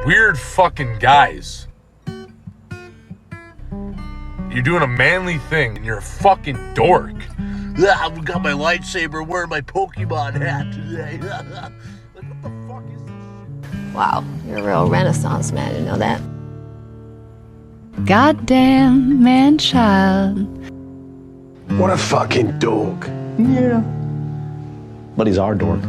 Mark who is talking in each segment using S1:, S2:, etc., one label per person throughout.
S1: weird fucking guys. You're doing a manly thing, and you're a fucking dork.
S2: I've got my lightsaber wearing my Pokemon hat today. Like, what the fuck is this shit?
S3: Wow, you're a real Renaissance man, you know that?
S4: Goddamn man-child.
S5: What a fucking dork.
S6: Yeah. But he's our dork.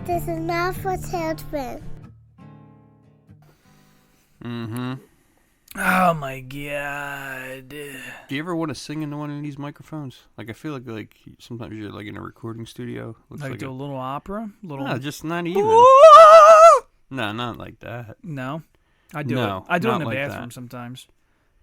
S7: This is not for children.
S8: Mm-hmm.
S9: Oh my god.
S8: Do you ever want to sing into one of these microphones? Like, I feel like sometimes you're like in a recording studio. Looks
S9: Like do a little opera?
S8: No, just not even. No, not like that.
S9: No? I do
S8: No,
S9: it. I do it in the
S8: not like
S9: bathroom
S8: that.
S9: sometimes.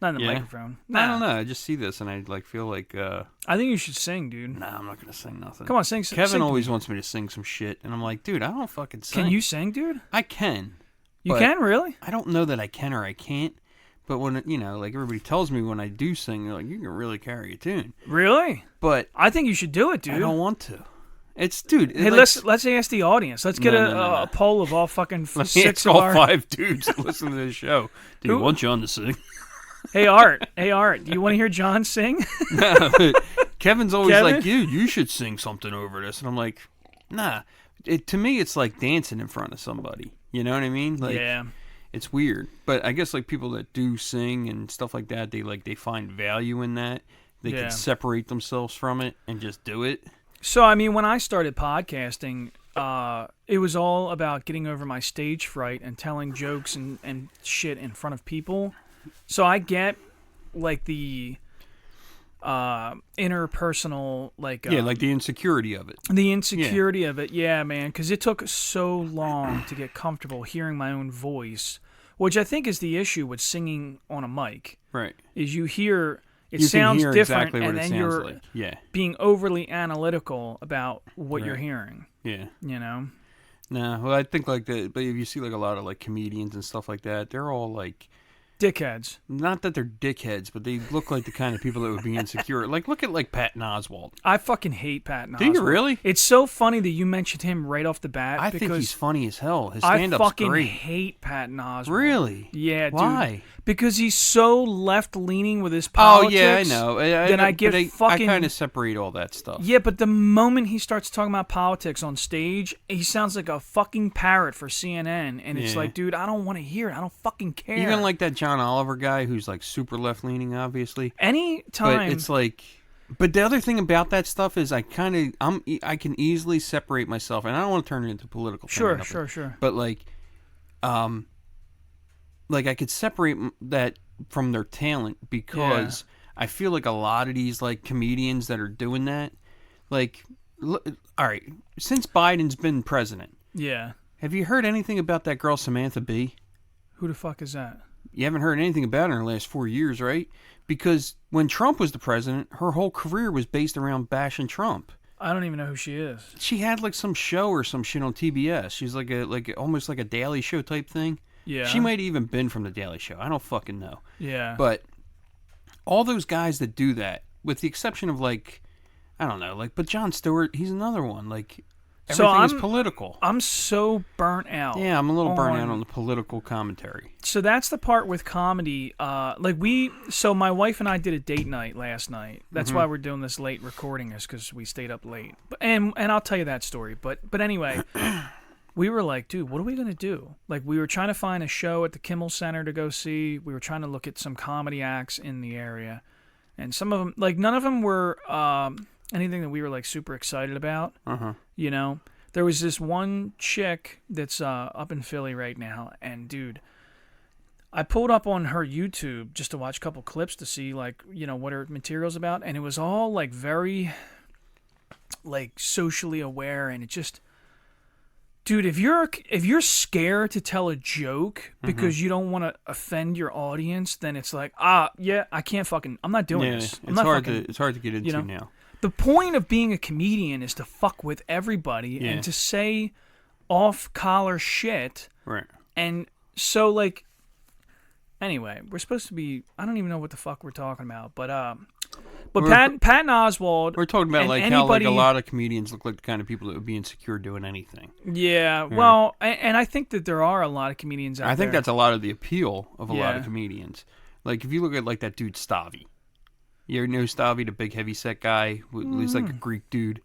S9: Not in the
S8: Yeah?
S9: microphone.
S8: I don't know. I just see this and I like feel like.
S9: I think you should sing, dude.
S8: Nah, I'm not gonna sing nothing.
S9: Come on, sing.
S8: Kevin
S9: sing
S8: always wants me to sing some shit, and I'm like, dude, I don't fucking sing.
S9: Can you sing, dude?
S8: I can.
S9: You
S8: but
S9: can, really?
S8: I don't know that I can or I can't. But when like everybody tells me when I do sing, they're like, you can really carry a tune.
S9: Really?
S8: But
S9: I think you should do it, dude.
S8: I don't want to. It's dude.
S9: Hey, let's ask the audience. Let's get a poll of all fucking six of
S8: all
S9: our
S8: 5 dudes that listen to this show. Do you want John to sing?
S9: Hey Art, do you want to hear John sing?
S8: No, but Kevin's always like, dude, you should sing something over this, and I'm like, nah. To me, it's like dancing in front of somebody. You know what I mean? Like,
S9: yeah.
S8: It's weird, but I guess like people that do sing and stuff like that, they find value in that. They can separate themselves from it and just do it.
S9: So I mean, when I started podcasting, it was all about getting over my stage fright and telling jokes and shit in front of people. So I get like the interpersonal, like
S8: like the insecurity of it.
S9: The insecurity of it, yeah, man. Because it took so long to get comfortable hearing my own voice, which I think is the issue with singing on a mic.
S8: Right.
S9: Is you hear it
S8: you
S9: sounds
S8: can hear
S9: different,
S8: exactly what
S9: and
S8: it
S9: then
S8: sounds
S9: you're
S8: like.
S9: being overly analytical about what you're hearing.
S8: Yeah.
S9: You know.
S8: Nah, well, I think like but if you see like a lot of like comedians and stuff like that, they're all like
S9: dickheads.
S8: Not that they're dickheads, but they look like the kind of people that would be insecure. Like, look at like Patton Oswalt.
S9: I fucking hate Patton Oswalt.
S8: Do you really?
S9: It's so funny that you mentioned him right off the bat.
S8: I think he's funny as hell. His stand-up's
S9: I fucking
S8: great.
S9: hate Patton Oswalt.
S8: Really?
S9: Yeah, dude.
S8: Why?
S9: Because he's so left-leaning with his politics.
S8: Oh, yeah, I know.
S9: Then I get fucking...
S8: I kind of separate all that stuff.
S9: Yeah, but the moment he starts talking about politics on stage, he sounds like a fucking parrot for CNN. And it's like, dude, I don't want to hear it. I don't fucking care.
S8: Even like that John Oliver guy who's like super left-leaning, obviously.
S9: Anytime.
S8: But it's like... But the other thing about that stuff is I can easily separate myself, and I don't want to turn it into political.
S9: Sure.
S8: But like I could separate that from their talent because I feel like a lot of these like comedians that are doing that, like, all right, since Biden's been president, have you heard anything about that girl Samantha Bee?
S9: Who the fuck is that?
S8: You haven't heard anything about her in the last 4 years, right? Because when Trump was the president, her whole career was based around bashing Trump.
S9: I don't even know who she is.
S8: She had like some show or some shit on TBS. She's like almost like a Daily Show type thing.
S9: Yeah.
S8: She might have even been from the Daily Show. I don't fucking know.
S9: Yeah.
S8: But all those guys that do that, with the exception of like, I don't know, like, but Jon Stewart, he's another one. Like, everything is political.
S9: I'm so burnt out.
S8: Yeah, I'm a little burnt out on the political commentary.
S9: So that's the part with comedy. So my wife and I did a date night last night. That's why we're doing this late recording, is because we stayed up late. And I'll tell you that story. But anyway, we were like, dude, what are we going to do? Like, we were trying to find a show at the Kimmel Center to go see. We were trying to look at some comedy acts in the area. And some of them, like, none of them were anything that we were, like, super excited about. You know? There was this one chick that's up in Philly right now. And, dude, I pulled up on her YouTube just to watch a couple clips to see, like, you know, what her material's about. And it was all, like, very, like, socially aware. And it just... Dude, if you're scared to tell a joke because you don't want to offend your audience, then it's like, I'm not doing this.
S8: It's hard to get into now.
S9: The point of being a comedian is to fuck with everybody and to say off-collar shit.
S8: Right.
S9: And so, like, anyway, we're supposed to be, I don't even know what the fuck we're talking about, but But Patton Oswalt.
S8: We're talking about
S9: and
S8: like
S9: anybody,
S8: how like a lot of comedians look like the kind of people that would be insecure doing anything.
S9: Yeah, well, and I think that there are a lot of comedians out there.
S8: I think that's a lot of the appeal of a lot of comedians. Like if you look at like that dude Stavi. You ever know Stavi, the big heavyset guy? He's like a Greek dude.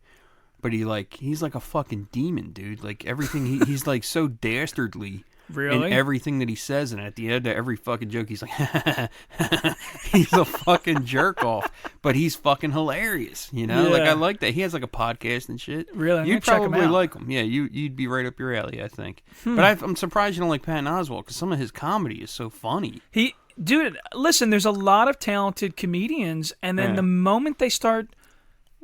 S8: But he's like a fucking demon, dude. Like everything, he's like so dastardly
S9: really?
S8: in everything that he says. And at the end of every fucking joke, he's like, he's a fucking jerk off. But he's fucking hilarious, you know?
S9: Yeah.
S8: Like I like that. He has like a podcast and shit.
S9: Really?
S8: You'd
S9: check him
S8: probably
S9: out.
S8: like him. Yeah, you'd be right up your alley, I think. But I'm surprised you don't like Patton Oswalt because some of his comedy is so funny.
S9: Dude, listen, there's a lot of talented comedians, and then the moment they start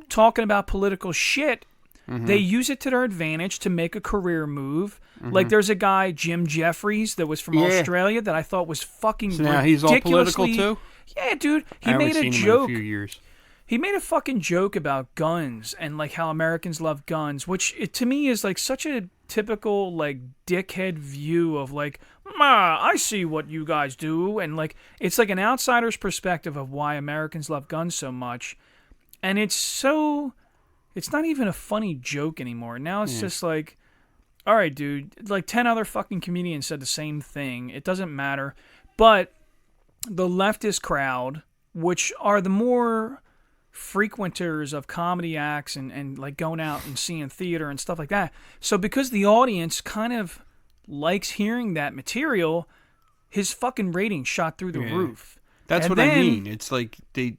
S9: talking about political shit, they use it to their advantage to make a career move. Like there's a guy, Jim Jeffries, that was from Australia that I thought was fucking
S8: So now he's all political too?
S9: Yeah, dude. He
S8: I
S9: made
S8: haven't
S9: a
S8: seen him
S9: joke.
S8: in a few years.
S9: He made a fucking joke about guns and like how Americans love guns, which to me is like such a typical like dickhead view of like, I see what you guys do, and like it's like an outsider's perspective of why Americans love guns so much, and it's not even a funny joke anymore. Now it's just like, all right, dude, like 10 other fucking comedians said the same thing. It doesn't matter, but the leftist crowd, which are the more frequenters of comedy acts and like going out and seeing theater and stuff like that. So because the audience kind of likes hearing that material, his fucking ratings shot through the roof.
S8: That's
S9: and
S8: what
S9: then,
S8: I mean. It's like they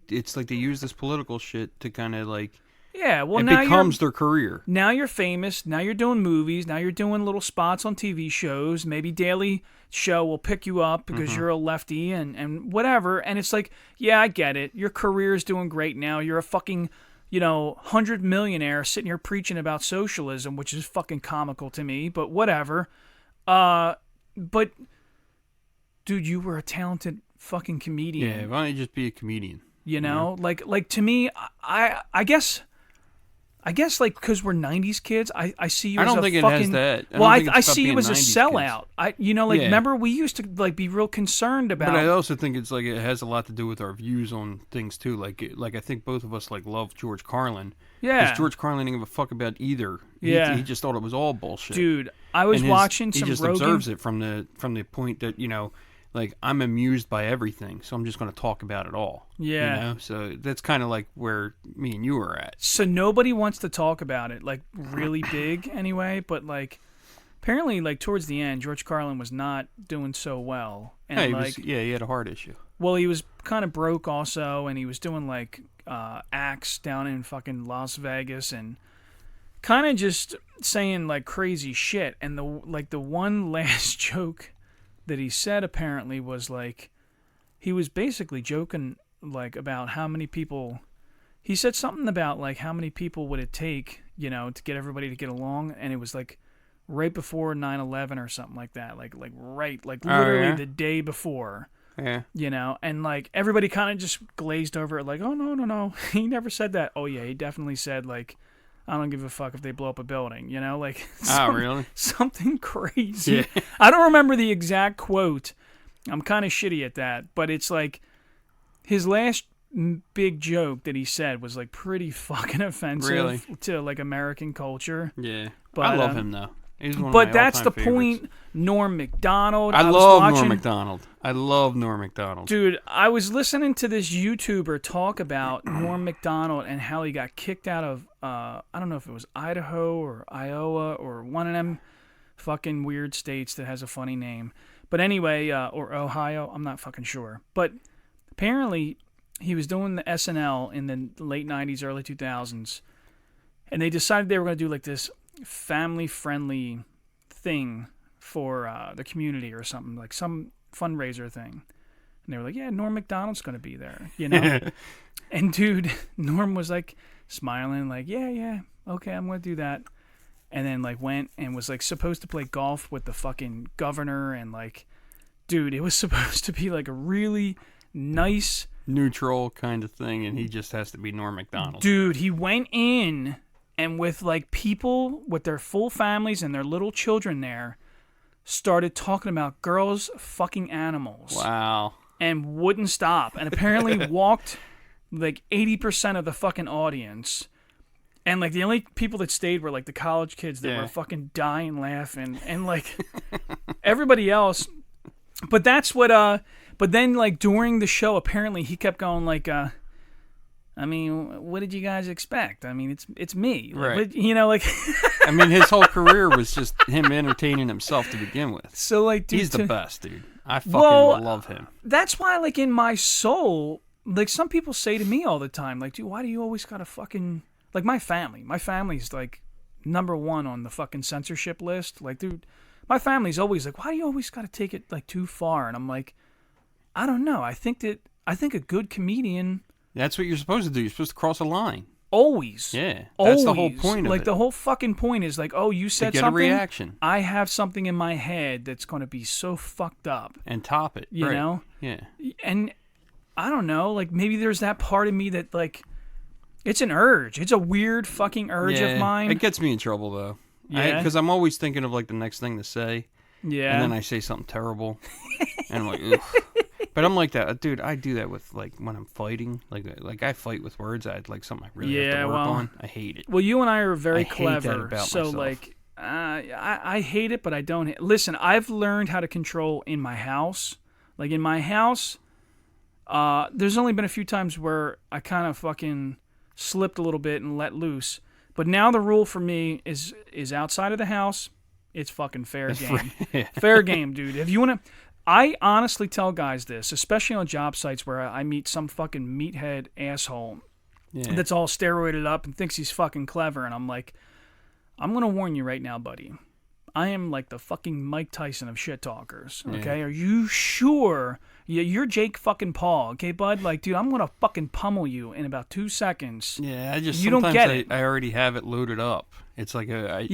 S8: use this political shit to kind of like
S9: well,
S8: it
S9: now
S8: becomes their career.
S9: Now you're famous. Now you're doing movies. Now you're doing little spots on TV shows. Maybe Daily Show will pick you up because you're a lefty and whatever. And it's like, yeah, I get it. Your career's doing great now. You're a fucking, 100 millionaire sitting here preaching about socialism, which is fucking comical to me, but whatever. But, dude, you were a talented fucking comedian.
S8: Yeah, why don't you just be a comedian?
S9: You know? Like to me, I guess like because we're '90s kids, I see you.
S8: I
S9: as
S8: don't
S9: a
S8: think
S9: fucking,
S8: it has that.
S9: I see you as a sellout. Remember we used to like be real concerned about.
S8: But I also think it's like it has a lot to do with our views on things too. Like I think both of us like love George Carlin.
S9: Yeah.
S8: Because George Carlin didn't give a fuck about either.
S9: Yeah.
S8: He just thought it was all bullshit.
S9: Dude, I was watching some.
S8: He just
S9: Rogan.
S8: observes it from the point that like I'm amused by everything, so I'm just going to talk about it all.
S9: Yeah.
S8: So that's kind of like where me and you are at.
S9: So nobody wants to talk about it, like really big anyway. But like, apparently, like towards the end, George Carlin was not doing so well, and
S8: he had a heart issue.
S9: Well, he was kind of broke also, and he was doing like acts down in fucking Las Vegas, and kind of just saying like crazy shit. And the one last joke that he said apparently was like, he was basically joking like about how many people, he said something about like how many people would it take, to get everybody to get along, and it was like right before 9/11 or something like that, like literally the day before.
S8: Yeah.
S9: And like everybody kind of just glazed over it like, oh no, he never said that. Oh yeah, he definitely said like, I don't give a fuck if they blow up a building, like
S8: really?
S9: Something crazy.
S8: Yeah.
S9: I don't remember the exact quote. I'm kind of shitty at that, but it's like his last big joke that he said was like pretty fucking offensive to like American culture.
S8: Yeah.
S9: But
S8: I love him though. He's one of
S9: but
S8: my
S9: that's the
S8: all-time favorites.
S9: point. Norm Macdonald.
S8: I
S9: was
S8: love
S9: watching,
S8: Norm Macdonald. I love Norm Macdonald.
S9: Dude, I was listening to this YouTuber talk about Norm Macdonald and how he got kicked out of, I don't know if it was Idaho or Iowa or one of them fucking weird states that has a funny name. But anyway, or Ohio, I'm not fucking sure. But apparently he was doing the SNL in the late 90s, early 2000s. And they decided they were going to do like this family-friendly thing for the community or something, like some fundraiser thing. And they were like, yeah, Norm Macdonald's going to be there, And dude, Norm was like smiling, like, yeah, okay, I'm going to do that. And then like went and was like supposed to play golf with the fucking governor, and like, dude, it was supposed to be like a really nice,
S8: neutral kind of thing, and he just has to be Norm Macdonald.
S9: Dude, he went in and with like people with their full families and their little children there, started talking about girls fucking animals.
S8: Wow.
S9: And wouldn't stop. And apparently walked like 80% of the fucking audience. And, like, the only people that stayed were, like, the college kids that were fucking dying laughing. And, like, everybody else. But that's what, but then, like, during the show, apparently he kept going, like, I mean, what did you guys expect? I mean, it's me. Like,
S8: Right.
S9: you know, like.
S8: I mean, his whole career was just him entertaining himself to begin with.
S9: So, like, dude.
S8: He's the best, dude. I fucking love him.
S9: That's why, like, in my soul, like, some people say to me all the time, like, dude, why do you always gotta fucking. Like, my family's, like, number one on the fucking censorship list. Like, dude, my family's always like, why do you always got to take it, like, too far? And I'm like, I don't know. I think a good comedian...
S8: That's what you're supposed to do. You're supposed to cross a line.
S9: Always.
S8: Yeah.
S9: Always.
S8: That's the whole point of
S9: like,
S8: it.
S9: the whole fucking point is, like, oh, you said
S8: to get
S9: something.
S8: a reaction.
S9: I have something in my head that's going to be so fucked up.
S8: And top it.
S9: You know?
S8: Yeah.
S9: And I don't know. Like, maybe there's that part of me that, like... It's an urge. It's a weird fucking urge of mine.
S8: It gets me in trouble, though.
S9: Yeah.
S8: Because I'm always thinking of, like, the next thing to say.
S9: Yeah.
S8: And then I say something terrible. And I'm like, ugh. But I'm like that. Dude, I do that with, like, when I'm fighting. Like I fight with words. I like something I really have to work on. I hate it.
S9: Well, you and I are very clever.
S8: Hate that about
S9: so,
S8: myself.
S9: like, I hate it, but I don't. Listen, I've learned how to control in my house. Like, in my house, there's only been a few times where I kind of fucking... slipped a little bit and let loose, but now the rule for me is outside of the house, it's fucking fair game. Fair game, dude. If you want to, I honestly tell guys this, especially on job sites where I meet some fucking meathead asshole that's all steroided up and thinks he's fucking clever, and I'm like, I'm gonna warn you right now, buddy. I am like the fucking Mike Tyson of shit talkers. Okay, are you sure? Yeah, you're Jake fucking Paul. Okay, bud. Like, dude, I'm gonna fucking pummel you in about 2 seconds.
S8: Yeah, I just
S9: you don't get it.
S8: I already have it loaded up. It's like I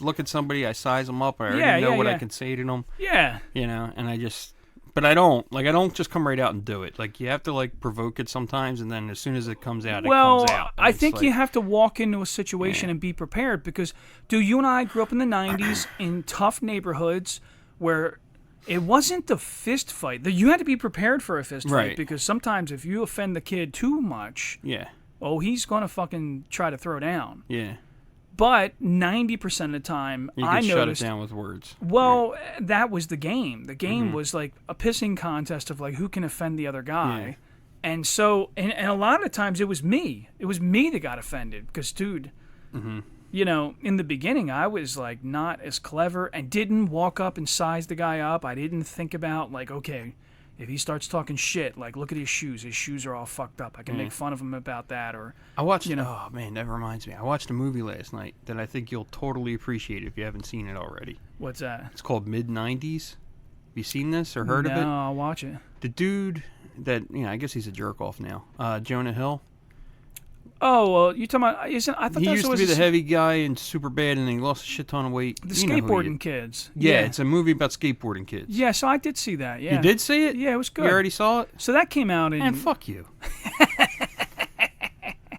S8: look at somebody, I size them up. I already know what I can say to them.
S9: Yeah.
S8: You know, and I just. But I don't just come right out and do it. Like, you have to, like, provoke it sometimes, and then as soon as it comes out, it comes out.
S9: I think you have to walk into a situation and be prepared because, dude, you and I grew up in the 90s in tough neighborhoods where it wasn't the fist fight. You had to be prepared for a fist fight because sometimes if you offend the kid too much, he's going to fucking try to throw down.
S8: Yeah.
S9: But 90% of the time, I noticed...
S8: shut it down with words.
S9: Well, that was the game. The game was like a pissing contest of like who can offend the other guy. Yeah. And so, and a lot of the times it was me. It was me that got offended because, dude, you know, in the beginning, I was like not as clever and didn't walk up and size the guy up. I didn't think about like, okay, if he starts talking shit, like, look at his shoes. His shoes are all fucked up. I can make fun of him about that. Or
S8: I watched, oh, man, that reminds me. I watched a movie last night that I think you'll totally appreciate if you haven't seen it already.
S9: What's that?
S8: It's called Mid-90s. Have you seen this or heard of it?
S9: No, I'll watch it.
S8: The dude that, I guess he's a jerk-off now. Jonah Hill.
S9: Oh, well, you talking about... I thought
S8: he used to be the heavy guy and super bad, and then he lost a shit ton of weight.
S9: The skateboarding kids.
S8: Yeah, it's a movie about skateboarding kids.
S9: Yeah, so I did see that, yeah.
S8: You did see it?
S9: Yeah, it was good.
S8: You already saw it?
S9: So that came out in...
S8: Man, fuck you.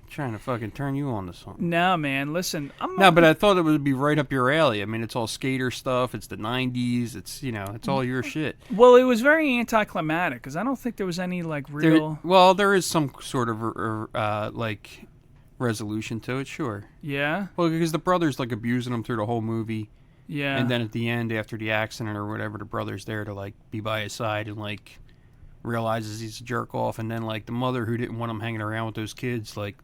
S8: Trying to fucking turn you on to something.
S9: No, man, listen.
S8: But I thought it would be right up your alley. I mean, it's all skater stuff. It's the 90s. It's, it's all your shit.
S9: Well, it was very anticlimactic because I don't think there was any, like, real...
S8: There is some sort of, like... resolution to it, sure.
S9: Yeah?
S8: Well, because the brother's, like, abusing him through the whole movie.
S9: Yeah.
S8: And then at the end, after the accident or whatever, the brother's there to, like, be by his side and, like, realizes he's a jerk-off. And then, like, the mother who didn't want him hanging around with those kids, like,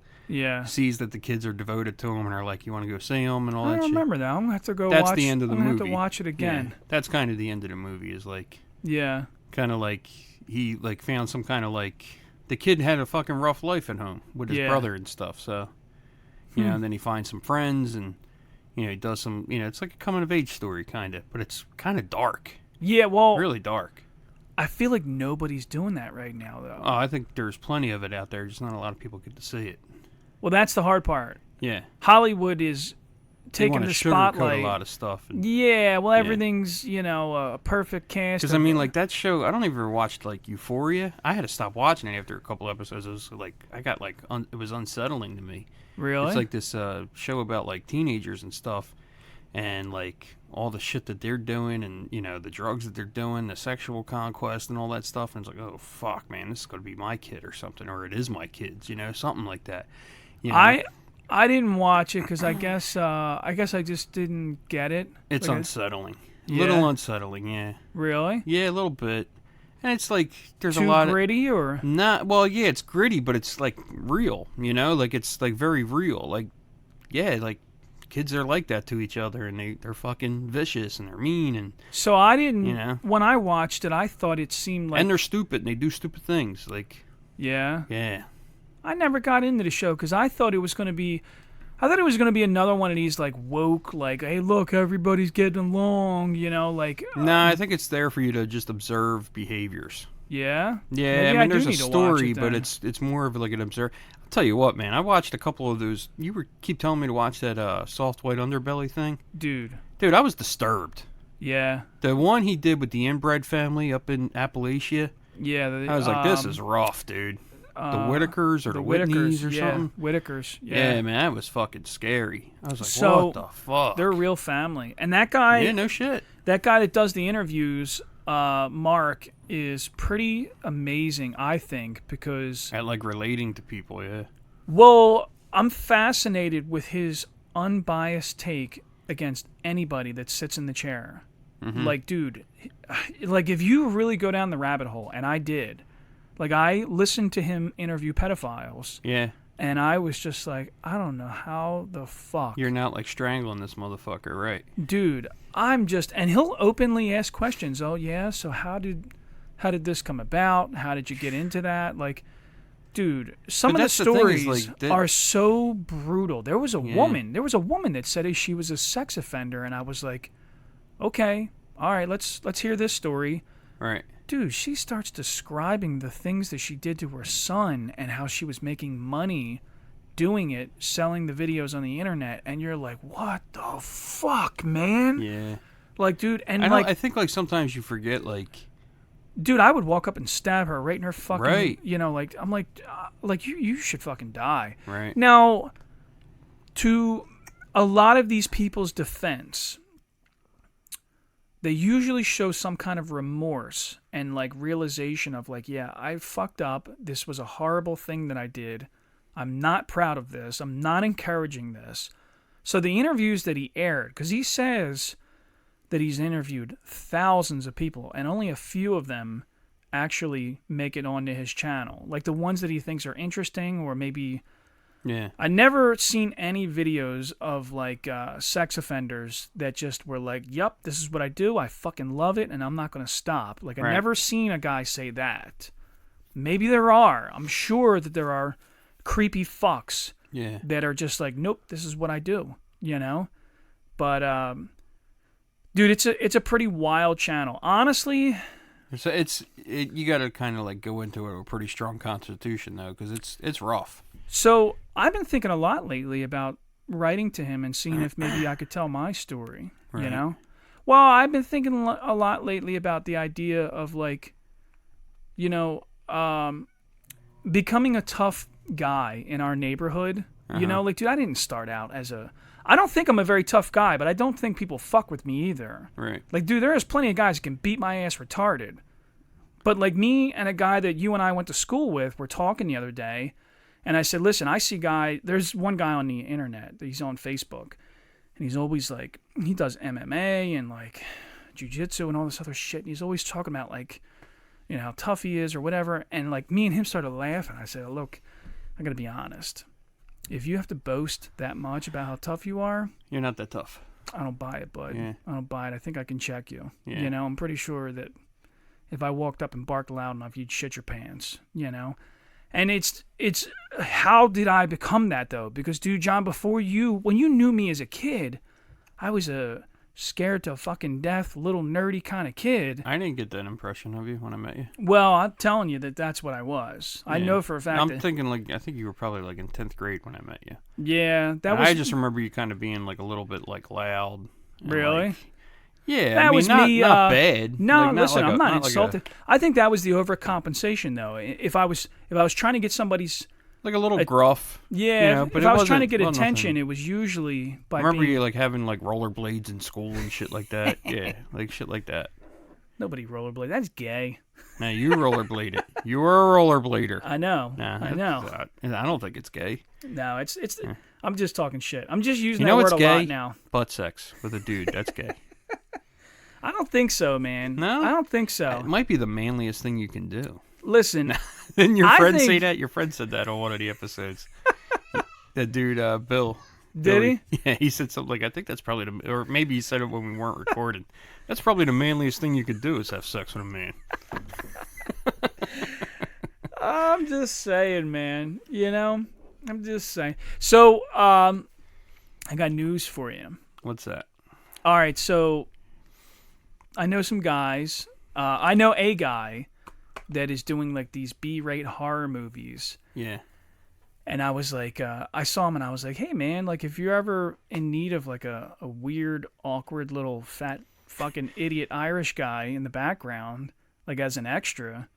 S8: sees that the kids are devoted to him and are like, you want to go see them and all that shit.
S9: I don't remember that. I'm going to have to go
S8: That's
S9: watch...
S8: the end of the movie.
S9: I'm going to have to watch it again.
S8: Yeah. That's kind of the end of the movie is, like...
S9: Yeah.
S8: Kind of like, he, like, found some kind of, like... The kid had a fucking rough life at home with his brother and stuff, so... and then he finds some friends and, he does some, it's like a coming-of-age story, kind of. But it's kind of dark.
S9: Yeah, well...
S8: Really dark.
S9: I feel like nobody's doing that right now, though.
S8: Oh, I think there's plenty of it out there. Just not a lot of people get to see it.
S9: Well, that's the hard part.
S8: Yeah.
S9: Hollywood is taking the spotlight.
S8: A lot of stuff. And,
S9: everything's, a perfect cast.
S8: Because, I mean, like, that show, I don't even watch, like, Euphoria. I had to stop watching it after a couple episodes. It was, like, I got, like, it was unsettling to me.
S9: Really?
S8: It's like this show about, like, teenagers and stuff. And, like, all the shit that they're doing and, the drugs that they're doing, the sexual conquest and all that stuff. And it's like, oh, fuck, man, this is going to be my kid or something, or it is my kid's, something like that.
S9: I didn't watch it because I guess I just didn't get it.
S8: It's
S9: Like,
S8: unsettling.
S9: Yeah.
S8: Little unsettling, yeah.
S9: Really?
S8: Yeah, a little bit. And it's like there's
S9: Too
S8: a lot
S9: gritty
S8: of
S9: or
S8: yeah, it's gritty, but it's like real, like it's like very real. Like like kids are like that to each other, and they're fucking vicious and they're mean and
S9: so I didn't. When I watched it, I thought it seemed like
S8: and they're stupid and they do stupid things. Like
S9: yeah.
S8: I
S9: never got into the show because I thought it was going to be another one of these like woke, like, hey, look, everybody's getting along, like.
S8: No, I think it's there for you to just observe behaviors.
S9: Yeah.
S8: Yeah,
S9: Maybe
S8: I mean,
S9: do
S8: there's a
S9: need to watch
S8: story,
S9: it
S8: but
S9: then.
S8: it's more of like an observe. I'll tell you what, man. I watched a couple of those. Keep telling me to watch that soft white underbelly thing,
S9: dude.
S8: I was disturbed.
S9: Yeah.
S8: The one he did with the inbred family up in Appalachia.
S9: Yeah.
S8: I was like, this is rough, dude. The Whitakers or the Whitneys or something?
S9: Whitakers,
S8: yeah, man, that was fucking scary. I was like,
S9: so,
S8: what the fuck?
S9: They're a real family. And that guy...
S8: Yeah, no shit.
S9: That guy that does the interviews, Mark, is pretty amazing, I think, because...
S8: At, like, relating to people, yeah.
S9: Well, I'm fascinated with his unbiased take against anybody that sits in the chair. Mm-hmm. Like, dude, like, if you really go down the rabbit hole, and I did... Like, I listened to him interview pedophiles.
S8: Yeah.
S9: And I was just like, I don't know how the fuck.
S8: You're not, like, strangling this motherfucker, right?
S9: Dude, I'm just... And he'll openly ask questions. Oh, yeah, so how did this come about? How did you get into that? Like, dude, some of the stories are so brutal. There was a woman that said she was a sex offender, and I was like, okay, all right, let's hear this story.
S8: Right.
S9: Dude, she starts describing the things that she did to her son and how she was making money doing it, selling the videos on the internet, and you're like, what the fuck, man?
S8: Yeah.
S9: Like, dude, and
S8: I think, like, sometimes you forget, like...
S9: Dude, I would walk up and stab her right in her fucking...
S8: Right.
S9: Like, I'm like you should fucking die.
S8: Right.
S9: Now, to a lot of these people's defense... They usually show some kind of remorse and, like, realization of, like, yeah, I fucked up. This was a horrible thing that I did. I'm not proud of this. I'm not encouraging this. So the interviews that he aired, because he says that he's interviewed thousands of people, and only a few of them actually make it onto his channel. Like, the ones that he thinks are interesting or maybe...
S8: Yeah.
S9: I never seen any videos of, like, sex offenders that just were like, yup, this is what I do. I fucking love it, and I'm not going to stop. Like, I never seen a guy say that. Maybe there are. I'm sure that there are creepy fucks that are just like, nope, this is what I do, But, dude, it's a pretty wild channel. Honestly...
S8: you got to kind of, like, go into it with a pretty strong constitution, though, because it's rough.
S9: So I've been thinking a lot lately about writing to him and seeing if maybe I could tell my story, Well, I've been thinking a lot lately about the idea of, like, becoming a tough guy in our neighborhood. Like, dude, I didn't start out as I don't think I'm a very tough guy, but I don't think people fuck with me either.
S8: Right.
S9: Like, dude, there's plenty of guys that can beat my ass retarded. But, like, me and a guy that you and I went to school with were talking the other day, and I said, listen, there's one guy on the internet, he's on Facebook, and he's always, like, he does MMA and, like, jiu-jitsu and all this other shit, and he's always talking about, like, how tough he is or whatever, and, like, me and him started laughing. I said, look, I gotta be honest. If you have to boast that much about how tough you are...
S8: You're not that tough.
S9: I don't buy it, bud.
S8: Yeah.
S9: I don't buy it. I think I can check you.
S8: Yeah.
S9: I'm pretty sure that if I walked up and barked loud enough, you'd shit your pants, And it's how did I become that, though? Because, dude, John, when you knew me as a kid, I was a scared to fucking death, little nerdy kind of kid.
S8: I didn't get that impression of you when I met you.
S9: Well, I'm telling you that's what I was. Yeah. I know for a fact.
S8: I'm thinking, like, I think you were probably, like, in 10th grade when I met you.
S9: Yeah,
S8: I just remember you kind of being, like, a little bit, like, loud.
S9: Really?
S8: Like, yeah,
S9: that was
S8: not,
S9: me.
S8: Not bad.
S9: No,
S8: like,
S9: listen, I'm not insulted. I think that was the overcompensation, though. If I was trying to get somebody's
S8: Like a little gruff.
S9: Yeah,
S8: you know, but
S9: if I was trying to
S8: wasn't-
S9: get
S8: well,
S9: attention,
S8: nothing.
S9: it was usually by
S8: I remember
S9: being...
S8: you like having like rollerblades in school and shit like that. Yeah, like shit like that.
S9: Nobody rollerblade. That's gay.
S8: Now you rollerbladed. You were a rollerblader.
S9: I know.
S8: Nah,
S9: I know.
S8: I don't think it's gay.
S9: No, it's. I'm just talking shit. I'm just using
S8: You know
S9: that
S8: what's
S9: word a
S8: gay?
S9: lot now.
S8: Butt sex with a dude. That's gay.
S9: I don't think so, man.
S8: No?
S9: I don't think so.
S8: It might be the manliest thing you can do.
S9: Listen,
S8: Didn't your
S9: I
S8: friend say
S9: think-
S8: that? Your friend said that on one of the episodes. That dude, Bill.
S9: Did
S8: Billy. Yeah, he said something like, I think that's probably the, or maybe he said it when we weren't recording. That's probably the manliest thing you could do is have sex with a man.
S9: I'm just saying, man. You know, I'm just saying. So, I got news for you.
S8: What's that?
S9: All right, so I know some guys. I know a guy that is doing like these B-rate horror movies.
S8: Yeah.
S9: And I was like, I saw him and I was like, hey, man, like if you're ever in need of like a weird, awkward little fat fucking idiot Irish guy in the background, like as an extra,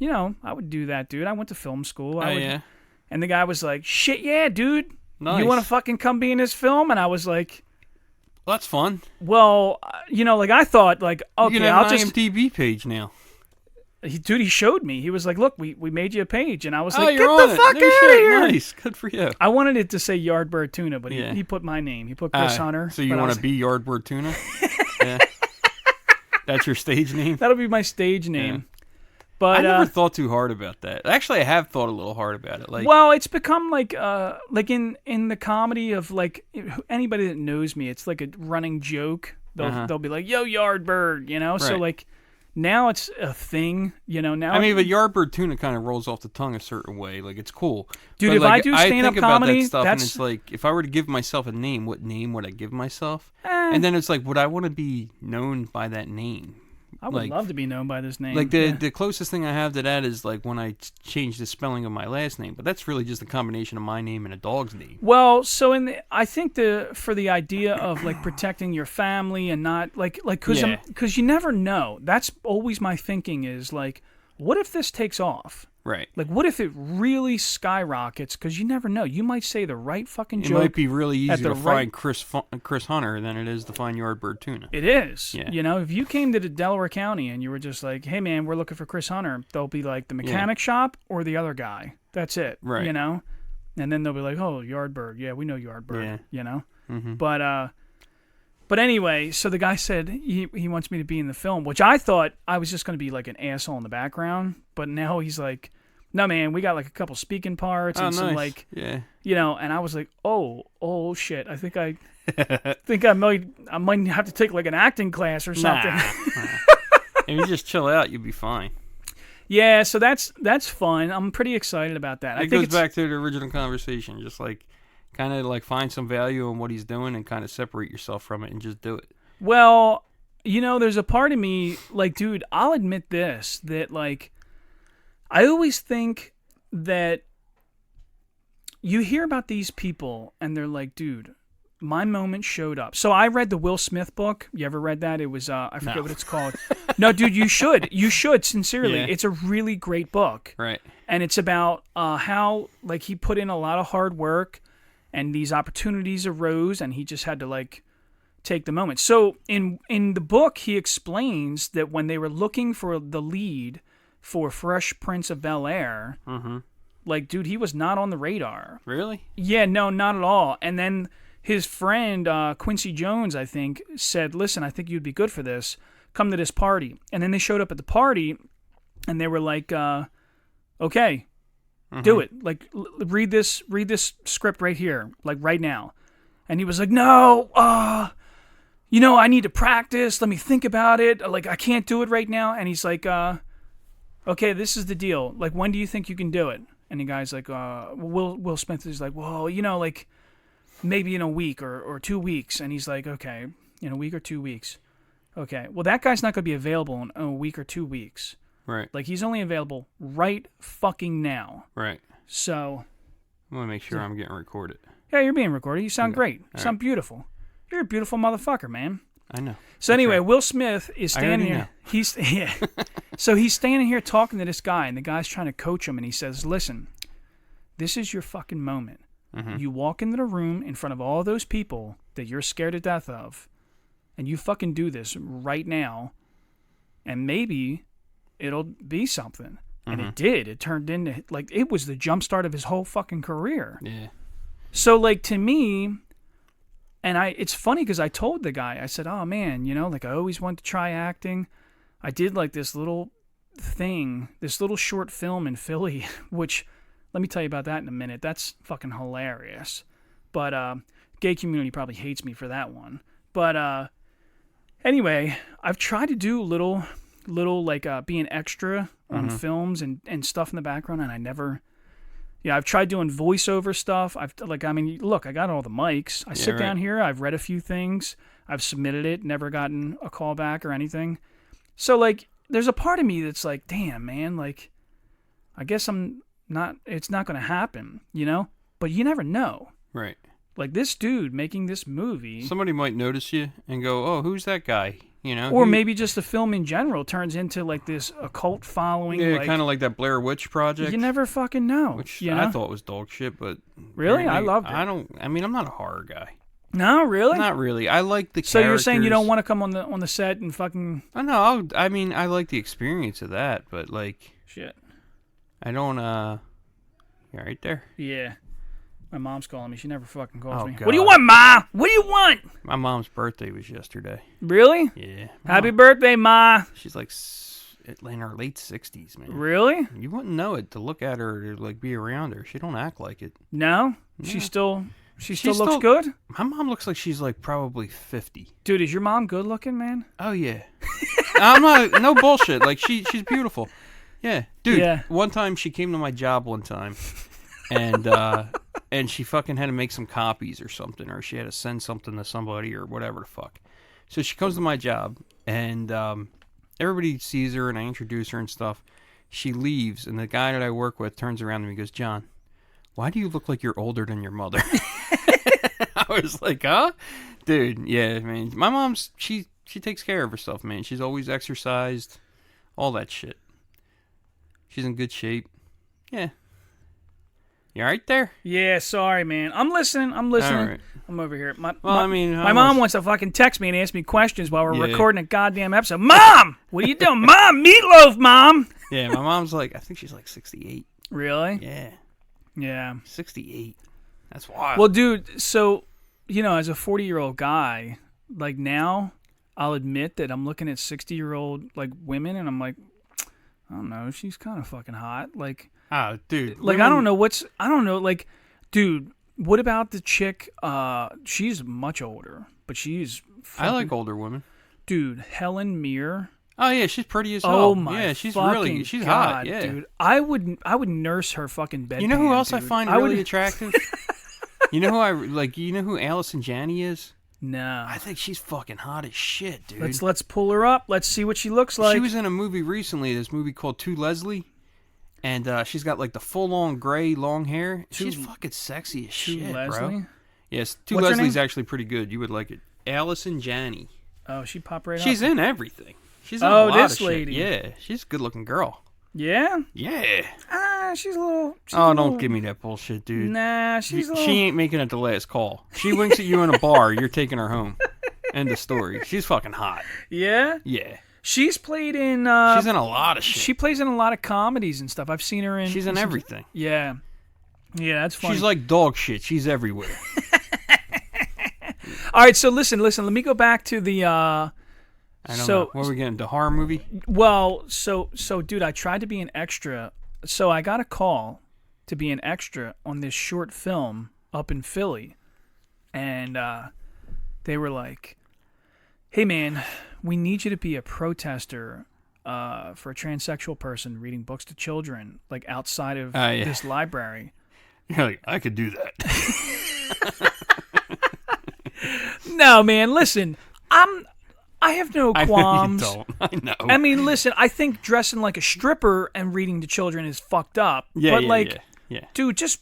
S9: you know, I would do that, dude. I went to film school.
S8: Yeah.
S9: And the guy was like, shit, yeah, dude.
S8: Nice.
S9: You want to fucking come be in this film? And I was like,
S8: Well, that's fun.
S9: well, you know, like I thought, like,
S8: You
S9: okay,
S8: can have
S9: I'll
S8: an
S9: just...
S8: IMDb page now.
S9: Dude, he showed me. He was like, look, we made you a page. And I was
S8: Oh,
S9: like,
S8: you're
S9: get
S8: on
S9: the
S8: it.
S9: fuck
S8: No
S9: out of
S8: shit.
S9: here.
S8: Nice. Good for you.
S9: I wanted it to say Yardbird Tuna, but
S8: Yeah.
S9: he put my name. He put Chris Hunter.
S8: So you
S9: but I
S8: want
S9: was
S8: to be Yardbird Tuna? Yeah. That's your stage name?
S9: That'll be my stage name.
S8: Yeah.
S9: But
S8: I never thought too hard about that. Actually, I have thought a little hard about it. Like,
S9: well, it's become like in the comedy of like anybody that knows me, it's like a running joke. They'll be like, "Yo, Yardbird," you know. So
S8: Right.
S9: like now it's a thing, you know. Now
S8: I mean, but Yardbird Tuna kind of rolls off the tongue a certain way. Like, it's cool.
S9: Dude,
S8: But,
S9: if
S8: like,
S9: I do stand-up
S8: think about
S9: comedy,
S8: that stuff, and
S9: that's-
S8: it's like, if I were to give myself a name, what name would I give myself? And then it's like, would I want to be known by that name?
S9: I would
S8: like,
S9: love to be known by this name.
S8: Like,
S9: yeah.
S8: the closest thing I have to that is, like, when I changed the spelling of my last name. But that's really just a combination of my name and a dog's name.
S9: Well, so I think for the idea of like protecting your family and not like
S8: Yeah.
S9: because you never know. That's always my thinking is like, what if this takes off?
S8: Right.
S9: Like, what if it really skyrockets? Because you never know. You might say the right fucking
S8: It
S9: joke.
S8: might be really
S9: at
S8: easy
S9: the
S8: to
S9: right-
S8: find Chris Hunter than it is to find Yardbird Tuna.
S9: It is.
S8: Yeah.
S9: You know, if you came to the Delaware County and you were just like, hey, man, we're looking for Chris Hunter, they'll be like the mechanic shop or the other guy. That's it.
S8: Right.
S9: You know? And then they'll be like, oh, Yardbird. Yeah, we know Yardbird.
S8: Yeah.
S9: You know?
S8: Mm-hmm.
S9: But anyway, so the guy said he wants me to be in the film, which I thought I was just going to be like an asshole in the background. But now he's like, no, man, we got like a couple speaking parts and some like,
S8: yeah.
S9: you know, and I was like, oh shit, I think I might have to take like an acting class or something.
S8: Nah. If you just chill out, you'll be fine.
S9: Yeah, so that's fun. I'm pretty excited about that. I
S8: It
S9: think
S8: goes
S9: it's
S8: back to the original conversation. Just like kind of like find some value in what he's doing and kind of separate yourself from it and just do it.
S9: well, you know, there's a part of me like, dude, I'll admit this that like I always think that you hear about these people and they're like, dude, my moment showed up. So I read the Will Smith book. You ever read that? It was I forget what it's called. No, dude, you should. You should, sincerely.
S8: Yeah.
S9: It's a really great book.
S8: Right.
S9: And it's about how like he put in a lot of hard work and these opportunities arose and he just had to like take the moment. So in the book he explains that when they were looking for the lead for Fresh Prince of Bel-Air, like, dude, he was not on the radar.
S8: Really?
S9: Yeah, no, not at all. And then his friend, Quincy Jones, I think, said, listen, I think you'd be good for this. Come to this party. And then they showed up at the party, and they were like, okay, do it. Like, read this script right here, like right now. And he was like, no, you know, I need to practice. Let me think about it. Like, I can't do it right now. And he's like, okay, this is the deal. Like, when do you think you can do it? And the guy's like, Will Smith is like, well, you know, like maybe in a week or 2 weeks. And he's like, okay, in a week or 2 weeks. Okay, well, that guy's not going to be available in a week or 2 weeks.
S8: Right.
S9: Like, he's only available right fucking now.
S8: Right.
S9: So,
S8: I want to make sure I'm getting recorded.
S9: yeah, you're being recorded. You sound great. You
S8: All
S9: sound beautiful. You're a beautiful motherfucker, man.
S8: I know.
S9: So anyway,
S8: right.
S9: Will Smith is
S8: I already
S9: standing here. He's So he's standing here talking to this guy, and the guy's trying to coach him, and he says, "Listen, this is your fucking moment. You walk into the room in front of all those people that you're scared to death of, and you fucking do this right now, and maybe it'll be something. And it did. It turned into, like, it was the jumpstart of his whole fucking career.
S8: Yeah.
S9: So, like, to me, and it's funny because I told the guy, I said, oh, man, you know, like, I always wanted to try acting. I did, like, this little thing, this little short film in Philly, which, let me tell you about that in a minute. That's fucking hilarious. But gay community probably hates me for that one. But anyway, I've tried to do little like be an extra on films and stuff in the background, and I never. Yeah, I've tried doing voiceover stuff. Look, I got all the mics. I sit down here. I've read a few things. I've submitted it. Never gotten a call back or anything. So, like, there's a part of me that's like, damn, man, like, I guess it's not going to happen, you know? But you never know.
S8: Right.
S9: Like, this dude making this movie.
S8: Somebody might notice you and go, oh, who's that guy? You know?
S9: Or maybe just the film in general turns into, like, this occult following.
S8: Yeah, kind of like that Blair Witch Project.
S9: You never fucking know.
S8: Which
S9: you know?
S8: I thought was dog shit, but...
S9: Really? I loved it.
S8: I'm not a horror guy.
S9: No, really?
S8: Not really. I like the characters.
S9: So you're saying you don't want to come on the set and fucking...
S8: Oh, no, I like the experience of that, but, like...
S9: Shit.
S8: I don't, You're right there.
S9: Yeah. My mom's calling me. She never fucking calls me.
S8: God.
S9: What do you want, Ma? What do you want?
S8: My mom's birthday was yesterday.
S9: Really?
S8: Yeah.
S9: Happy birthday, Ma.
S8: She's like in her late 60s, man.
S9: Really?
S8: You wouldn't know it to look at her or to like be around her. She don't act like it.
S9: No?
S8: Yeah.
S9: She still looks good?
S8: My mom looks like she's like probably 50.
S9: Dude, is your mom good looking, man?
S8: Oh yeah. I'm not no bullshit. Like she's beautiful. Yeah. Dude,
S9: Yeah.
S8: One time she came to my job one time and and she fucking had to make some copies or something, or she had to send something to somebody or whatever the fuck. So she comes to my job, and everybody sees her, and I introduce her and stuff. She leaves, and the guy that I work with turns around to me and goes, John, why do you look like you're older than your mother? I was like, huh? Dude, yeah, man. My mom's, she takes care of herself, man. She's always exercised, all that shit. She's in good shape. Yeah. You all right there?
S9: Yeah, sorry, man. I'm listening.
S8: All right.
S9: I'm over here. My
S8: my
S9: mom wants to fucking text me and ask me questions while we're recording a goddamn episode. Mom! What are you doing? Mom! Meatloaf, Mom!
S8: Yeah, my mom's like, I think she's like 68.
S9: Really?
S8: Yeah.
S9: Yeah.
S8: 68. That's wild.
S9: Well, dude, so, you know, as a 40-year-old guy, like now, I'll admit that I'm looking at 60-year-old, like, women, and I'm like, I don't know, she's kind of fucking hot. Like...
S8: Oh, dude.
S9: Like, I don't know, like, dude, what about the chick, she's much older, but she's fucking,
S8: I like older women.
S9: Dude, Helen Mirren.
S8: Oh, yeah, she's pretty as hell.
S9: Oh, my
S8: yeah, she's
S9: fucking
S8: she's
S9: God,
S8: hot, yeah.
S9: dude. I would nurse her fucking bedpan.
S8: You know who else
S9: dude.
S8: I find really attractive? You know who Allison Janney is?
S9: No.
S8: I think she's fucking hot as shit, dude.
S9: Let's pull her up. Let's see what she looks like.
S8: She was in a movie recently, this movie called To Leslie. And she's got like the full-on gray long hair. She's fucking sexy as shit,
S9: Leslie?
S8: bro. Yes,
S9: What's her
S8: Leslie's
S9: name?
S8: actually pretty good. You would like it. Allison Janney.
S9: Oh, she popped right up.
S8: She's in everything. She's in a lot
S9: this
S8: of shit.
S9: lady.
S8: Yeah, she's a good-looking girl.
S9: Yeah?
S8: Yeah.
S9: She's a little...
S8: Don't give me that bullshit, dude.
S9: Nah, she's a little...
S8: She ain't making it the last call. She winks at you in a bar, you're taking her home. End of story. She's fucking hot.
S9: Yeah?
S8: Yeah.
S9: She's played in...
S8: she's in a lot of shit.
S9: She plays in a lot of comedies and stuff. I've seen her in...
S8: She's in everything.
S9: Yeah. Yeah, that's funny.
S8: She's like dog shit. She's everywhere.
S9: All right, so listen. Let me go back to the...
S8: I don't know. What are we getting? The horror movie?
S9: Well, so, dude, I tried to be an extra. So I got a call to be an extra on this short film up in Philly. And they were like, hey, man, we need you to be a protester for a transsexual person reading books to children, like outside of this library.
S8: You're like, I could do that.
S9: No, man, listen, I have no qualms.
S8: I know you don't. I know.
S9: I mean, listen, I think dressing like a stripper and reading to children is fucked up.
S8: Yeah,
S9: but
S8: yeah.
S9: Dude, just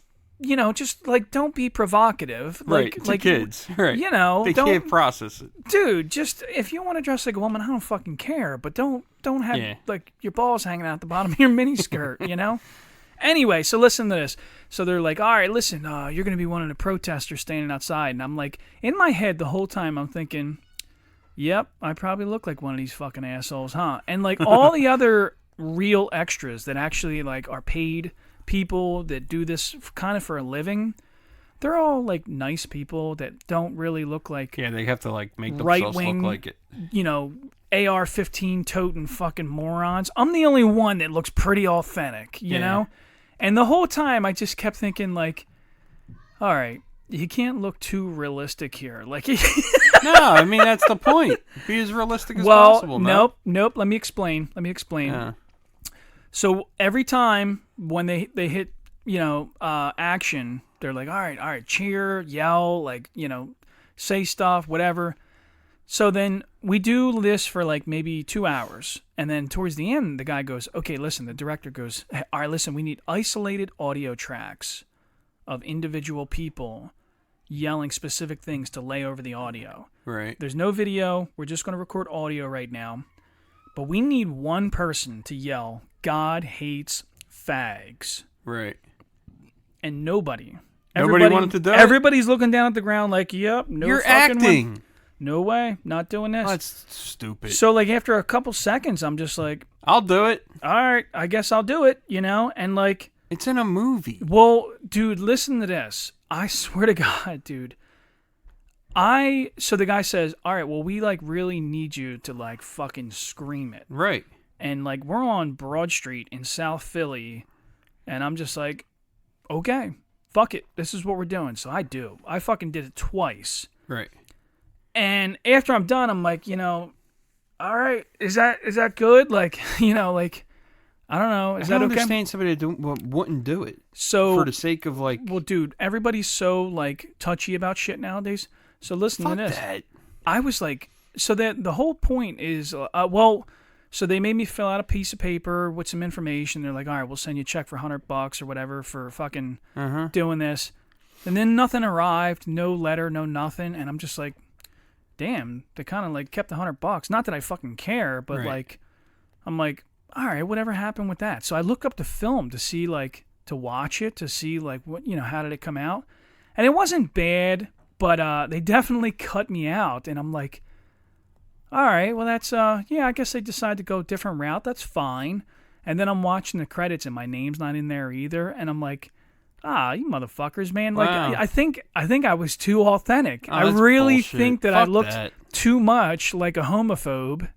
S9: like don't be provocative.
S8: Right,
S9: Like,
S8: to kids. Right.
S9: You know,
S8: they can't process it.
S9: Dude, just if you want to dress like a woman, I don't fucking care. But don't have like your balls hanging out the bottom of your miniskirt, you know. Anyway, so listen to this. So they're like, all right, listen, you're going to be one of the protesters standing outside. And I'm like, in my head the whole time I'm thinking, yep, I probably look like one of these fucking assholes, huh? And like all the other real extras that actually like are paid people that do this kind of for a living, they're all like nice people that don't really look like
S8: Yeah, they have to like make themselves look like it.
S9: You know, AR-15 toting fucking morons. I'm the only one that looks pretty authentic, you know? And the whole time I just kept thinking like, all right, you can't look too realistic here. Like
S8: No, I mean that's the point. Be as realistic as possible.
S9: Nope. Let me explain.
S8: Yeah.
S9: So every time when they hit, action, they're like, all right, cheer, yell, like, say stuff, whatever. So then we do this for like maybe 2 hours. And then towards the end, the guy goes, okay, listen, the director goes, hey, all right, listen, we need isolated audio tracks of individual people yelling specific things to lay over the audio.
S8: Right.
S9: There's no video. We're just going to record audio right now. But we need one person to yell, God hates fags.
S8: Right.
S9: And nobody
S8: wanted to do it?
S9: Everybody's looking down at the ground like, yep, no
S8: You're
S9: fucking
S8: acting.
S9: One. No way. Not doing this.
S8: Oh, that's stupid.
S9: So, like, after a couple seconds, I'm just like,
S8: I'll do it.
S9: all right, I guess I'll do it, And, like...
S8: It's in a movie.
S9: Well, dude, listen to this. I swear to God, dude. So the guy says, all right, well, we, like, really need you to, like, fucking scream it.
S8: Right.
S9: And, like, we're on Broad Street in South Philly, and I'm just like, okay, fuck it. This is what we're doing. So I do. I fucking did it twice.
S8: Right.
S9: And after I'm done, I'm like, all right, is that good? Like, like, I don't know. Is
S8: I
S9: that
S8: don't
S9: okay?
S8: understand somebody that wouldn't do it.
S9: So
S8: for the sake of like,
S9: well, dude, everybody's so like touchy about shit nowadays. So listen
S8: fuck
S9: to this.
S8: that.
S9: I was like, so that the whole point is, so they made me fill out a piece of paper with some information. They're like, all right, we'll send you a check for $100 or whatever for fucking doing this. And then nothing arrived, no letter, no nothing. And I'm just like, damn, they kind of like kept $100. Not that I fucking care, but like, I'm like, all right, whatever happened with that? So I look up the film to see like, to watch it, to see like what, how did it come out? And it wasn't bad, but they definitely cut me out. And I'm like, all right, well that's, I guess they decided to go a different route. That's fine. And then I'm watching the credits and my name's not in there either. And I'm like, you motherfuckers, man. Like,
S8: wow.
S9: I think I was too authentic.
S8: Oh,
S9: I really
S8: bullshit.
S9: think that
S8: Fuck
S9: I looked
S8: that.
S9: too much like a homophobe,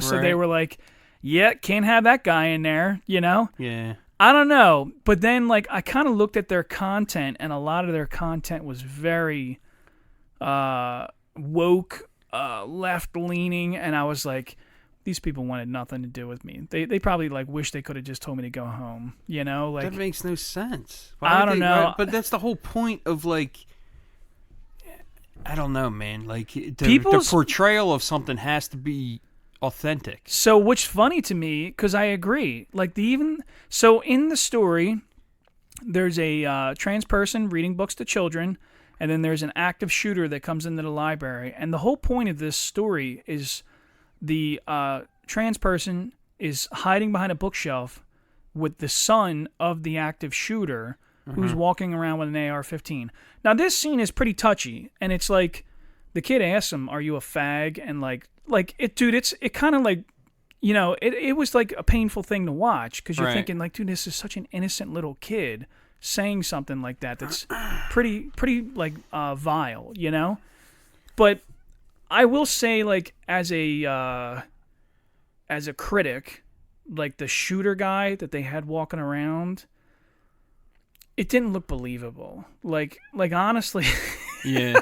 S9: So they
S8: Right.
S9: were like, yeah, can't have that guy in there,
S8: Yeah.
S9: I don't know. But then, like, I kind of looked at their content, and a lot of their content was very woke, left-leaning, and I was like, these people wanted nothing to do with me. They probably, like, wish they could have just told me to go home, Like,
S8: that makes no sense.
S9: I don't know.
S8: But that's the whole point of, like, I don't know, man. Like, the portrayal of something has to be authentic.
S9: So what's funny to me, because I agree, like so in the story, there's a trans person reading books to children, and then there's an active shooter that comes into the library, and the whole point of this story is the trans person is hiding behind a bookshelf with the son of the active shooter who's walking around with an AR-15. Now this scene is pretty touchy, and it's like the kid asks him, "Are you a fag?" and like it, dude, it kind of like, it was like a painful thing to watch because you're thinking like, dude, this is such an innocent little kid saying something like that. That's pretty like vile, But I will say, like, as a critic, like the shooter guy that they had walking around, it didn't look believable. Like honestly,
S8: yeah.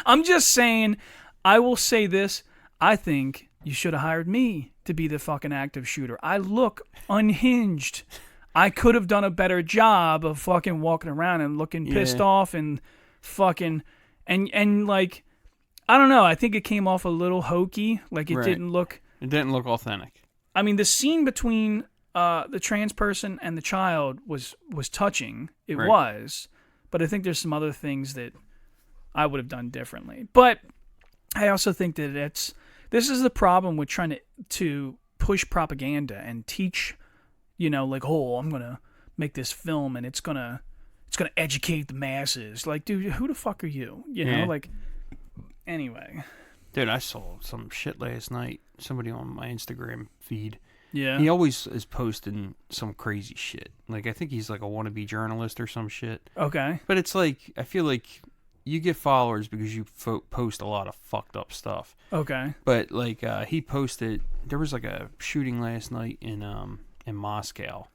S9: I'm just saying. I will say this. I think you should have hired me to be the fucking active shooter. I look unhinged. I could have done a better job of fucking walking around and looking pissed off and fucking and like, I don't know. I think it came off a little hokey. Like it didn't look
S8: authentic.
S9: I mean, the scene between the trans person and the child was touching. It was, but I think there's some other things that I would have done differently. But I also think that this is the problem with trying to push propaganda and teach, like, oh, I'm going to make this film and it's gonna educate the masses. Like, dude, who the fuck are you? You know, like. Anyway.
S8: Dude, I saw some shit last night. Somebody on my Instagram feed.
S9: Yeah.
S8: He always is posting some crazy shit. Like, I think he's like a wannabe journalist or some shit.
S9: Okay.
S8: But it's like, I feel like you get followers because you post a lot of fucked up stuff.
S9: Okay.
S8: But like, he posted, there was like a shooting last night in Moscow.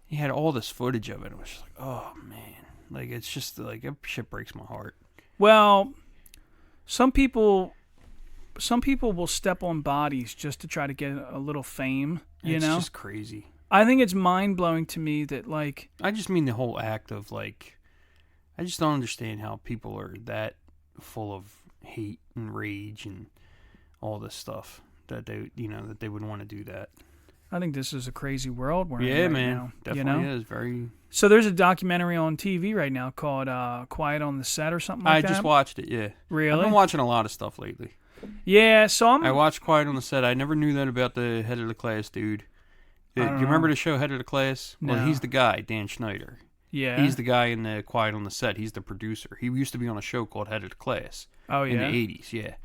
S8: He had all this footage of it. It was just like, oh man, like it's just like that shit breaks my heart.
S9: Well, some people will step on bodies just to try to get a little fame. You know,
S8: it's just crazy.
S9: I think it's mind blowing to me that like.
S8: I just mean the whole act of like, I just don't understand how people are that full of hate and rage and all this stuff that they would want to do that.
S9: I think this is a crazy world we're in right now.
S8: Definitely is very.
S9: So there's a documentary on TV right now called "Quiet on the Set" or something like that.
S8: I just watched it. Yeah,
S9: really.
S8: I've been watching a lot of stuff lately.
S9: Yeah, so
S8: I watched Quiet on the Set. I never knew that about the head of the class dude. Do you remember the show Head of the Class?
S9: No.
S8: Well, he's the guy, Dan Schneider.
S9: Yeah.
S8: He's the guy in the Quiet on the Set. He's the producer. He used to be on a show called Head of the Class.
S9: Oh,
S8: in
S9: yeah?
S8: the 80s, yeah.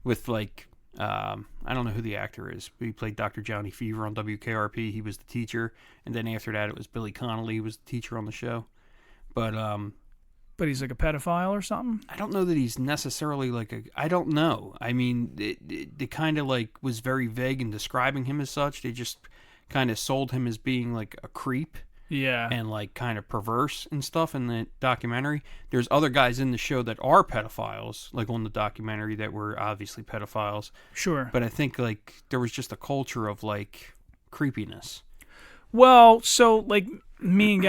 S8: With, like, I don't know who the actor is, but he played Dr. Johnny Fever on WKRP. He was the teacher. And then after that, it was Billy Connolly who was the teacher on the show. But
S9: he's like a pedophile or something?
S8: I don't know that he's necessarily like a... I don't know. I mean, it kind of, like, was very vague in describing him as such. They just kind of sold him as being, like, a creep.
S9: Yeah.
S8: And, like, kind of perverse and stuff in the documentary. There's other guys in the show that are pedophiles, like on the documentary, that were obviously pedophiles.
S9: Sure.
S8: But I think, like, there was just a culture of, like, creepiness.
S9: Well, so, like, me and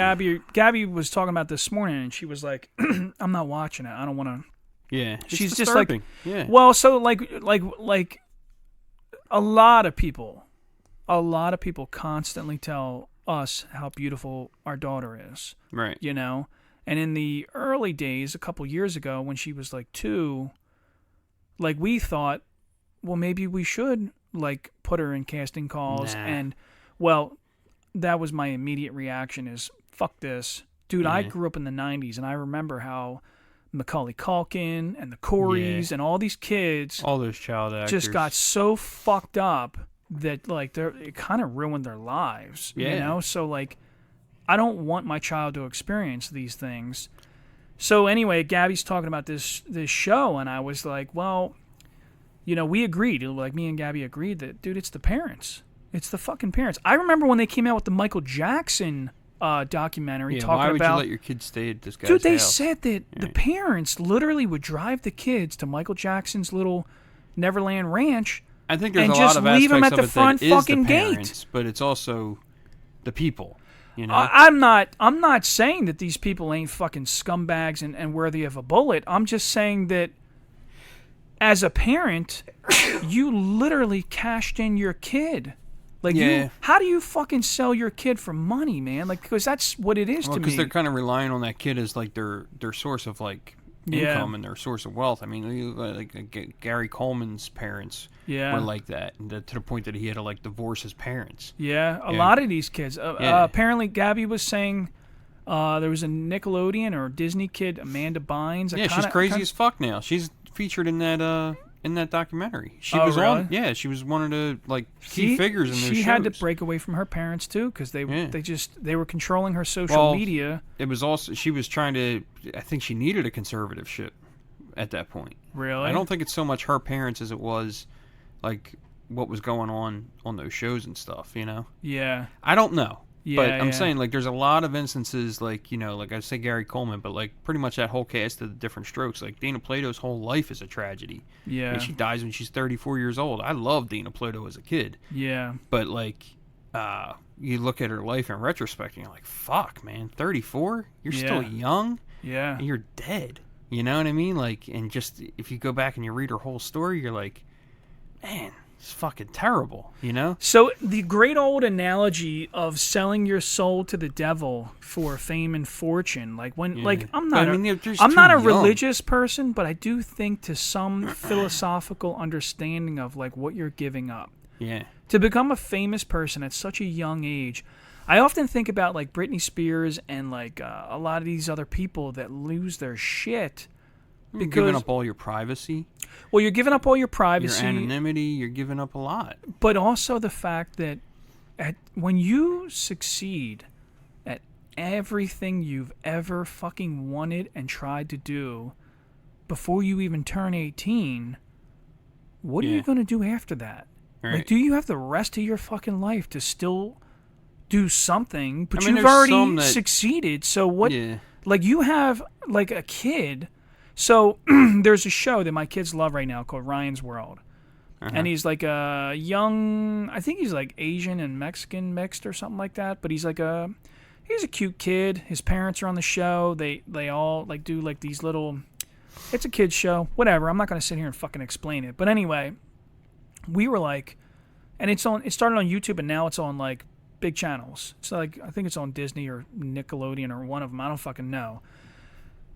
S9: Gabby was talking about this morning, and she was like, I'm not watching it. I don't want to.
S8: Yeah.
S9: She's
S8: it's
S9: just like,
S8: disturbing. Yeah.
S9: Well, so, like, a lot of people constantly tell us how beautiful our daughter is.
S8: Right.
S9: You know? And in the early days, a couple years ago, when she was like 2, like we thought, well, maybe we should like put her in casting calls.
S8: Nah.
S9: And, well, that was my immediate reaction is, fuck this. Dude, I grew up in the 90s, and I remember how Macaulay Culkin and the Coreys and all these kids,
S8: all those child actors,
S9: just got so fucked up that like it kind of ruined their lives.
S8: Yeah.
S9: You know, so like I don't want my child to experience these things. So anyway, Gabby's talking about this show, and I was like, well, you know, we agreed, like me and Gabby agreed that, dude, it's the parents. It's the fucking parents. I remember when they came out with the Michael Jackson documentary talking
S8: why would
S9: about...
S8: you let your kids stay at this guy's
S9: Dude, they
S8: house?
S9: said that the parents literally would drive the kids to Michael Jackson's little Neverland Ranch.
S8: I think there's
S9: and
S8: a
S9: just
S8: lot of
S9: leave them
S8: aspects
S9: at the
S8: of it
S9: front
S8: that is
S9: fucking
S8: the
S9: gate.
S8: parents, but it's also the people. You know,
S9: I'm not saying that these people ain't fucking scumbags and worthy of a bullet. I'm just saying that as a parent, you literally cashed in your kid. Like, how do you fucking sell your kid for money, man? Like, because that's what it is to me.
S8: Because they're kind of relying on that kid as like their source of like income and their source of wealth. I mean, like Gary Coleman's parents were like that, and to the point that he had to like divorce his parents.
S9: Yeah, a lot of these kids. Apparently, Gabby was saying there was a Nickelodeon or Disney kid, Amanda Bynes.
S8: She's crazy as fuck now. She's featured in that documentary. She was
S9: really?
S8: on. Yeah, she was one of the like key figures in those shows.
S9: She had to break away from her parents too, because they were controlling her social media.
S8: It was also she was trying to. I think she needed a conservatorship at that point.
S9: Really?
S8: I don't think it's so much her parents as it was like what was going on those shows and stuff. You know?
S9: Yeah.
S8: I don't know.
S9: Yeah,
S8: but I'm saying, like, there's a lot of instances, like, you know, like I say Gary Coleman, but, like, pretty much that whole cast of the different strokes. Like, Dana Plato's whole life is a tragedy.
S9: Yeah.
S8: I mean, she dies when she's 34 years old. I loved Dana Plato as a kid.
S9: Yeah.
S8: But, like, you look at her life in retrospect, and you're like, fuck, man, 34? You're still young?
S9: Yeah.
S8: And you're dead. You know what I mean? Like, and just, if you go back and you read her whole story, you're like, man... It's fucking terrible, you know?
S9: So the great old analogy of selling your soul to the devil for fame and fortune, like when, like I'm not a religious person, but I do think to some philosophical understanding of like what you're giving up.
S8: Yeah.
S9: To become a famous person at such a young age, I often think about like Britney Spears and like a lot of these other people that lose their shit
S8: You're giving up all your privacy,
S9: well, you're giving up all your privacy,
S8: your anonymity. You're giving up a lot.
S9: but also the fact that when you succeed at everything you've ever fucking wanted and tried to do before you even turn 18, what are you going to do after that?
S8: Right.
S9: Like, do you have the rest of your fucking life to still do something? But
S8: I mean,
S9: you've
S8: there's
S9: already
S8: some that-
S9: succeeded. So what?
S8: Yeah.
S9: Like, you have like a kid. So there's a show that my kids love right now called Ryan's World. And he's like a young, I think he's like Asian and Mexican mixed or something like that. But he's a cute kid. His parents are on the show. They all like do like these little, it's a kid's show. Whatever. I'm not going to sit here and fucking explain it. But anyway, we were like, and it started on YouTube and now it's on like big channels. It's like, I think it's on Disney or Nickelodeon or one of them. I don't fucking know.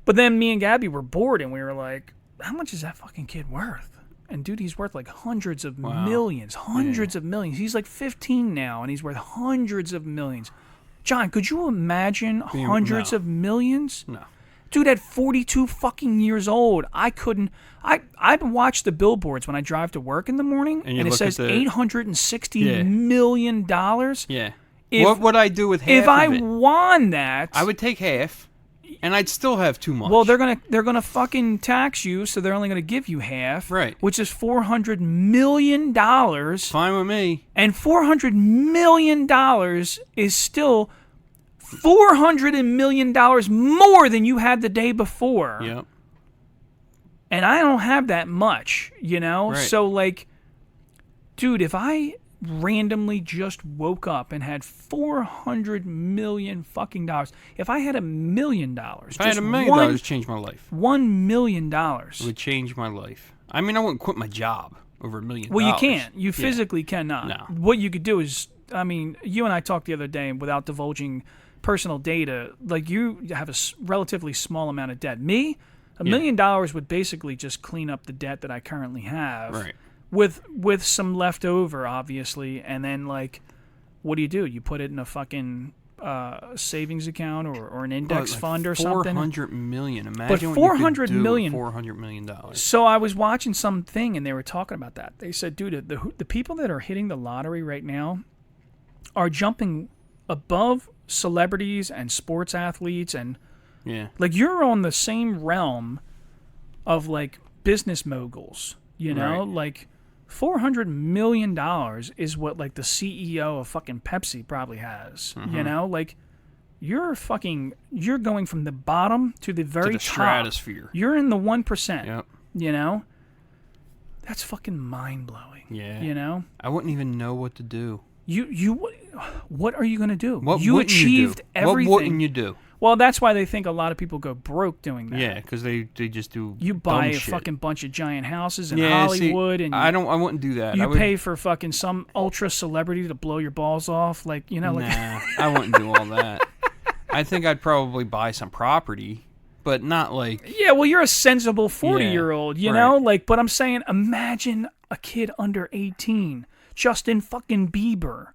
S9: But then me and Gabby were bored and we were like, how much is that fucking kid worth? And dude, he's worth like hundreds of millions. Hundreds of millions. He's like 15 now and he's worth hundreds of millions. John, could you imagine hundreds of millions?
S8: No.
S9: Dude, at 42 fucking years old, I couldn't. I watch the billboards when I drive to work in the morning, and it says $860 million.
S8: Yeah. What would I do with half
S9: if I
S8: of it?
S9: won that?
S8: I would take half, and I'd still have too much.
S9: Well, they're gonna fucking tax you, so they're only gonna give you half,
S8: right?
S9: Which is $400 million.
S8: Fine with me.
S9: And $400 million is still $400 million more than you had the day before.
S8: Yep.
S9: And I don't have that much, you know?
S8: Right.
S9: So, like, dude, if I randomly just woke up and had $400 million fucking dollars, if I had $1 million,
S8: if I had $1 million, it'd change my life.
S9: $1 million.
S8: It would change my life. I mean, I wouldn't quit my job over $1 million.
S9: Well, you can't. You physically cannot.
S8: No.
S9: What you could do is, I mean, you and I talked the other day without divulging personal data, like you have a relatively small amount of debt. Me, $1 million would basically just clean up the debt that I currently have,
S8: right?
S9: With some left over, obviously, and then like, what do? You put it in a fucking savings account or an index fund or something.
S8: $400 million. Imagine
S9: but
S8: what you could do
S9: million,
S8: with $400 million.
S9: So I was watching something and they were talking about that. They said, dude, the people that are hitting the lottery right now are jumping above celebrities and sports athletes, and like you're on the same realm of like business moguls, you know, like $400 million is what like the CEO of fucking Pepsi probably has, you know, like you're going from the bottom to the very top.
S8: Stratosphere.
S9: You're in the 1%.
S8: Yep.
S9: You know, that's fucking mind blowing.
S8: Yeah.
S9: You know,
S8: I wouldn't even know what to do.
S9: What are you going to do?
S8: What
S9: you
S8: wouldn't
S9: achieved
S8: you do?
S9: everything.
S8: What wouldn't you do?
S9: Well, that's why they think a lot of people go broke doing that.
S8: Yeah, because they just do.
S9: You buy
S8: dumb
S9: a
S8: shit.
S9: fucking bunch of giant houses in Hollywood, and
S8: I wouldn't do that.
S9: You pay for fucking some ultra celebrity to blow your balls off, like you know. Like
S8: Nah, I wouldn't do all that. I think I'd probably buy some property, but not like.
S9: Yeah, well, you're a sensible 40-year-old, you know. Like, but I'm saying, imagine a kid under 18, Justin fucking Bieber.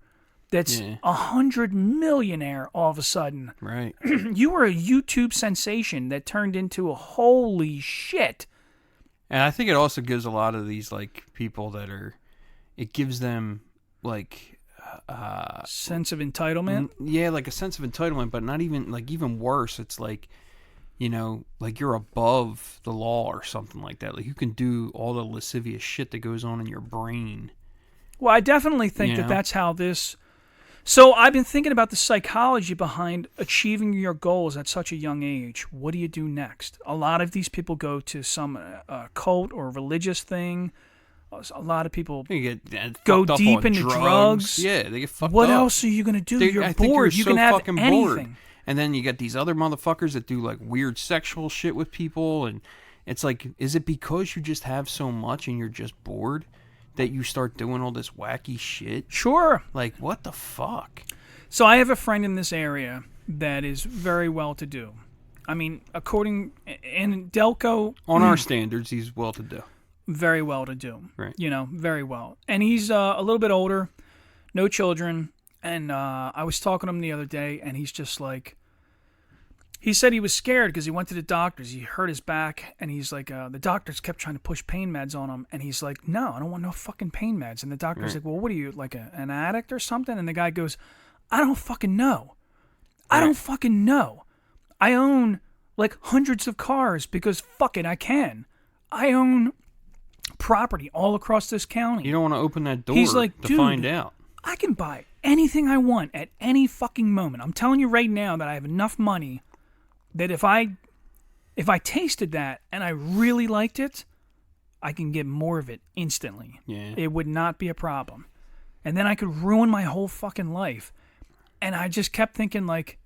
S9: That's $100 millionaire all of a sudden.
S8: Right.
S9: You were a YouTube sensation that turned into a holy shit.
S8: And I think it also gives a lot of these like people that are, it gives them like
S9: sense of entitlement.
S8: Yeah, like a sense of entitlement, but not even like even worse. It's like, you know, like you're above the law or something like that. Like you can do all the lascivious shit that goes on in your brain.
S9: Well, I definitely think that's how this. So I've been thinking about the psychology behind achieving your goals at such a young age. What do you do next? A lot of these people go to some cult or religious thing. A lot of people go deep into drugs.
S8: Yeah, they get fucked up.
S9: What else are you going to do? You're bored. You can have anything. Bored.
S8: And then you get these other motherfuckers that do like weird sexual shit with people. And it's like, is it because you just have so much and you're just bored that you start doing all this wacky shit?
S9: Sure.
S8: Like, what the fuck?
S9: So I have a friend in this area that is very well-to-do. I mean, in Delco...
S8: On our standards, he's well-to-do.
S9: Very well-to-do.
S8: Right.
S9: You know, very well. And he's a little bit older, no children, And I was talking to him the other day, and he's just like, he said he was scared because he went to the doctors. He hurt his back, and he's like, the doctors kept trying to push pain meds on him. And he's like, no, I don't want no fucking pain meds. And the doctor's like, well, what are you, like an addict or something? And the guy goes, I don't fucking know. I don't fucking know. I own like hundreds of cars because fuck it, I can. I own property all across this county.
S8: You don't want to open that door
S9: He's like,
S8: to find out.
S9: I can buy anything I want at any fucking moment. I'm telling you right now that I have enough money that if I tasted that and I really liked it, I can get more of it instantly.
S8: Yeah.
S9: It would not be a problem. And then I could ruin my whole fucking life. And I just kept thinking like,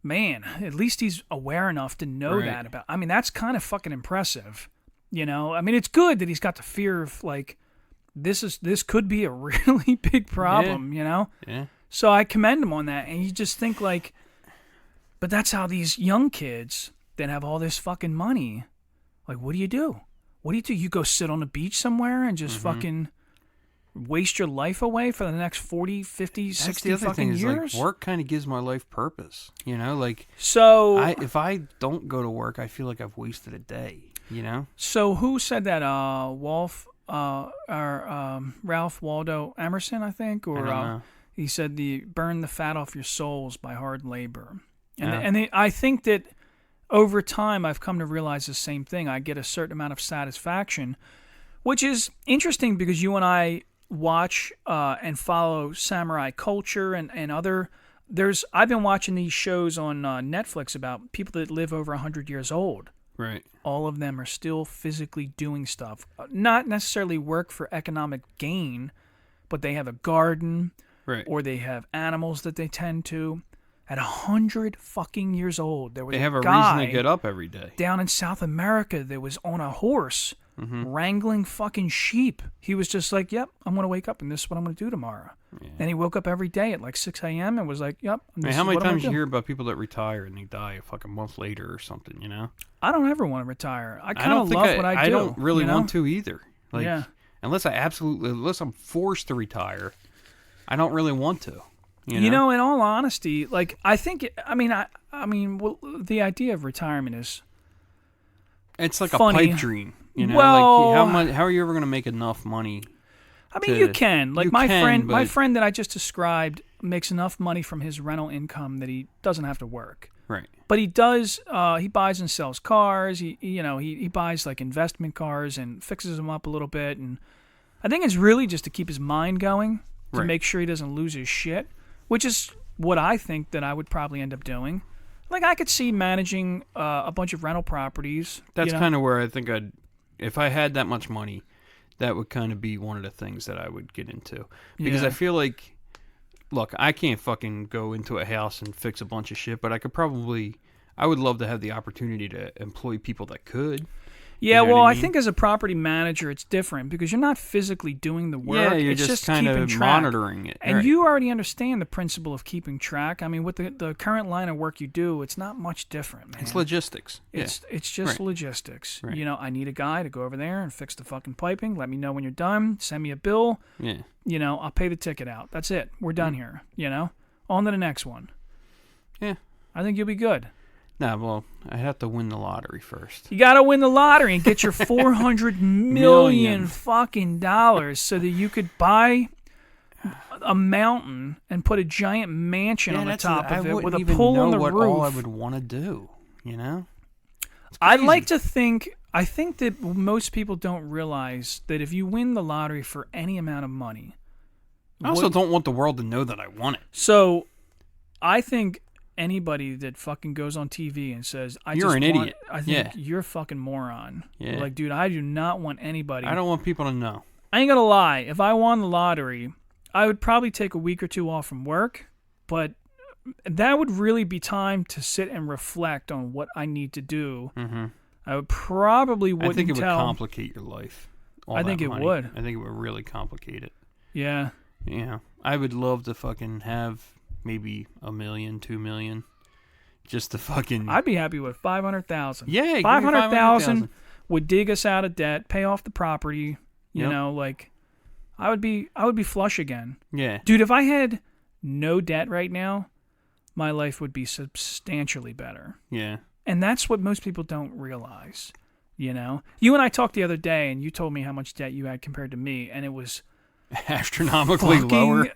S9: man, at least he's aware enough to know that about. I mean, that's kind of fucking impressive. You know, I mean, it's good that he's got the fear of like, this could be a really big problem, you know?
S8: Yeah.
S9: So I commend him on that. And you just think like, but that's how these young kids that have all this fucking money, like, what do you do? What do you do? You go sit on the beach somewhere and just fucking waste your life away for the next 40, 50,
S8: That's
S9: 60
S8: the other
S9: fucking
S8: thing is,
S9: years?
S8: like, work kind of gives my life purpose, you know? Like,
S9: So
S8: if I don't go to work, I feel like I've wasted a day, you know?
S9: So who said that? Ralph Waldo Emerson, I think, or
S8: I don't know.
S9: he said burn the fat off your souls by hard labor. And
S8: Yeah.
S9: I think that over time I've come to realize the same thing. I get a certain amount of satisfaction, which is interesting because you and I watch and follow samurai culture and other. I've been watching these shows on Netflix about people that live over 100 years old.
S8: Right.
S9: All of them are still physically doing stuff. Not necessarily work for economic gain, but they have a garden,
S8: Right.
S9: or they have animals that they tend to. At 100 fucking years old, there was
S8: They have a
S9: guy
S8: reason to get up every day.
S9: down in South America that was on a horse wrangling fucking sheep. He was just like, yep, I'm going to wake up and this is what I'm going to do tomorrow. Yeah. And he woke up every day at like 6 a.m. and was like, yep.
S8: Man, how many times you hear about people that retire and they die a fucking month later or something, you know?
S9: I don't ever want to retire. I kind of love what I do.
S8: I don't really
S9: you know?
S8: want to either. Like,
S9: Yeah.
S8: unless I'm forced to retire, I don't really want to.
S9: You know, in all honesty, like I think, well, the idea of retirement is
S8: it's like
S9: funny.
S8: a pipe dream. You know,
S9: Well,
S8: like how are you ever going to make enough money?
S9: I mean, you can. Like my
S8: but
S9: friend that I just described makes enough money from his rental income that he doesn't have to work.
S8: Right.
S9: But he does. He buys and sells cars. He buys like investment cars and fixes them up a little bit. And I think it's really just to keep his mind going, to make sure he doesn't lose his shit, which is what I think that I would probably end up doing. Like I could see managing a bunch of rental properties.
S8: That's kind of where I think if I had that much money, that would kind of be one of the things that I would get into. Because I feel like, look, I can't fucking go into a house and fix a bunch of shit, but I would love to have the opportunity to employ people that could.
S9: Yeah,
S8: You know
S9: well,
S8: what
S9: I
S8: mean?
S9: think as a property manager, it's different because you're not physically doing the work.
S8: Yeah, you're
S9: it's
S8: just kind
S9: keeping
S8: of
S9: track.
S8: monitoring it.
S9: And
S8: right.
S9: you already understand the principle of keeping track. I mean, with the current line of work you do, it's not much different, man.
S8: It's logistics.
S9: It's just
S8: Right.
S9: logistics.
S8: Right.
S9: You know, I need a guy to go over there and fix the fucking piping. Let me know when you're done. Send me a bill.
S8: Yeah.
S9: You know, I'll pay the ticket out. That's it. We're done here. You know, on to the next one.
S8: Yeah.
S9: I think you'll be good.
S8: Nah, well, I have to win the lottery first.
S9: You got to win the lottery and get your $400 million fucking dollars so that you could buy a mountain and put a giant mansion on the top of it with a pool on the roof.
S8: All I would want to do, you know?
S9: I'd like to think. I think that most people don't realize that if you win the lottery for any amount of money,
S8: I also don't want the world to know that I won it.
S9: So, I think anybody that fucking goes on TV and says,
S8: You're an idiot.
S9: I think you're a fucking moron.
S8: Yeah.
S9: Like, dude, I do not want anybody.
S8: I don't want people to know.
S9: I ain't gonna lie. If I won the lottery, I would probably take a week or two off from work, but that would really be time to sit and reflect on what I need to do.
S8: Mm-hmm.
S9: I would probably wouldn't
S8: I think it would
S9: tell.
S8: complicate your life.
S9: I think it would.
S8: I think it would really complicate it.
S9: Yeah.
S8: Yeah. I would love to fucking have maybe $1 million, $2 million. Just to fucking...
S9: I'd be happy with 500,000.
S8: Yeah,
S9: 500,000 would dig us out of debt, pay off the property. You know, like I would be flush again.
S8: Yeah.
S9: Dude, if I had no debt right now, my life would be substantially better.
S8: Yeah.
S9: And that's what most people don't realize, you know? You and I talked the other day, and you told me how much debt you had compared to me, and it was
S8: astronomically lower.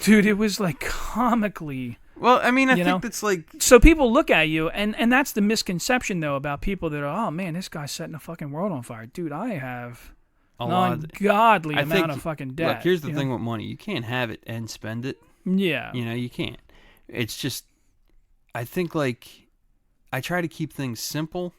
S9: Dude, it was like comically.
S8: Well, I mean, I think that's like...
S9: So people look at you, and that's the misconception, though, about people that are, oh, man, this guy's setting the fucking world on fire. Dude, I have an ungodly amount of fucking debt.
S8: Look, here's the thing with money. You can't have it and spend it.
S9: Yeah.
S8: You know, you can't. It's just... I think, like... I try to keep things simple.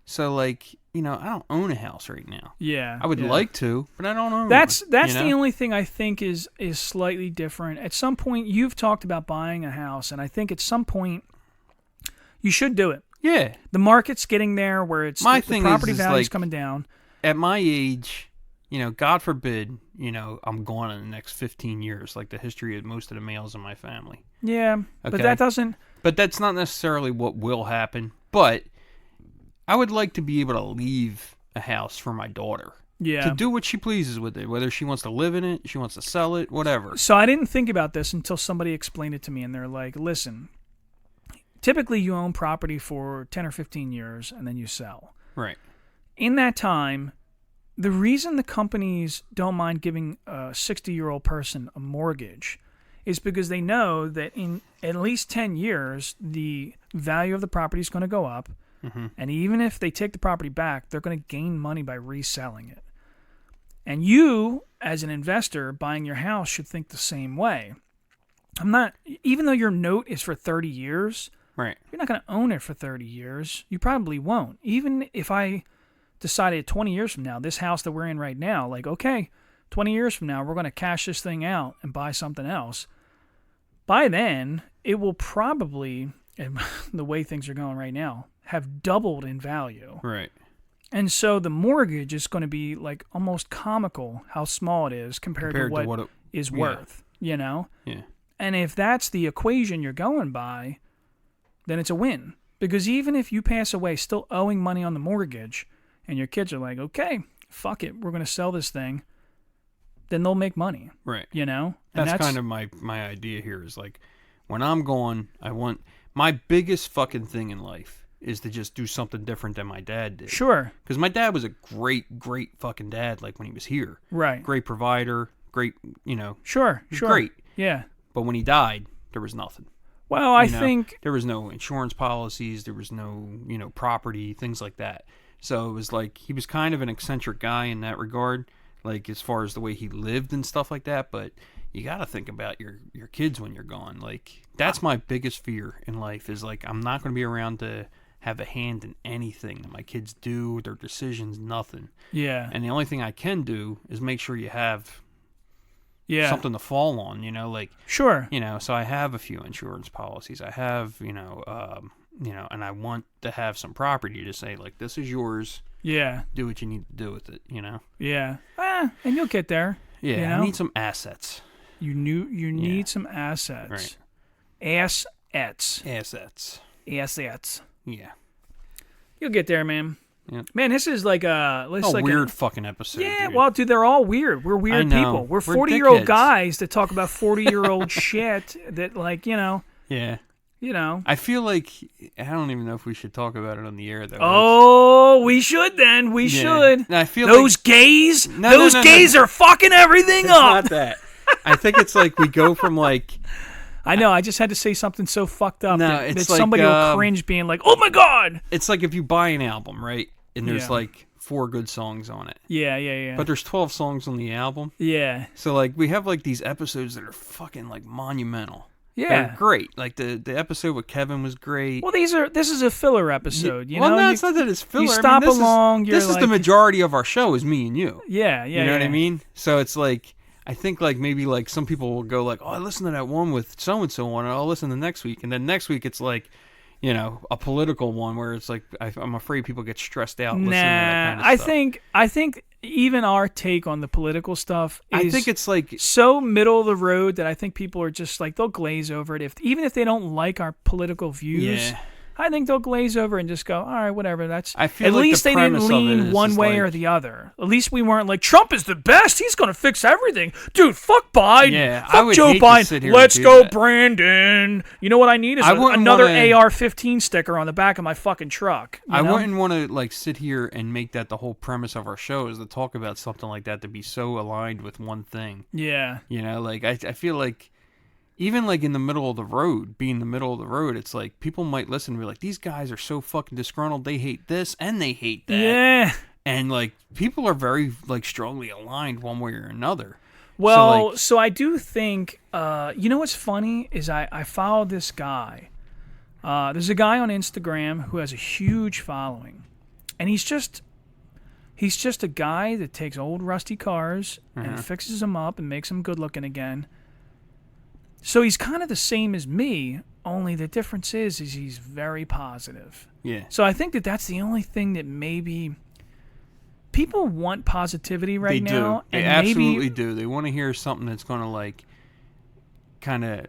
S8: So, like, you know, I don't own a house right now.
S9: Yeah.
S8: I would like to, but I don't own
S9: That's
S8: one.
S9: the only thing I think is slightly different. At some point, you've talked about buying a house, and I think at some point, you should do it.
S8: Yeah.
S9: The market's getting there where it's
S8: the
S9: property
S8: is
S9: value's
S8: like,
S9: coming down.
S8: At my age, you know, God forbid, you know, I'm gone in the next 15 years, like the history of most of the males in my family.
S9: Yeah,
S8: okay?
S9: But that doesn't...
S8: But that's not necessarily what will happen. But I would like to be able to leave a house for my daughter.
S9: Yeah.
S8: To do what she pleases with it, whether she wants to live in it, she wants to sell it, whatever.
S9: So I didn't think about this until somebody explained it to me, and they're like, listen, typically you own property for 10 or 15 years, and then you sell.
S8: Right.
S9: In that time, the reason the companies don't mind giving a 60-year-old person a mortgage is because they know that in at least 10 years, the value of the property is going to go up. Mm-hmm. And even if they take the property back, they're going to gain money by reselling it. And you, as an investor buying your house, should think the same way. Even though your note is for 30 years,
S8: right?
S9: You're not going to own it for 30 years. You probably won't. Even if I decided 20 years from now, this house that we're in right now, like, okay, 20 years from now, we're going to cash this thing out and buy something else. By then, it will probably, the way things are going right now, have doubled in value.
S8: Right.
S9: And so the mortgage is going to be like almost comical how small it is compared to what it is worth, you know?
S8: Yeah.
S9: And if that's the equation you're going by, then it's a win. Because even if you pass away still owing money on the mortgage and your kids are like, okay, fuck it, we're going to sell this thing, then they'll make money.
S8: Right.
S9: You know?
S8: That's kind of my idea here is like, when I'm gone, I want my biggest fucking thing in life is to just do something different than my dad did.
S9: Sure.
S8: Because my dad was a great fucking dad, like when he was here.
S9: Right.
S8: Great provider, great, you know.
S9: Sure.
S8: Great.
S9: Yeah.
S8: But when he died, there was nothing.
S9: Well, I think
S8: there was no insurance policies, there was no, you know, property, things like that. So it was like he was kind of an eccentric guy in that regard, like as far as the way he lived and stuff like that, but you got to think about your kids when you're gone. Like that's my biggest fear in life is like I'm not going to be around to have a hand in anything that my kids do, their decisions, nothing.
S9: Yeah.
S8: And the only thing I can do is make sure you have something to fall on, you know, like
S9: sure,
S8: you know. So I have a few insurance policies. I have, you know, and I want to have some property to say like this is yours.
S9: Yeah.
S8: Do what you need to do with it, you know.
S9: Yeah. And you'll get there.
S8: Yeah.
S9: You know?
S8: I need some assets.
S9: You need some assets.
S8: Right.
S9: Assets.
S8: Yeah.
S9: You'll get there, man.
S8: Yeah.
S9: Man, this is like a
S8: weird fucking episode.
S9: Yeah,
S8: dude.
S9: well, dude, they're all weird. We're weird people. We're 40-year-old guys that talk about 40-year-old shit that, like, you know.
S8: Yeah.
S9: You know.
S8: I feel like I don't even know if we should talk about it on the air though.
S9: Oh, we should then. We should.
S8: No, I feel
S9: those gays.
S8: Those
S9: gays are fucking everything
S8: it's
S9: up.
S8: Not that. I think it's like we go from like.
S9: I know. I just had to say something so fucked up that
S8: it's like,
S9: somebody will cringe, being like, "Oh my god!"
S8: It's like if you buy an album, right? And there's like 4 good songs on it.
S9: Yeah.
S8: But there's 12 songs on the album.
S9: Yeah.
S8: So like we have like these episodes that are fucking like monumental.
S9: Yeah.
S8: They're great. Like the episode with Kevin was great.
S9: Well, this is a filler episode. You
S8: know,
S9: no,
S8: it's not that it's filler.
S9: You stop along.
S8: This is the majority of our show is me and you.
S9: Yeah.
S8: You know what I mean? So it's like. I think like maybe like some people will go like, oh, I listened to that one with so and so on, and I'll listen the next week, and then next week it's like, you know, a political one where it's like I'm afraid people get stressed out. Listening to that kind of stuff.
S9: I think even our take on the political stuff is
S8: I think it's like
S9: so middle of the road that I think people are just like they'll glaze over it even if they don't like our political views.
S8: Yeah.
S9: I think they'll glaze over and just go, all right, whatever. That's
S8: I feel
S9: at
S8: like
S9: least
S8: the
S9: they didn't
S8: premise of
S9: lean
S8: it is
S9: one
S8: just
S9: way or
S8: like-
S9: the other. At least we weren't like Trump is the best. He's gonna fix everything, dude. Fuck Biden.
S8: Yeah, I
S9: fuck
S8: would
S9: Joe
S8: hate to sit
S9: Biden.
S8: here
S9: Let's
S8: and do
S9: go,
S8: that.
S9: Brandon. You know what I need is
S8: I wouldn't
S9: another
S8: wanna-
S9: AR-15 sticker on the back of my fucking truck. You
S8: I
S9: know?
S8: wouldn't want to like sit here and make that the whole premise of our show is to talk about something like that to be so aligned with one thing.
S9: Yeah.
S8: You know, like I feel like even like in the middle of the road, being the middle of the road, it's like people might listen and be like, these guys are so fucking disgruntled. They hate this and they hate that.
S9: Yeah.
S8: And like people are very like strongly aligned one way or another.
S9: Well,
S8: so,
S9: so I do think, you know what's funny is I follow this guy. There's a guy on Instagram who has a huge following. And he's just a guy that takes old rusty cars and fixes them up and makes them good looking again. So he's kind of the same as me, only the difference is he's very positive.
S8: yeah.
S9: So I think that's the only thing that maybe people want positivity right
S8: They
S9: now.
S8: do. They
S9: And
S8: absolutely
S9: maybe
S8: do. They want to hear something that's going to like kind of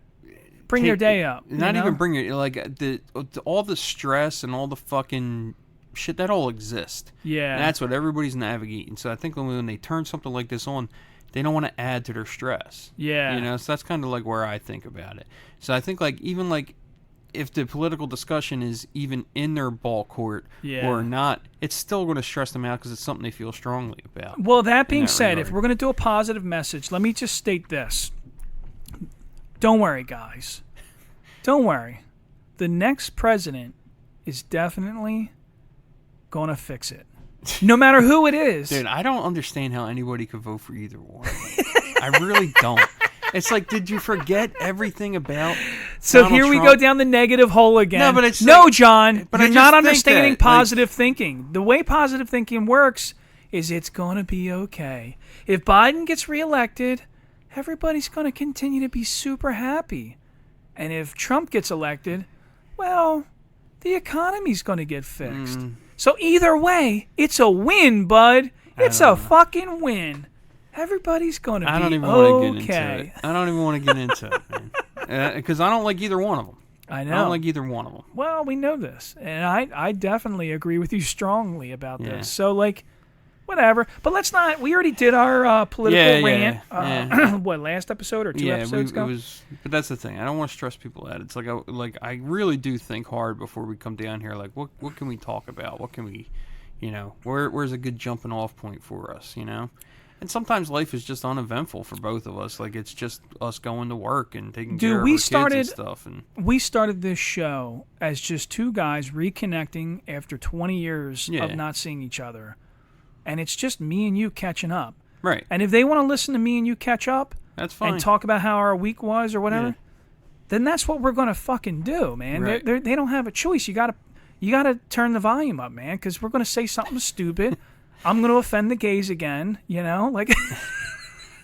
S9: bring their day up.
S8: Not
S9: you know?
S8: even bring it like all the stress and all the fucking shit that all exists.
S9: Yeah.
S8: And that's what everybody's navigating. So I think when they turn something like this on, they don't want to add to their stress.
S9: Yeah.
S8: You know, so that's kind of like where I think about it. So I think like even like if the political discussion is even in their ball court or not, it's still going to stress them out because it's something they feel strongly about.
S9: Well, that being said,
S8: regard.
S9: if we're going to do a positive message, let me just state this. Don't worry, guys. Don't worry. The next president is definitely going to fix it. No matter who it is.
S8: Dude, I don't understand how anybody could vote for either one. I really don't. It's like, did you forget everything about
S9: So
S8: Donald
S9: here we
S8: Trump?
S9: go down the negative hole again.
S8: No, but it's
S9: no,
S8: like-
S9: John.
S8: but I
S9: You're
S8: just
S9: not
S8: think
S9: understanding
S8: that, like-
S9: positive thinking. The way positive thinking works is it's going to be okay. If Biden gets reelected, everybody's going to continue to be super happy. And if Trump gets elected, well, the economy's going to get fixed. So either way, it's a win, bud. It's a fucking win. Everybody's going to be okay.
S8: I don't even want to get into it. I don't even want to get into it, man. Because I don't like either one of them.
S9: I
S8: I
S9: know.
S8: don't like either one of them.
S9: Well, we know this, and I definitely agree with you strongly about
S8: Yeah.
S9: this. So, like, whatever. But let's not. We already did our political rant. What, last episode or two episodes ago?
S8: it was. But that's the thing. I don't want to stress people out. It's like I really do think hard before we come down here. Like, what can we talk about? What can we, where's a good jumping off point for us? And sometimes life is just uneventful for both of us. Like it's just us going to work and taking care of our kids and stuff. And
S9: we started this show as just two guys reconnecting after 20 years of not seeing each other. And it's just me and you catching up.
S8: Right.
S9: And if they want to listen to me and you catch up
S8: That's fine.
S9: and talk about how our week was or whatever, then that's what we're going to fucking do, man.
S8: Right.
S9: They don't have a choice. You got to turn the volume up, man, because we're going to say something stupid. I'm going to offend the gays again, like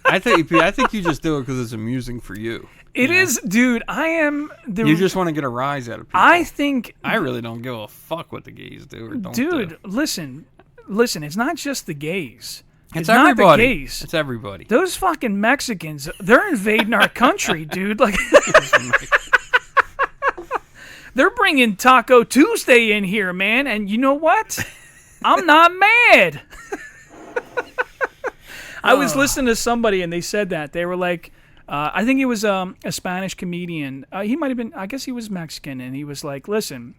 S8: I think you just do it because it's amusing for you.
S9: It is, dude. I am the.
S8: You just want to get a rise out of people.
S9: I think.
S8: I really don't give a fuck what the gays do or don't
S9: Dude,
S8: do.
S9: listen. It's not just the gays.
S8: It's
S9: not
S8: everybody.
S9: the gays.
S8: It's everybody.
S9: Those fucking Mexicans, they're invading our country, dude. Like, they're bringing Taco Tuesday in here, man. And you know what? I'm not mad. I was listening to somebody and they said that. They were like, I think he was a Spanish comedian. He might have been, I guess he was Mexican. And he was like, listen,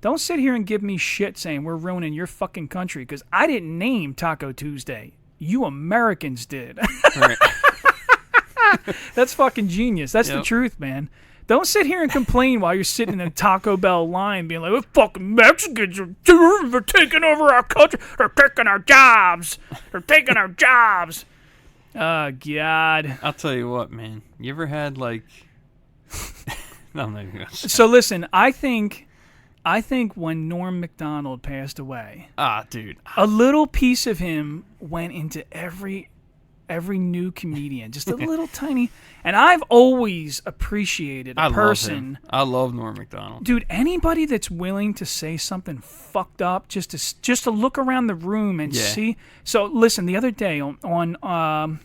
S9: don't sit here and give me shit saying we're ruining your fucking country because I didn't name Taco Tuesday. You Americans did.
S8: Right.
S9: That's fucking genius. That's the truth, man. Don't sit here and complain while you're sitting in a Taco Bell line being like, "Those fucking Mexicans are taking over our country. They're taking our jobs. They're taking our jobs." Oh, God.
S8: I'll tell you what, man. You ever had, like... No, I'm not even gonna say.
S9: So, listen, I think when Norm MacDonald passed away,
S8: Dude.
S9: a little piece of him went into every new comedian. Just a little tiny... And I've always appreciated a person...
S8: Love him. I love Norm MacDonald.
S9: Dude, anybody that's willing to say something fucked up just to look around the room and see. So listen, the other day on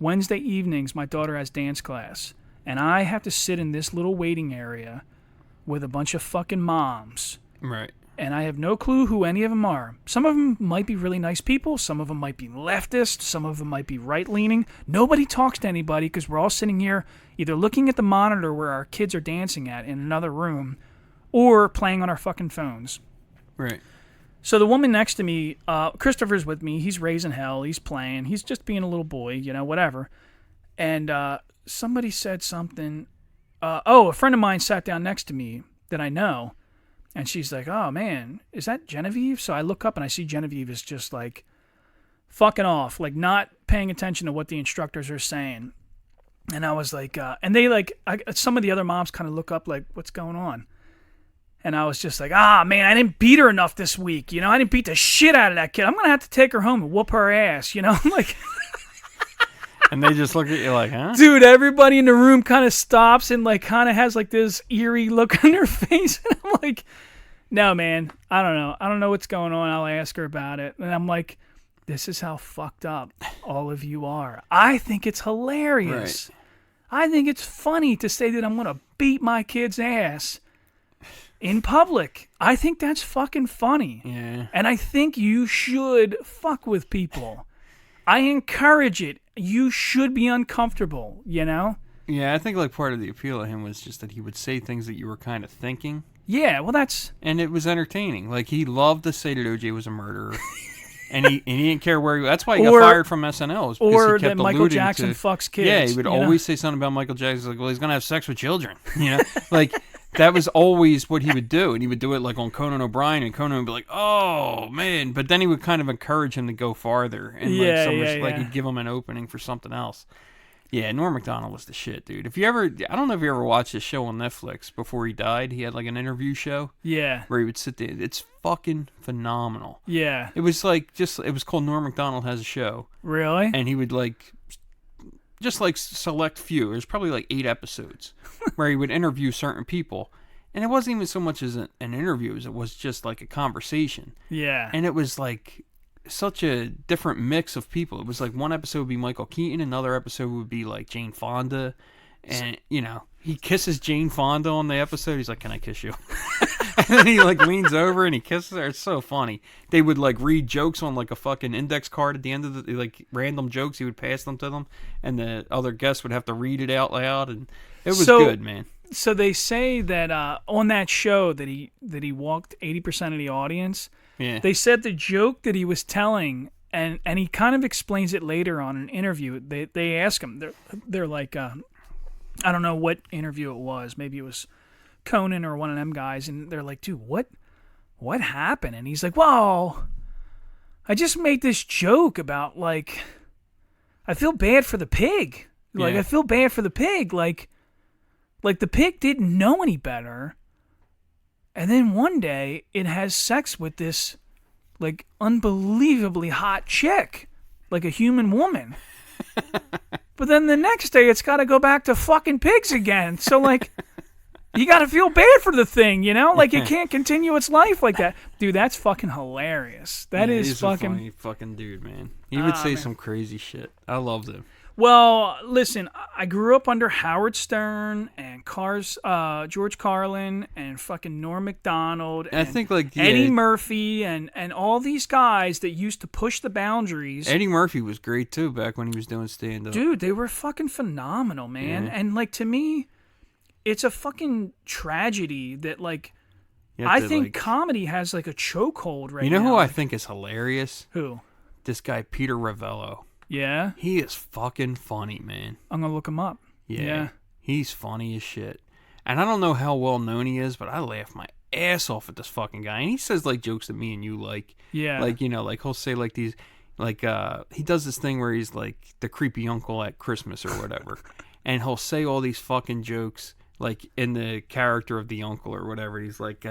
S9: Wednesday evenings, my daughter has dance class, and I have to sit in this little waiting area with a bunch of fucking moms.
S8: Right.
S9: And I have no clue who any of them are. Some of them might be really nice people. Some of them might be leftist. Some of them might be right-leaning. Nobody talks to anybody because we're all sitting here either looking at the monitor where our kids are dancing at in another room or playing on our fucking phones.
S8: Right.
S9: So the woman next to me, Christopher's with me. He's raising hell. He's playing. He's just being a little boy, whatever. And somebody said something. A friend of mine sat down next to me that I know. And she's like, oh, man, is that Genevieve? So I look up and I see Genevieve is just like fucking off, like not paying attention to what the instructors are saying. And I was like, and they like, some of the other moms kind of look up like, what's going on? And I was just like, man, I didn't beat her enough this week. I didn't beat the shit out of that kid. I'm going to have to take her home and whoop her ass, like.
S8: And they just look at you like, huh?
S9: Dude, everybody in the room kind of stops and like kind of has like this eerie look on their face. And I'm like, no, man, I don't know. I don't know what's going on. I'll ask her about it. And I'm like, this is how fucked up all of you are. I think it's hilarious. Right. I think it's funny to say that I'm going to beat my kid's ass in public. I think that's fucking funny.
S8: Yeah.
S9: And I think you should fuck with people. I encourage it. You should be uncomfortable,
S8: Yeah, I think like part of the appeal of him was just that he would say things that you were kind of thinking.
S9: Yeah, well that's...
S8: And it was entertaining. Like, he loved to say that OJ was a murderer. and he didn't care where he... That's why he got fired from SNL.
S9: Or that Michael Jackson fucks kids.
S8: Yeah, he would always say something about Michael Jackson. Like, well, he's going to have sex with children. Like... That was always what he would do, and he would do it like on Conan O'Brien, and Conan would be like, "Oh man!" But then he would kind of encourage him to go farther, and like he'd give him an opening for something else. Yeah, Norm Macdonald was the shit, dude. I don't know if you ever watched his show on Netflix before he died. He had like an interview show.
S9: Yeah.
S8: Where he would sit there. It's fucking phenomenal.
S9: Yeah.
S8: It was like it was called Norm Macdonald Has a Show.
S9: Really?
S8: And he would like. Just like select few. There's probably like 8 episodes where he would interview certain people. And it wasn't even so much as an interview as it was just like a conversation.
S9: Yeah.
S8: And it was like such a different mix of people. It was like one episode would be Michael Keaton, another episode would be like Jane Fonda. And, he kisses Jane Fonda on the episode. He's like, "Can I kiss you?" And then he like leans over and he kisses her. It's so funny. They would like read jokes on like a fucking index card at the end of the like random jokes. He would pass them to them, and the other guests would have to read it out loud. And it was good, man. So
S9: they say that on that show that he walked 80% of the audience.
S8: Yeah.
S9: They said the joke that he was telling, and he kind of explains it later on in an interview. They ask him. They're like. I don't know what interview it was. Maybe it was Conan or one of them guys. And they're like, dude, what happened? And he's like, well, I just made this joke about, like, I feel bad for the pig. Like, I feel bad for the pig. Like the pig didn't know any better. And then one day it has sex with this, like, unbelievably hot chick. Like a human woman. But then the next day, it's got to go back to fucking pigs again. So, like, you got to feel bad for the thing, Like, it can't continue its life like that. Dude, that's fucking hilarious. That is
S8: he's
S9: fucking...
S8: a funny fucking dude, man. He would say some crazy shit. I loved him.
S9: Well, listen, I grew up under Howard Stern and George Carlin and fucking Norm Macdonald and
S8: I think like
S9: Eddie Murphy and all these guys that used to push the boundaries.
S8: Eddie Murphy was great too back when he was doing stand-up.
S9: Dude, they were fucking phenomenal, man. Yeah. And like to me, it's a fucking tragedy that like I think comedy has like a chokehold right now.
S8: You know who I think is hilarious?
S9: Who?
S8: This guy Peter Ravello.
S9: Yeah?
S8: He is fucking funny, man.
S9: I'm going to look him up. Yeah.
S8: He's funny as shit. And I don't know how well known he is, but I laugh my ass off at this fucking guy. And he says, like, jokes that me and you like.
S9: Yeah.
S8: Like, like, he'll say, like, these, like, he does this thing where he's, like, the creepy uncle at Christmas or whatever. And he'll say all these fucking jokes, like, in the character of the uncle or whatever. He's like,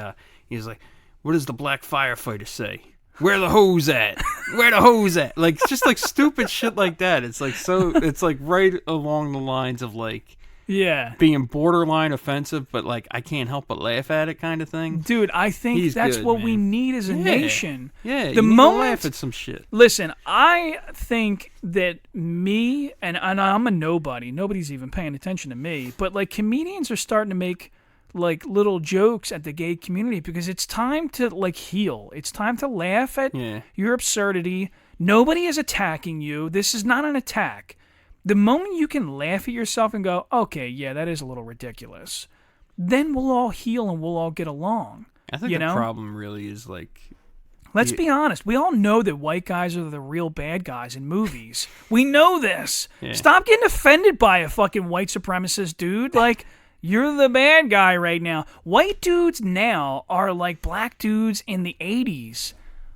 S8: what does the black firefighter say? Where the hose at? Where the hose at? Like, just like stupid shit like that. It's like it's like right along the lines of like, being borderline offensive, but like I can't help but laugh at it kind of thing.
S9: Dude, I think that's good, what we need as a nation.
S8: Yeah,
S9: the moment
S8: to laugh at some shit.
S9: Listen, I think that me and I'm a nobody. Nobody's even paying attention to me. But like comedians are starting to make like little jokes at the gay community because it's time to like heal. It's time to laugh at your absurdity. Nobody is attacking you. This is not an attack. The moment you can laugh at yourself and go, okay, yeah, that is a little ridiculous, then we'll all heal and we'll all get along.
S8: I think the problem really is like...
S9: Let's be honest. We all know that white guys are the real bad guys in movies. We know this.
S8: Yeah.
S9: Stop getting offended by a fucking white supremacist dude. Like, you're the bad guy right now. White dudes now are like black dudes in the 80s.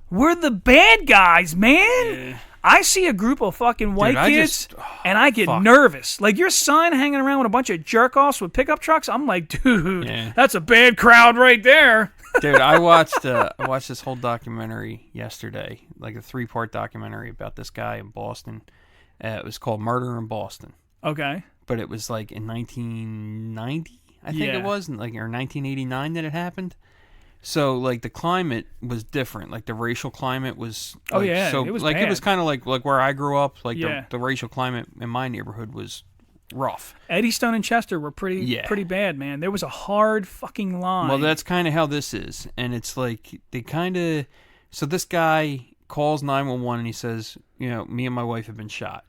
S9: We're the bad guys, man.
S8: Yeah.
S9: I see a group of fucking white kids, and I get nervous. Like, your son hanging around with a bunch of jerk-offs with pickup trucks, I'm like, dude, that's a bad crowd right there.
S8: Dude, I watched this whole documentary yesterday, like a 3-part documentary about this guy in Boston. It was called Murder in Boston.
S9: Okay.
S8: But it was like in 1990, I think it was, like, or 1989 that it happened. So, like, the climate was different. Like, the racial climate was... Like,
S9: it was
S8: like,
S9: bad.
S8: it was kind of like where I grew up. Like, the racial climate in my neighborhood was rough.
S9: Eddystone and Chester were pretty bad, man. There was a hard fucking line.
S8: Well, that's kind of how this is. And it's like, they kind of... So, this guy calls 911 and he says, you know, me and my wife have been shot.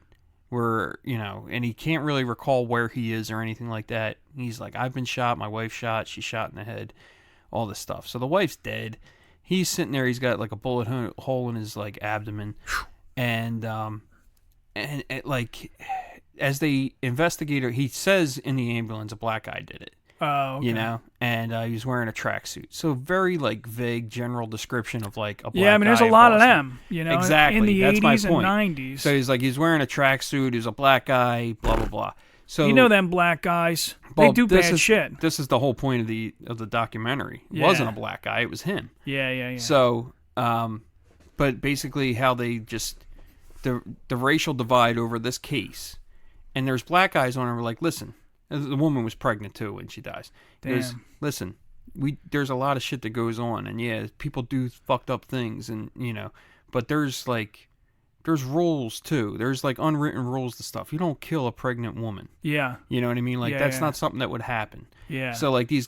S8: We're, you know, and he can't really recall where he is or anything like that. He's like, I've been shot, my wife's shot, she's shot in the head. All this stuff. So the wife's dead. He's sitting there. He's got like a bullet hole in his like abdomen, and like as they investigate her, he says in the ambulance a black guy did it.
S9: Oh, okay.
S8: You know, and he was wearing a tracksuit. So very like vague general description of like a black guy.
S9: Yeah, I mean, there's a lot of them. You know,
S8: exactly.
S9: In the
S8: That's
S9: 80s
S8: my point.
S9: and 90s.
S8: So he's like he's wearing a tracksuit. He's a black guy. Blah blah blah. So
S9: you know them black guys. They do bad shit.
S8: This is the whole point of the documentary. It wasn't a black guy. It was him.
S9: Yeah.
S8: So, but basically how they just the racial divide over this case, and there's black guys on it. We're like, listen, the woman was pregnant too when she dies. Listen, there's a lot of shit that goes on, and people do fucked up things, and you know, but there's rules too. There's like unwritten rules to stuff. You don't kill a pregnant woman. Yeah. You know what I mean? Like that's not something that would happen. Yeah. So like these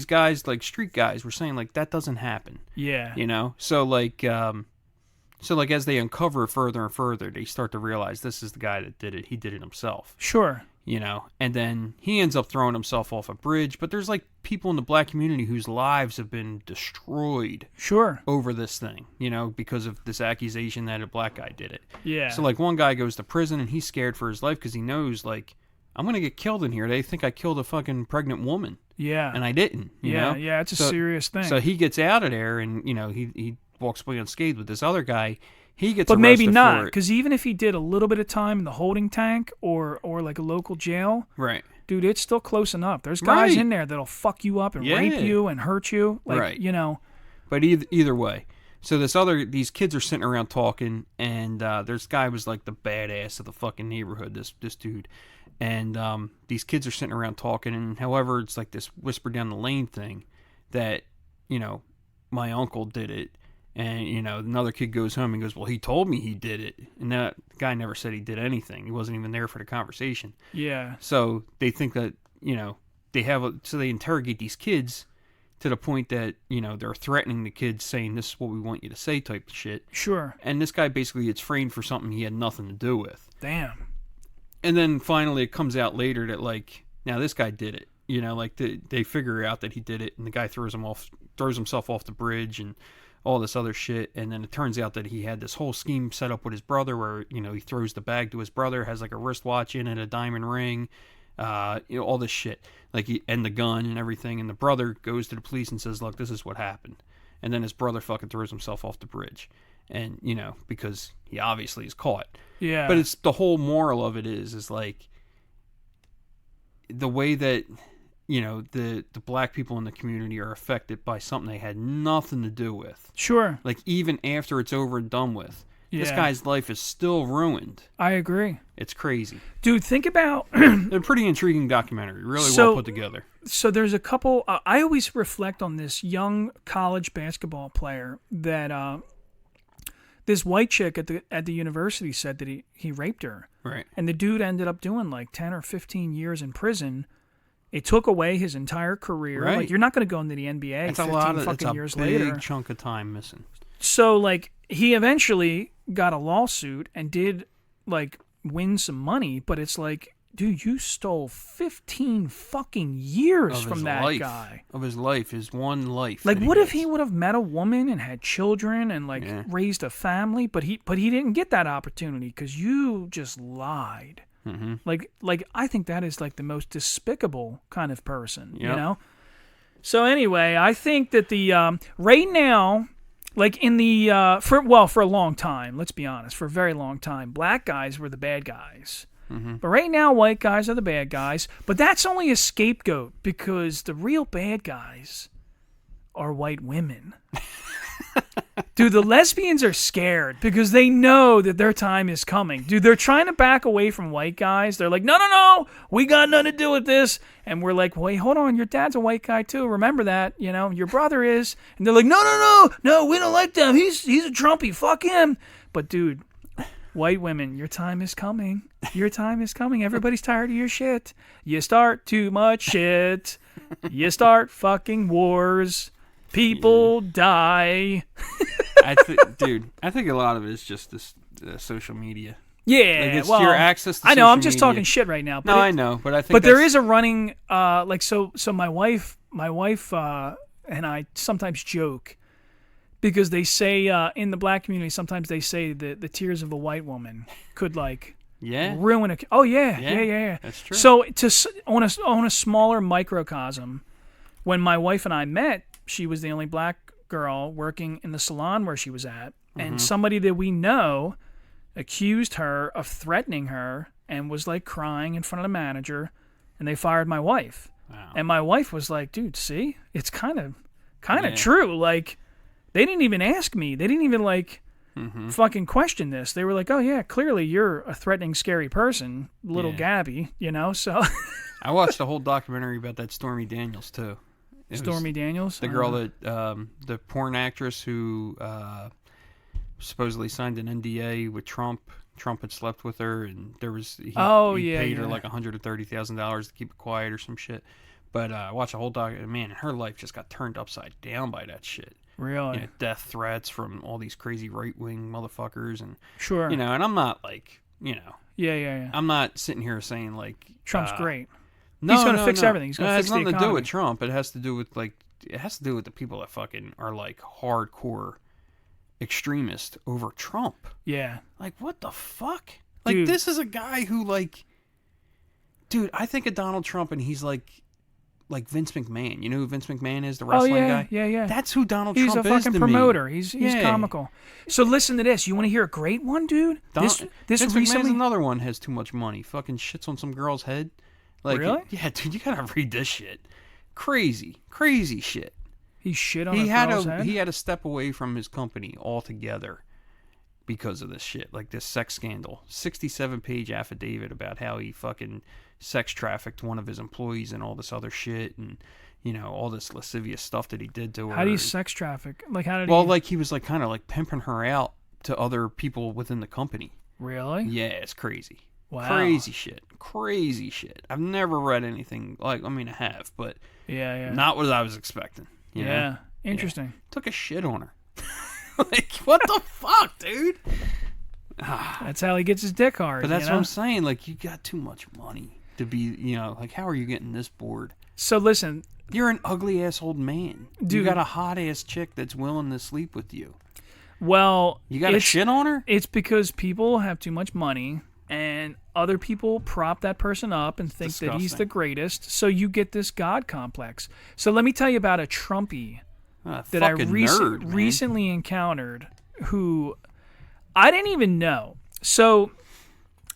S8: guys, like street guys, were saying like that doesn't happen. Yeah. You know? So like as they uncover further and further, they start to realize this is the guy that did it. He did it himself.
S9: Sure.
S8: You know, and then he ends up throwing himself off a bridge. But there's like people in the black community whose lives have been destroyed.
S9: Sure.
S8: Over this thing, you know, because of this accusation that a black guy did it.
S9: Yeah.
S8: So like one guy goes to prison and he's scared for his life because he knows like I'm gonna get killed in here. They think I killed a fucking pregnant woman. Yeah. And I didn't. You know?
S9: Yeah. It's a serious thing.
S8: So he gets out of there and you know he walks away unscathed. With this other guy, he gets
S9: but
S8: arrested
S9: maybe not,
S8: for it.
S9: Because even if he did a little bit of time in the holding tank or like a local jail,
S8: right?
S9: Dude, it's still close enough. There's guys in there that'll fuck you up and rape you and hurt you, like you know.
S8: But either way, so these kids are sitting around talking, and this guy was like the badass of the fucking neighborhood. This dude, and these kids are sitting around talking, and however, it's like this whisper down the lane thing that you know my uncle did it. And, you know, another kid goes home and goes, well, he told me he did it. And that guy never said he did anything. He wasn't even there for the conversation. Yeah. So they think that, you know, so they interrogate these kids to the point that, you know, they're threatening the kids saying, this is what we want you to say type of shit. Sure. And this guy basically gets framed for something he had nothing to do with.
S9: Damn.
S8: And then finally it comes out later that, like, now this guy did it. You know, like, they figure out that he did it, and the guy throws himself off the bridge and all this other shit, and then it turns out that he had this whole scheme set up with his brother where, you know, he throws the bag to his brother, has like a wristwatch in it, a diamond ring, you know, all this shit, like and the gun and everything, and the brother goes to the police and says, look, this is what happened, and then his brother fucking throws himself off the bridge, and, you know, because he obviously is caught. Yeah. But it's the whole moral of it is like the way that, you know, the black people in the community are affected by something they had nothing to do with. Sure. Like, even after it's over and done with, this guy's life is still ruined.
S9: I agree.
S8: It's crazy.
S9: Dude, think about...
S8: A pretty intriguing documentary. Really well put together.
S9: So there's a couple... I always reflect on this young college basketball player that... this white chick at the university said that he raped her. Right. And the dude ended up doing like 10 or 15 years in prison. It took away his entire career.
S8: Right.
S9: Like, you're not going to go into the NBA
S8: It's
S9: 15 fucking years later.
S8: It's a big chunk of time missing.
S9: So, like, he eventually got a lawsuit and did, like, win some money, but it's like, dude, you stole 15 fucking years from that guy.
S8: Of his life, his one life.
S9: Like, what if he would have met a woman and had children and, like, raised a family, but he didn't get that opportunity because you just lied.
S8: Mm-hmm.
S9: Like, I think that is, like, the most despicable kind of person, you know? So, anyway, I think that the, right now, like, in the, for a long time, let's be honest, for a very long time, black guys were the bad guys.
S8: Mm-hmm.
S9: But right now, white guys are the bad guys. But that's only a scapegoat because the real bad guys are white women. Dude, the lesbians are scared because they know that their time is coming. Dude, they're trying to back away from white guys. They're like, no, we got nothing to do with this. And we're like, wait, hold on, your dad's a white guy too. Remember that, you know, your brother is. And they're like, no, we don't like them. He's a Trumpy, fuck him. But dude, white women, your time is coming. Your time is coming. Everybody's tired of your shit. You start too much shit. You start fucking wars. People die.
S8: I think a lot of it is just this social media.
S9: Yeah,
S8: like it's
S9: well,
S8: your access to
S9: I know.
S8: social
S9: I'm just
S8: media.
S9: talking shit right now. But
S8: I know, but I think.
S9: But there is a running, like so. My wife, and I sometimes joke because they say in the black community sometimes they say that the tears of a white woman could like ruin a. Oh yeah.
S8: That's true.
S9: So on a smaller microcosm, when my wife and I met, she was the only black girl working in the salon where she was at, and somebody that we know accused her of threatening her and was like crying in front of the manager, and they fired my wife. Wow. And my wife was like, dude, see, it's kind of true. Like, they didn't even ask me. They didn't even like fucking question this. They were like, oh yeah, clearly you're a threatening, scary person, little Gabby, you know? So
S8: I watched a whole documentary about that Stormy Daniels too.
S9: Stormy Daniels?
S8: The girl that, the porn actress who supposedly signed an NDA with Trump. Trump had slept with her, and he paid her like $130,000 to keep it quiet or some shit. But I watched a whole man, her life just got turned upside down by that shit.
S9: Really?
S8: You know, death threats from all these crazy right-wing motherfuckers. And,
S9: sure.
S8: You know, and I'm not like, you know.
S9: Yeah.
S8: I'm not sitting here saying like.
S9: Trump's great.
S8: No,
S9: he's going to fix everything. He's going to fix the economy.
S8: It has nothing to do with Trump. It has to do with the people that fucking are like hardcore extremists over Trump.
S9: Yeah.
S8: Like, what the fuck? Like,
S9: dude.
S8: This is a guy who like, dude, I think of Donald Trump and he's like Vince McMahon. You know who Vince McMahon is, the wrestling guy?
S9: Yeah.
S8: That's who Donald Trump is to me.
S9: He's a fucking promoter. He's comical. So listen to this. You want to hear a great one, dude? This
S8: Vince
S9: recently.
S8: McMahon's another one has too much money. Fucking shits on some girl's head. Like,
S9: really?
S8: Yeah, dude, you gotta read this shit. Crazy shit.
S9: He shit on a girl's head?
S8: He had to step away from his company altogether because of this shit, like this sex scandal. 67-page affidavit about how he fucking sex trafficked one of his employees and all this other shit, and you know, all this lascivious stuff that he did to her.
S9: How do you sex traffic? Like, how did
S8: Well, like he was like kind of like pimping her out to other people within the company.
S9: Really?
S8: Yeah, it's crazy.
S9: Wow.
S8: Crazy shit. I've never read anything like, I mean, I have, but not what I was expecting. You know?
S9: Interesting.
S8: Yeah. Took a shit on her. Like, what the fuck, dude?
S9: That's how he gets his dick hard.
S8: But that's what I'm saying. Like, you got too much money to be, you know, like, how are you getting this bored?
S9: So listen.
S8: You're an ugly ass old man. Dude. You got a hot ass chick that's willing to sleep with you.
S9: Well,
S8: you got a shit on her?
S9: It's because people have too much money. And other people prop that person up and think that he's the greatest. So you get this God complex. So let me tell you about a Trumpy that I recently encountered who I didn't even know. So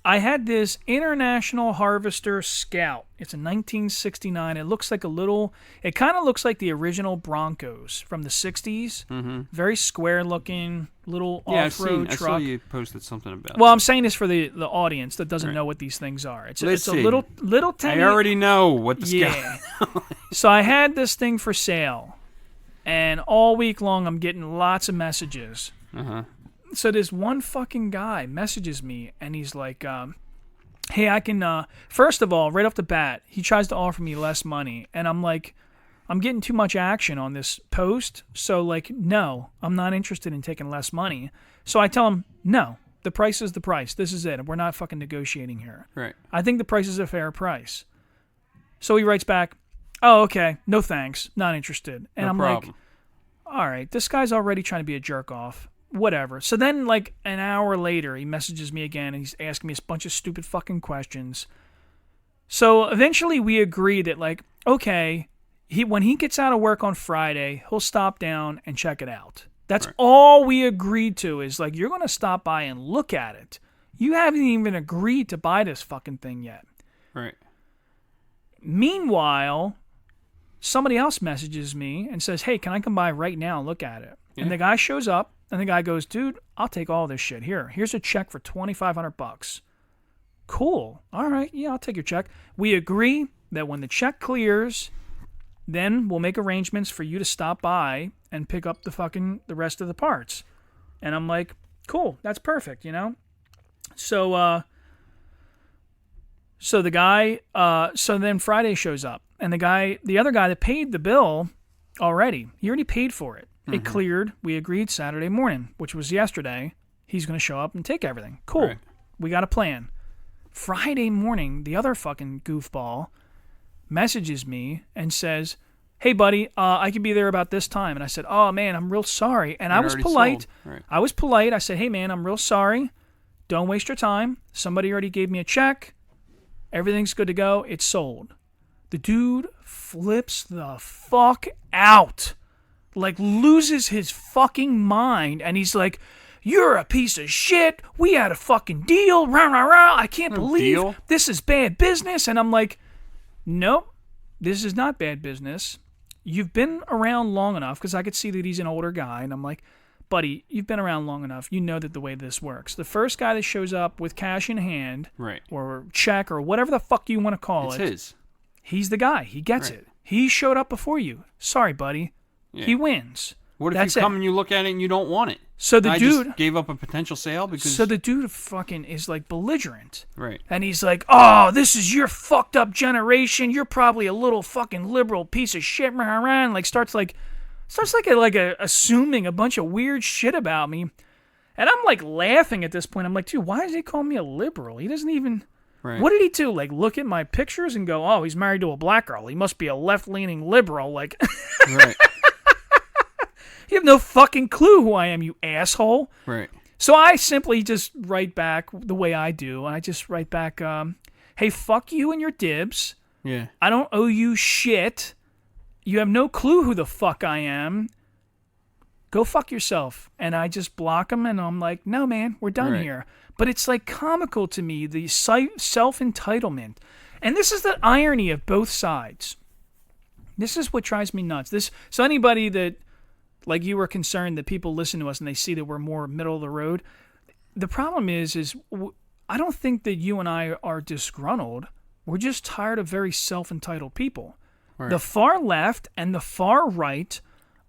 S9: I had this International Harvester Scout. It's a 1969. It looks like it kind of looks like the original Broncos from the 60s. Mm-hmm. Very square looking, little off-road truck.
S8: I saw you posted something about
S9: Well, I'm saying this for the audience that doesn't know what these things are. It's a little tiny.
S8: I already know what the Scout.
S9: So I had this thing for sale, and all week long I'm getting lots of messages. So this one fucking guy messages me, and he's like, hey, I can, first of all, right off the bat, he tries to offer me less money. And I'm like, I'm getting too much action on this post. So, like, no, I'm not interested in taking less money. So I tell him, no, the price is the price. This is it. We're not fucking negotiating here.
S8: Right.
S9: I think the price is a fair price. So he writes back, oh, okay, no thanks, not interested. And I'm like, all right, this guy's already trying to be a jerk off. Whatever. So then, like, an hour later, he messages me again, and he's asking me a bunch of stupid fucking questions. So eventually we agree that, like, okay, when he gets out of work on Friday, he'll stop down and check it out. That's all we agreed to is, like, you're going to stop by and look at it. You haven't even agreed to buy this fucking thing yet.
S8: Right.
S9: Meanwhile, somebody else messages me and says, hey, can I come by right now and look at it? Yeah. And the guy shows up. And the guy goes, dude, I'll take all this shit. Here's a check for $2,500. Cool. All right. Yeah, I'll take your check. We agree that when the check clears, then we'll make arrangements for you to stop by and pick up the rest of the parts. And I'm like, cool. That's perfect, you know? So, so then Friday shows up. And the other guy that paid the bill already, he already paid for it. It cleared. We agreed Saturday morning, which was yesterday. He's going to show up and take everything. Cool. Right. We got a plan. Friday morning, the other fucking goofball messages me and says, hey, buddy, I could be there about this time. And I said, oh, man, I'm real sorry. And I was polite. Right. I was polite. I said, hey, man, I'm real sorry. Don't waste your time. Somebody already gave me a check. Everything's good to go. It's sold. The dude flips the fuck out. Like, loses his fucking mind, and he's like, you're a piece of shit, we had a fucking deal, rah, rah, rah. I can't believe this is bad business. And I'm like, nope, this is not bad business. You've been around long enough, because I could see that he's an older guy, and I'm like, buddy, you've been around long enough, you know that the way this works. The first guy that shows up with cash in hand, right, or check, or whatever the fuck you want to call it, he's the guy, he gets it. He showed up before you. Sorry, buddy. Yeah. He wins.
S8: What if you come and you look at it and you don't want it?
S9: So the dude
S8: just gave up a potential sale because.
S9: So the dude fucking is like belligerent,
S8: right?
S9: And he's like, "Oh, this is your fucked up generation. You're probably a little fucking liberal piece of shit." Like starts assuming a bunch of weird shit about me, and I'm like laughing at this point. I'm like, dude, why does he call me a liberal? He doesn't even. Right. What did he do? Like, look at my pictures and go, "Oh, he's married to a black girl. He must be a left-leaning liberal." Like, right. You have no fucking clue who I am, you asshole.
S8: Right.
S9: So I simply just write back the way I do, and I just write back, hey, fuck you and your dibs.
S8: Yeah.
S9: I don't owe you shit. You have no clue who the fuck I am. Go fuck yourself. And I just block him, and I'm like, no, man, we're done here. But it's like comical to me, the self-entitlement. And this is the irony of both sides. This is what drives me nuts. So anybody that, like you were concerned that people listen to us and they see that we're more middle of the road. The problem is I don't think that you and I are disgruntled. We're just tired of very self-entitled people. Right. The far left and the far right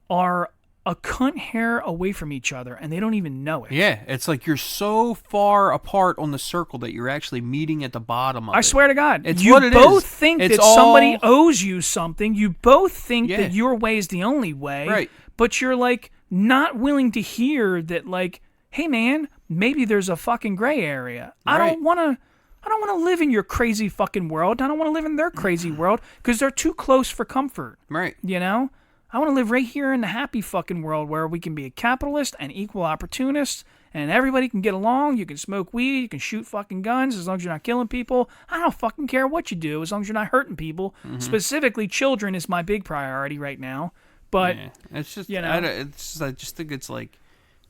S9: are a cunt hair away from each other, and they don't even know it.
S8: Yeah, it's like you're so far apart on the circle that you're actually meeting at the bottom of it.
S9: I swear to God.
S8: It's
S9: you
S8: what it
S9: both
S8: is.
S9: think
S8: it's
S9: that somebody owes you something. You both think that your way is the only way.
S8: Right.
S9: But you're, like, not willing to hear that, like, hey, man, maybe there's a fucking gray area. Right. I don't want to live in your crazy fucking world. I don't want to live in their crazy world because they're too close for comfort.
S8: Right.
S9: You know? I want to live right here in the happy fucking world where we can be a capitalist and equal opportunists and everybody can get along. You can smoke weed. You can shoot fucking guns as long as you're not killing people. I don't fucking care what you do as long as you're not hurting people. Mm-hmm. Specifically, children is my big priority right now. But,
S8: it's just,
S9: you know,
S8: I just think it's like,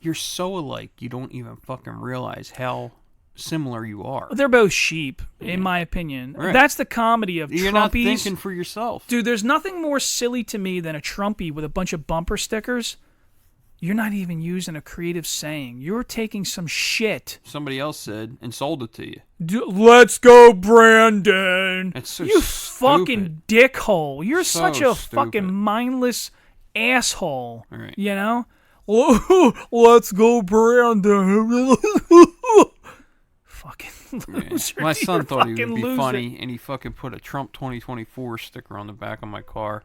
S8: you're so alike, you don't even fucking realize how similar you are.
S9: They're both sheep, in my opinion.
S8: Right.
S9: That's the comedy of Trumpies.
S8: You're not thinking for yourself.
S9: Dude, there's nothing more silly to me than a Trumpy with a bunch of bumper stickers. You're not even using a creative saying. You're taking some shit
S8: somebody else said and sold it to you.
S9: Let's go, Brandon.
S8: That's so
S9: you
S8: stupid.
S9: Fucking dickhole. You're
S8: so
S9: such a
S8: stupid.
S9: Fucking mindless asshole.
S8: Right.
S9: You know? Let's go, Brandon. Fucking loser.
S8: My son
S9: You're
S8: thought he would
S9: fucking
S8: be
S9: loser.
S8: funny, and he fucking put a Trump 2024 sticker on the back of my car.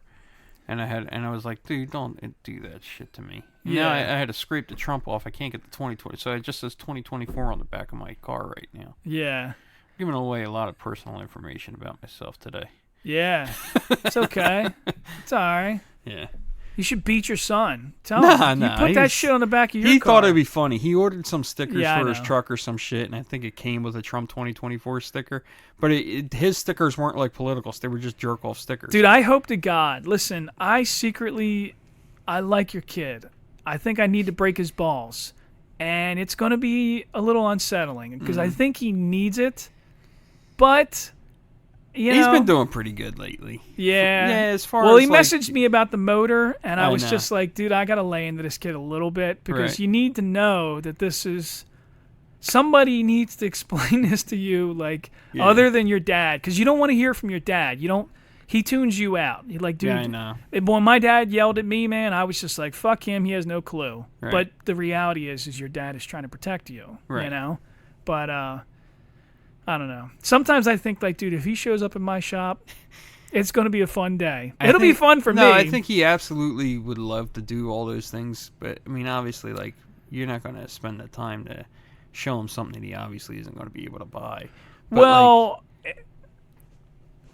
S8: And I was like, dude, don't do that shit to me.
S9: Yeah.
S8: I had to scrape the Trump off. I can't get the 2020. So it just says 2024 on the back of my car right now.
S9: Yeah.
S8: Giving away a lot of personal information about myself today.
S9: Yeah. It's okay. It's all right.
S8: Yeah.
S9: You should beat your son. Tell him. You put that shit on the back of your car.
S8: He thought it'd be funny. He ordered some stickers
S9: Yeah,
S8: for
S9: I
S8: his
S9: know.
S8: truck or some shit, and I think it came with a Trump 2024 sticker. But his stickers weren't like politicals. They were just jerk-off stickers.
S9: Dude, I hope to God. Listen, I like your kid. I think I need to break his balls. And it's going to be a little unsettling because I think he needs it. But,
S8: He's been doing pretty good lately.
S9: Yeah.
S8: Yeah, as far
S9: well,
S8: as,
S9: he
S8: like-
S9: messaged me about the motor, and I was
S8: know.
S9: just like, dude, I got to lay into this kid a little bit because
S8: Right.
S9: you need to know that this is... Somebody needs to explain this to you, like,
S8: Yeah.
S9: other than your dad, because you don't want to hear from your dad. You don't... He tunes you out. You're like, dude...
S8: Yeah, I know.
S9: When my dad yelled at me, man, I was just like, fuck him, he has no clue.
S8: Right.
S9: But the reality is your dad is trying to protect you,
S8: Right.
S9: you know? But, I don't know. Sometimes I think, like, dude, if he shows up in my shop, it's going to be a fun day. It'll be fun for me.
S8: No, I think he absolutely would love to do all those things. But, I mean, obviously, like, you're not going to spend the time to show him something that he obviously isn't going to be able to buy. But,
S9: well,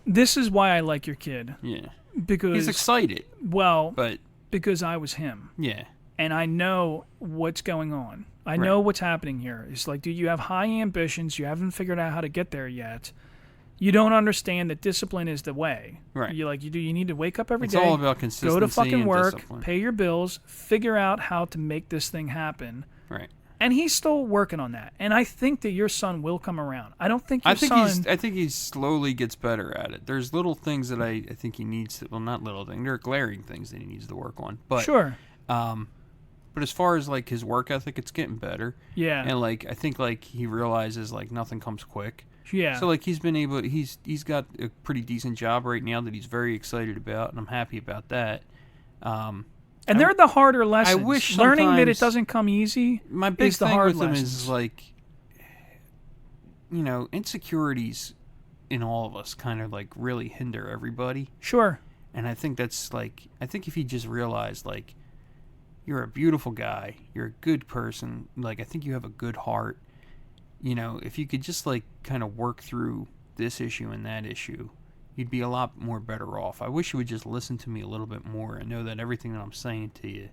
S9: this is why I like your kid.
S8: yeah.
S9: Because...
S8: He's excited.
S9: Well,
S8: But,
S9: because I was him.
S8: yeah.
S9: And I know what's going on. I know what's happening here. It's like, dude, you have high ambitions. You haven't figured out how to get there yet. You don't understand that discipline is the way.
S8: Right.
S9: You need to wake up every
S8: It's
S9: day.
S8: all about consistency
S9: Go to fucking
S8: and
S9: work,
S8: discipline.
S9: pay your bills, figure out how to make this thing happen.
S8: Right.
S9: And he's still working on that. And I think that your son will come around. I don't think your son...
S8: I think he slowly gets better at it. There's little things that I think he needs to... Well, not little things. There are glaring things that he needs to work on. But,
S9: Sure.
S8: But as far as, like, his work ethic, it's getting better.
S9: Yeah.
S8: And, like, I think, like, he realizes, like, nothing comes quick.
S9: Yeah.
S8: So, like, he's been able... He's got a pretty decent job right now that he's very excited about, and I'm happy about that.
S9: And they're the harder lessons.
S8: wish
S9: Learning that it
S8: sometimes-
S9: doesn't come easy
S8: My big
S9: is the
S8: thing
S9: hard
S8: with him
S9: lessons.
S8: is, like, you know, insecurities in all of us kind of, like, really hinder everybody.
S9: Sure.
S8: And I think that's, like... I think if he just realized, like, you're a beautiful guy, you're a good person, like, I think you have a good heart. You know, if you could just, like, kind of work through this issue and that issue, you'd be a lot more better off. I wish you would just listen to me a little bit more and know that everything that I'm saying to you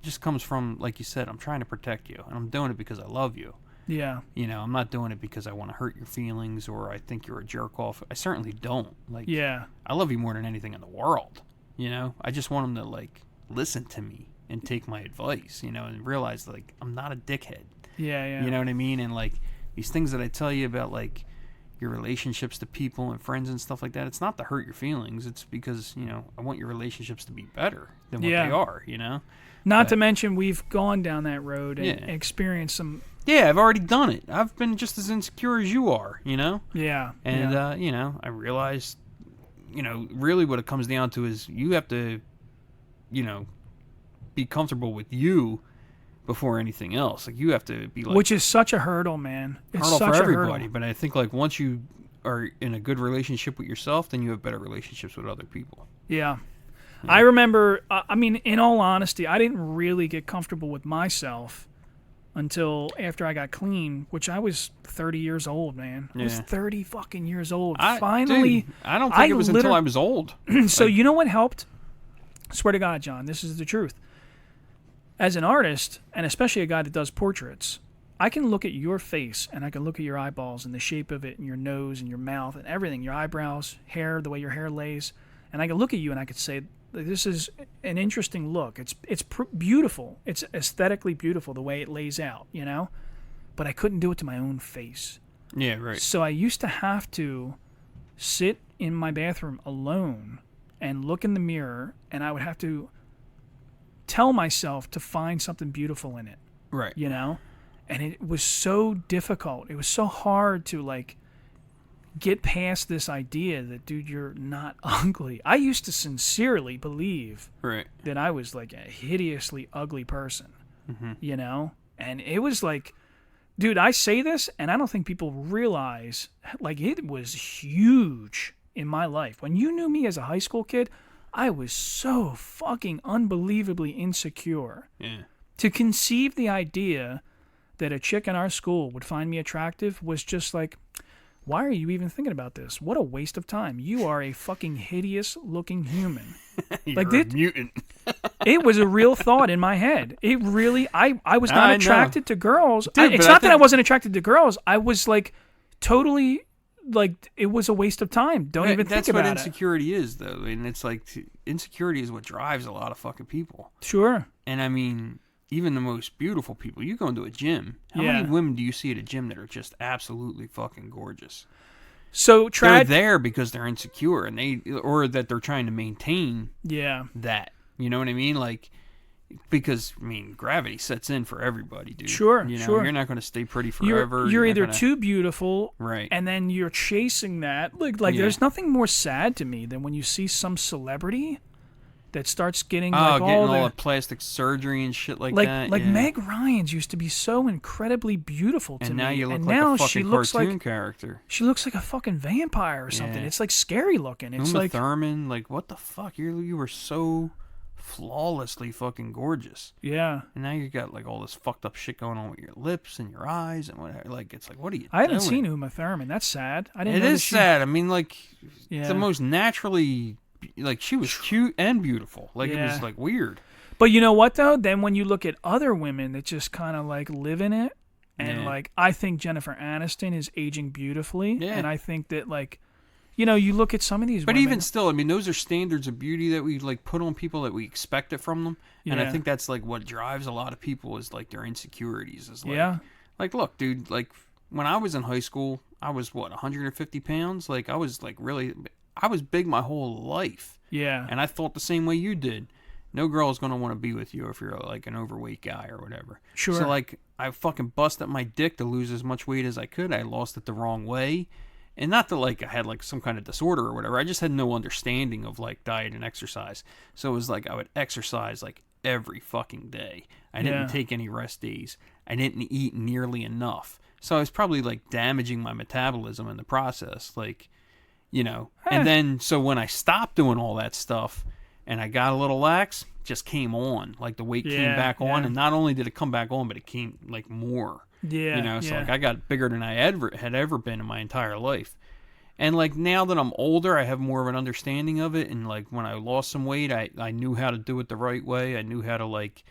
S8: just comes from, like you said, I'm trying to protect you, and I'm doing it because I love you.
S9: Yeah.
S8: You know, I'm not doing it because I want to hurt your feelings or I think you're a jerk off. I certainly don't. Like,
S9: Yeah.
S8: I love you more than anything in the world. You know, I just want him to, like, listen to me and take my advice, you know, and realize, like, I'm not a dickhead.
S9: Yeah, yeah.
S8: You know what I mean? And, like, these things that I tell you about, like, your relationships to people and friends and stuff like that, it's not to hurt your feelings. It's because, you know, I want your relationships to be better than what
S9: Yeah.
S8: they are, you know?
S9: Not to mention we've gone down that road and
S8: Yeah.
S9: experienced some...
S8: Yeah, I've already done it. I've been just as insecure as you are, you know?
S9: Yeah.
S8: And,
S9: yeah.
S8: you know, I realized, you know, really what it comes down to is you have to, you know, be comfortable with you before anything else. Like, you have to be, like...
S9: Which is such a hurdle, man. It's
S8: hurdle
S9: such
S8: for
S9: a
S8: everybody.
S9: hurdle.
S8: But I think, like, once you are in a good relationship with yourself, then you have better relationships with other people.
S9: Yeah. I remember, I mean, in all honesty, I didn't really get comfortable with myself until after I got clean, which I was 30 years old, man. I was
S8: Yeah.
S9: 30 fucking years old.
S8: Dude,
S9: Finally.
S8: I don't think it was until I was old.
S9: So you know what helped? Swear to God, John, this is the truth. As an artist, and especially a guy that does portraits, I can look at your face and I can look at your eyeballs and the shape of it and your nose and your mouth and everything, your eyebrows, hair, the way your hair lays, and I can look at you and I could say, this is an interesting look. It's beautiful. It's aesthetically beautiful the way it lays out, you know? But I couldn't do it to my own face.
S8: Yeah, right.
S9: So I used to have to sit in my bathroom alone and look in the mirror, and I would have to tell myself to find something beautiful in it,
S8: Right.
S9: you know? And it was so difficult. It was so hard to, like, get past this idea that, dude, you're not ugly. I used to sincerely believe
S8: Right.
S9: that I was, like, a hideously ugly person,
S8: Mm-hmm.
S9: you know? And it was, like, dude, I say this, and I don't think people realize, like, it was huge in my life. When you knew me as a high school kid, I was so fucking unbelievably insecure.
S8: Yeah.
S9: To conceive the idea that a chick in our school would find me attractive was just like, why are you even thinking about this? What a waste of time. You are a fucking hideous-looking human.
S8: You're
S9: like
S8: a mutant.
S9: It was a real thought in my head. It really, I was not attracted to girls.
S8: Dude,
S9: it's not that I wasn't attracted to girls. I was like, totally, like, it was a waste of time. Don't even think about it.
S8: That's what insecurity is, though. And it's like, insecurity is what drives a lot of fucking people.
S9: Sure.
S8: And I mean, even the most beautiful people, you go into a gym. How many women do you see at a gym that are just absolutely fucking gorgeous?
S9: So
S8: they're there because they're insecure, and or that they're trying to maintain that. You know what I mean? Like, because I mean, gravity sets in for everybody, dude.
S9: Sure,
S8: you know,
S9: sure.
S8: You're not going to stay pretty forever.
S9: You're either too beautiful,
S8: right?
S9: And then you're chasing that. Like there's nothing more sad to me than when you see some celebrity that starts getting
S8: all the plastic surgery and shit like that.
S9: Like Meg Ryan's used to be so incredibly beautiful to me.
S8: And now you look like
S9: now
S8: a fucking
S9: she looks
S8: cartoon character.
S9: She looks like a fucking vampire or something.
S8: Yeah.
S9: It's like scary looking. It's
S8: Uma
S9: like
S8: Thurman, like what the fuck? You were so flawlessly fucking gorgeous.
S9: Yeah.
S8: And now you got like all this fucked up shit going on with your lips and your eyes and whatever. Like it's like, what are you
S9: I haven't
S8: doing?
S9: seen Uma Thurman. That's sad. I didn't know
S8: It is sad. I mean, like the most naturally. Like, she was cute and beautiful. Like, it was, like, weird.
S9: But you know what, though? Then when you look at other women that just kind of, like, live in it, and, like, I think Jennifer Aniston is aging beautifully. Yeah. And I think that, like, you know, you look at some of these women.
S8: But even still, I mean, those are standards of beauty that we, like, put on people that we expect it from them. Yeah. And I think that's, like, what drives a lot of people is, like, their insecurities. Is like, like, look, dude, like, when I was in high school, I was, 150 pounds? Like, I was, like, really... I was big my whole life.
S9: Yeah.
S8: And I thought the same way you did. No girl is going to want to be with you if you're like an overweight guy or whatever.
S9: Sure.
S8: So like I fucking busted my dick to lose as much weight as I could. I lost it the wrong way. And not that like I had like some kind of disorder or whatever. I just had no understanding of like diet and exercise. So it was like I would exercise like every fucking day. I didn't take any rest days. I didn't eat nearly enough. So I was probably like damaging my metabolism in the process. Like, you know, and then so when I stopped doing all that stuff and I got a little lax, just came on. Like the weight came back on, and not only did it come back on, but it came like more.
S9: Yeah.
S8: You know, so like I got bigger than I had ever been in my entire life. And like now that I'm older, I have more of an understanding of it. And like when I lost some weight, I knew how to do it the right way. I knew how to like,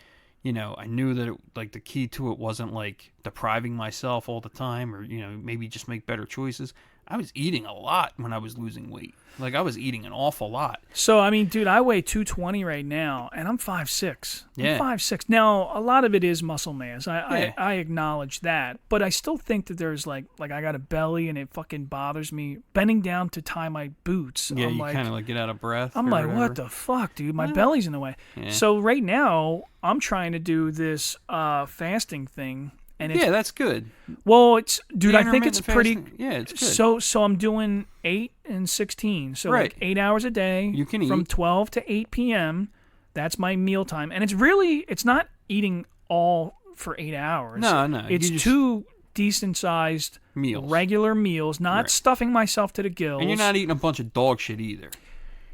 S8: you know, I knew that it, like the key to it wasn't like depriving myself all the time or, you know, maybe just make better choices. I was eating a lot when I was losing weight. Like, I was eating an awful lot.
S9: So, I mean, dude, I weigh 220 right now, and I'm 5'6".
S8: Yeah.
S9: I'm 5'6". Now, a lot of it is muscle mass. I acknowledge that. But I still think that there's, like I got a belly, and it fucking bothers me. Bending down to tie my boots.
S8: Yeah,
S9: I'm
S8: you
S9: like,
S8: kind of, like, get out of breath.
S9: I'm like,
S8: whatever.
S9: what the fuck, dude? My belly's in the way. Yeah. So, right now, I'm trying to do this fasting thing. And it's,
S8: that's good.
S9: Well, it's dude. I think it's pretty.
S8: Fasting, yeah, it's good.
S9: So I'm doing 8 and 16. So like 8 hours a day.
S8: You can
S9: from
S8: eat
S9: 12 to 8 p.m. That's my meal time, and it's not eating all for 8 hours.
S8: No.
S9: It's two decent sized
S8: meals,
S9: regular meals, not stuffing myself to the gills.
S8: And you're not eating a bunch of dog shit either.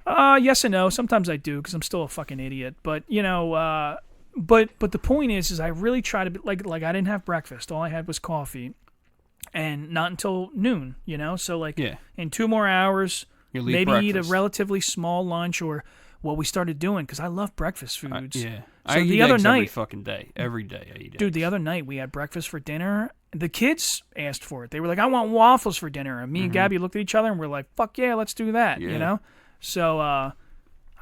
S9: Yes and no. Sometimes I do because I'm still a fucking idiot. But you know. But the point is I really try to be like I didn't have breakfast. All I had was coffee, and not until noon. You know, so like in 2 more hours, maybe
S8: breakfast.
S9: eat a relatively small lunch or what we started doing because I love breakfast foods.
S8: So
S9: I
S8: eat
S9: the other
S8: eggs
S9: night,
S8: every fucking day, every day I eat.
S9: Dude,
S8: eggs.
S9: the other night we had breakfast for dinner. The kids asked for it. They were like, "I want waffles for dinner." And me and Gabby looked at each other and we're like, "Fuck yeah, let's do that." You know, so.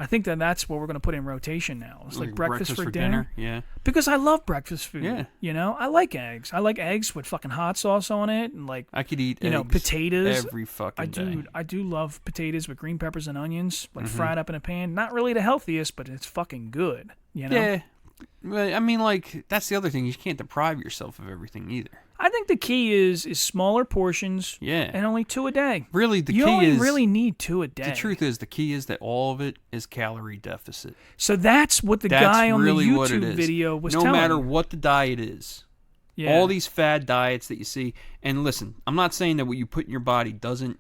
S9: I think that's what we're going to put in rotation now. It's like breakfast for dinner.
S8: Yeah.
S9: Because I love breakfast food.
S8: Yeah.
S9: You know, I like eggs. I like eggs with fucking hot sauce on it. And like,
S8: I could eat
S9: eggs potatoes.
S8: Every fucking day.
S9: I do love potatoes with green peppers and onions, like fried up in a pan. Not really the healthiest, but it's fucking good. You know?
S8: Yeah. But, I mean, like, that's the other thing. You can't deprive yourself of everything either.
S9: I think the key is smaller portions and only 2 a day.
S8: Really, the
S9: key is... You only really need 2 a day.
S8: The truth is, the key is that all of it is calorie deficit.
S9: So that's what the guy on the YouTube video was telling me.
S8: No matter what the diet is,
S9: Yeah.
S8: All these fad diets that you see. And listen, I'm not saying that what you put in your body doesn't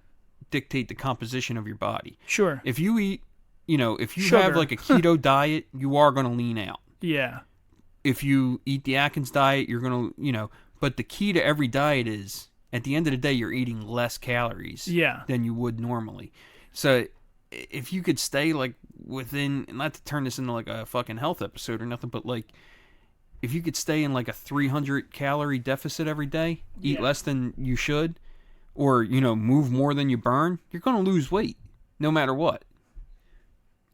S8: dictate the composition of your body.
S9: Sure.
S8: If you eat, if you
S9: Sugar.
S8: have like a keto diet, you are going to lean out.
S9: Yeah.
S8: If you eat the Atkins diet, you're going to, but the key to every diet is at the end of the day, you're eating less calories than you would normally. So if you could stay like within, not to turn this into like a fucking health episode or nothing, but like if you could stay in like a 300 calorie deficit every day, eat less than you should, or, move more than you burn, you're going to lose weight no matter what.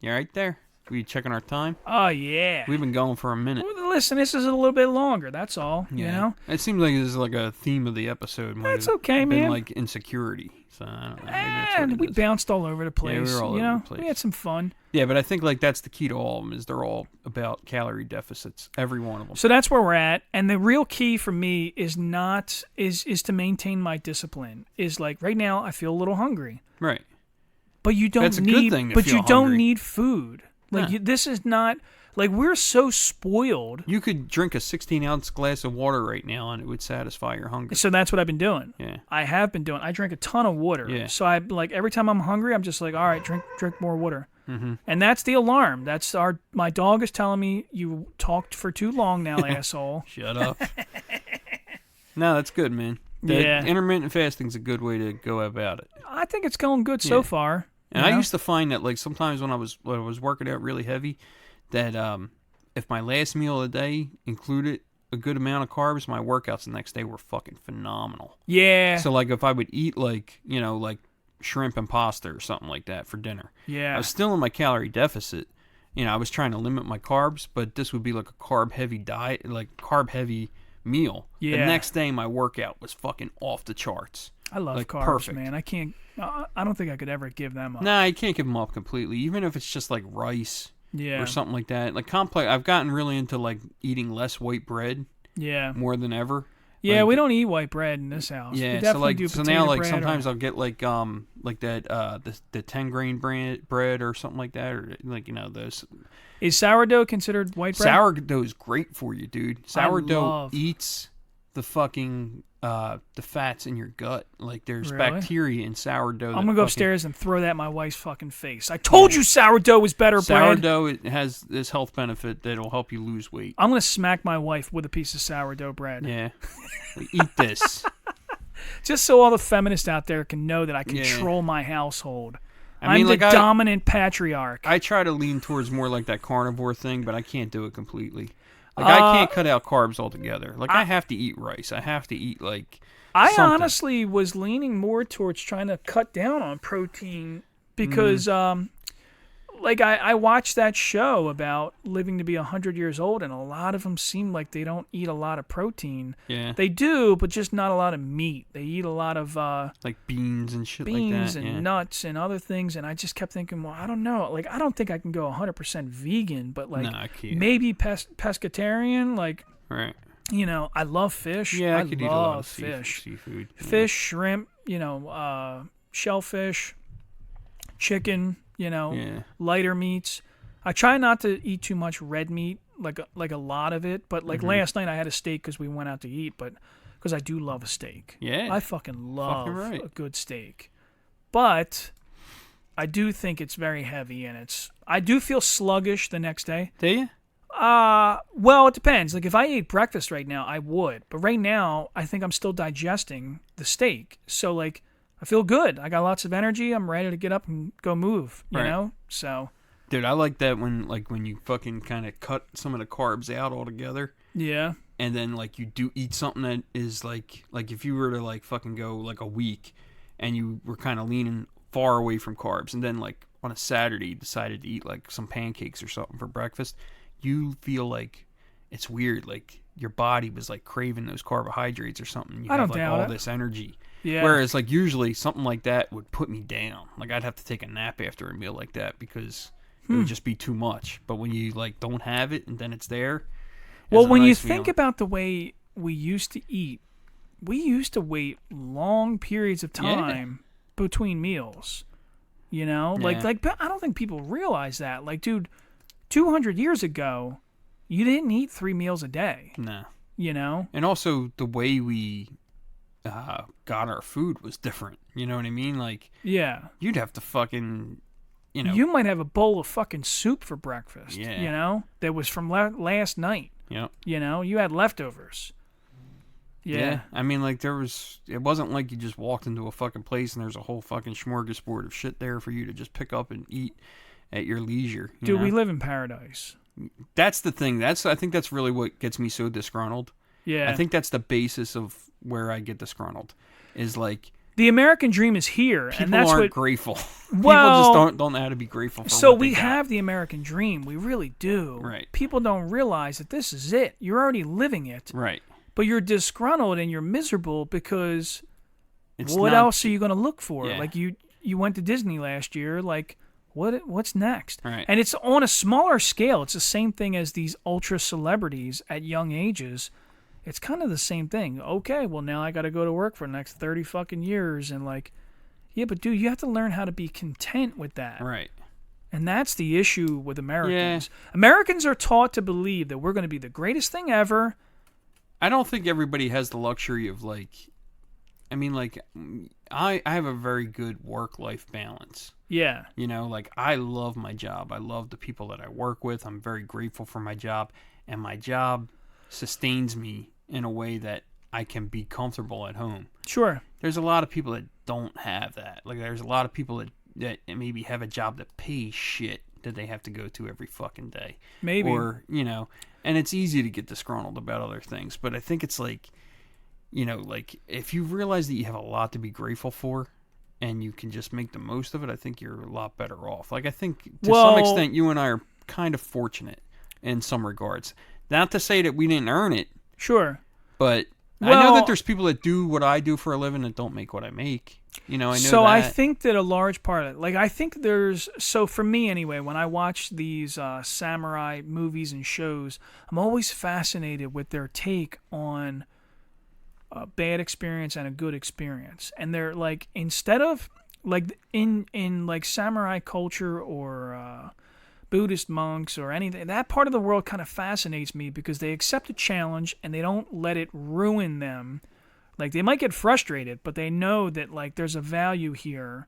S8: You all right there? We checking our time?
S9: Oh, yeah.
S8: We've been going for a minute.
S9: Well, listen, this is a little bit longer. That's all.
S8: Yeah.
S9: You know?
S8: It seems like this is like a theme of the episode.
S9: That's okay,
S8: been
S9: man.
S8: Like insecurity. So I don't know. Maybe that's what
S9: And
S8: it
S9: we
S8: is.
S9: bounced all over the place.
S8: Yeah, we were all over the place.
S9: We had some fun.
S8: Yeah, but I think like that's the key to all of them is they're all about calorie deficits. Every one of them.
S9: So that's where we're at. And the real key for me is not is to maintain my discipline. Is like right now I feel a little hungry.
S8: Right.
S9: But you don't
S8: That's a
S9: need
S8: good thing to
S9: but
S8: feel
S9: you don't
S8: hungry.
S9: need food. Like
S8: Huh.
S9: this is not like we're so spoiled.
S8: You could drink a 16-ounce glass of water right now and it would satisfy your hunger.
S9: So that's what I've been doing.
S8: Yeah.
S9: I have been doing. I drink a ton of water.
S8: Yeah.
S9: So I like every time I'm hungry, I'm just like, all right, drink more water.
S8: Mm-hmm.
S9: And that's the alarm. That's my dog is telling me you talked for too long now, asshole.
S8: Shut up. No, that's good, man. Intermittent fasting's a good way to go about it.
S9: I think it's going good so far.
S8: And I used to find that like sometimes when I was working out really heavy, that if my last meal of the day included a good amount of carbs, my workouts the next day were fucking phenomenal.
S9: Yeah.
S8: So like if I would eat like shrimp and pasta or something like that for dinner, I was still in my calorie deficit. I was trying to limit my carbs, but this would be like a carb heavy diet, like carb heavy meal.
S9: Yeah.
S8: The next day my workout was fucking off the charts.
S9: I love
S8: like,
S9: carbs,
S8: perfect.
S9: man. I can't. I don't think I could ever give them up.
S8: Nah, you can't give them up completely. Even if it's just like rice or something like that. Like complex. I've gotten really into like eating less white bread.
S9: Yeah.
S8: More than ever.
S9: Yeah,
S8: like,
S9: we don't eat white bread in this house.
S8: Yeah,
S9: we definitely
S8: so
S9: do
S8: now
S9: potato
S8: like
S9: bread
S8: sometimes
S9: or,
S8: I'll get like that the 10 grain bread or something like that, or like those.
S9: Is sourdough considered white bread?
S8: Sourdough is great for you, dude. Sourdough
S9: love-
S8: eats the fucking the fats in your gut. Like there's
S9: Really?
S8: bacteria in sourdough.
S9: I'm gonna go upstairs and throw that in my wife's fucking face. I told you sourdough was better bread.
S8: Sourdough it has this health benefit that'll help you lose weight.
S9: I'm gonna smack my wife with a piece of sourdough bread.
S8: Yeah, eat this.
S9: Just so all the feminists out there can know that I control my household.
S8: I mean,
S9: I'm the dominant patriarch.
S8: I try to lean towards more like that carnivore thing, but I can't do it completely. Like I can't cut out carbs altogether. Like I have to eat rice. I have to eat like.
S9: I
S8: something.
S9: honestly was leaning more towards trying to cut down on protein because, like, I watched that show about living to be 100 years old, and a lot of them seem like they don't eat a lot of protein.
S8: Yeah.
S9: They do, but just not a lot of meat. They eat a lot of
S8: like beans and shit
S9: beans
S8: like that.
S9: and nuts and other things, and I just kept thinking, well, I don't know. Like, I don't think I can go 100% vegan, but, like,
S8: I can't.
S9: maybe pescatarian, like...
S8: Right.
S9: I love fish.
S8: Yeah, I
S9: could
S8: could eat a lot of seafood. Yeah.
S9: Fish, shrimp, shellfish, chicken, lighter meats. I try not to eat too much red meat, like a lot of it. But like last night, I had a steak because we went out to eat. But because I do love a steak.
S8: Yeah,
S9: I fucking love
S8: right.
S9: a good steak. But I do think it's very heavy, and I do feel sluggish the next day.
S8: Do you?
S9: Well, it depends. Like, if I ate breakfast right now, I would. But right now, I think I'm still digesting the steak. So, like, I feel good. I got lots of energy. I'm ready to get up and go move, you know? So.
S8: Dude, I like that when you fucking kind of cut some of the carbs out altogether.
S9: Yeah.
S8: And then, like, you do eat something that is, like if you were to, like, fucking go, like, a week and you were kind of leaning far away from carbs and then, like, on a Saturday you decided to eat, like, some pancakes or something for breakfast, you feel like it's weird, like your body was like craving those carbohydrates or something. You have like all this energy.
S9: Yeah.
S8: Whereas like usually something like that would put me down. Like I'd have to take a nap after a meal like that because it would just be too much. But when you like don't have it and then it's there.
S9: Well, when you
S8: nice
S9: think
S8: feeling.
S9: about the way we used to eat, we used to wait long periods of time between meals. Like but I don't think people realize that. Like, dude, 200 years ago, you didn't eat 3 meals a day.
S8: No.
S9: you know?
S8: And also the way we got our food was different. You know what I mean? Like,
S9: Yeah.
S8: you'd have to fucking, you know.
S9: You might have a bowl of fucking soup for breakfast,
S8: Yeah.
S9: you know? That was from last night.
S8: Yep.
S9: You know? You had leftovers. Yeah.
S8: I mean, like, it wasn't like you just walked into a fucking place and there's a whole fucking smorgasbord of shit there for you to just pick up and eat at your leisure. You
S9: Dude,
S8: know?
S9: we live in paradise.
S8: That's the thing. I think that's really what gets me so disgruntled.
S9: Yeah.
S8: I think that's the basis of where I get disgruntled. Is like
S9: the American dream is here,
S8: people
S9: and that's
S8: aren't
S9: what
S8: grateful.
S9: Well,
S8: people just don't know how to be grateful.
S9: So
S8: what
S9: we
S8: they got.
S9: have the American dream. We really do.
S8: Right.
S9: People don't realize that this is it. You're already living it.
S8: Right.
S9: But you're disgruntled and you're miserable because
S8: It's
S9: what
S8: not-
S9: else are you going to look for?
S8: Yeah.
S9: Like you went to Disney last year. Like what's next?
S8: Right.
S9: And it's on a smaller scale. It's the same thing as these ultra celebrities at young ages. It's kind of the same thing. Okay, well now I got to go to work for the next 30 fucking years and like, yeah, but dude, you have to learn how to be content with that.
S8: Right.
S9: And that's the issue with Americans. Yeah. Americans are taught to believe that we're going to be the greatest thing ever.
S8: I don't think everybody has the luxury of like, I mean, like, I have a very good work-life balance.
S9: Yeah.
S8: You know, like, I love my job. I love the people that I work with. I'm very grateful for my job. And my job sustains me in a way that I can be comfortable at home.
S9: Sure.
S8: There's a lot of people that don't have that. Like, there's a lot of people that maybe have a job that pays shit that they have to go to every fucking day.
S9: Maybe.
S8: Or, you know, and it's easy to get disgruntled about other things. But I think it's like, you know, like, if you realize that you have a lot to be grateful for and you can just make the most of it, I think you're a lot better off. Like, I think to some extent you and I are kind of fortunate in some regards. Not to say that we didn't earn it.
S9: Sure.
S8: But I know that there's people that do what I do for a living that don't make what I make. You know, I know
S9: so
S8: that.
S9: I think that a large part of it, like, I think there's, so for me anyway, when I watch these samurai movies and shows, I'm always fascinated with their take on a bad experience and a good experience. And they're like, instead of, like, in like samurai culture or Buddhist monks or anything, that part of the world kind of fascinates me because they accept a challenge and they don't let it ruin them. Like, they might get frustrated, but they know that, like, there's a value here.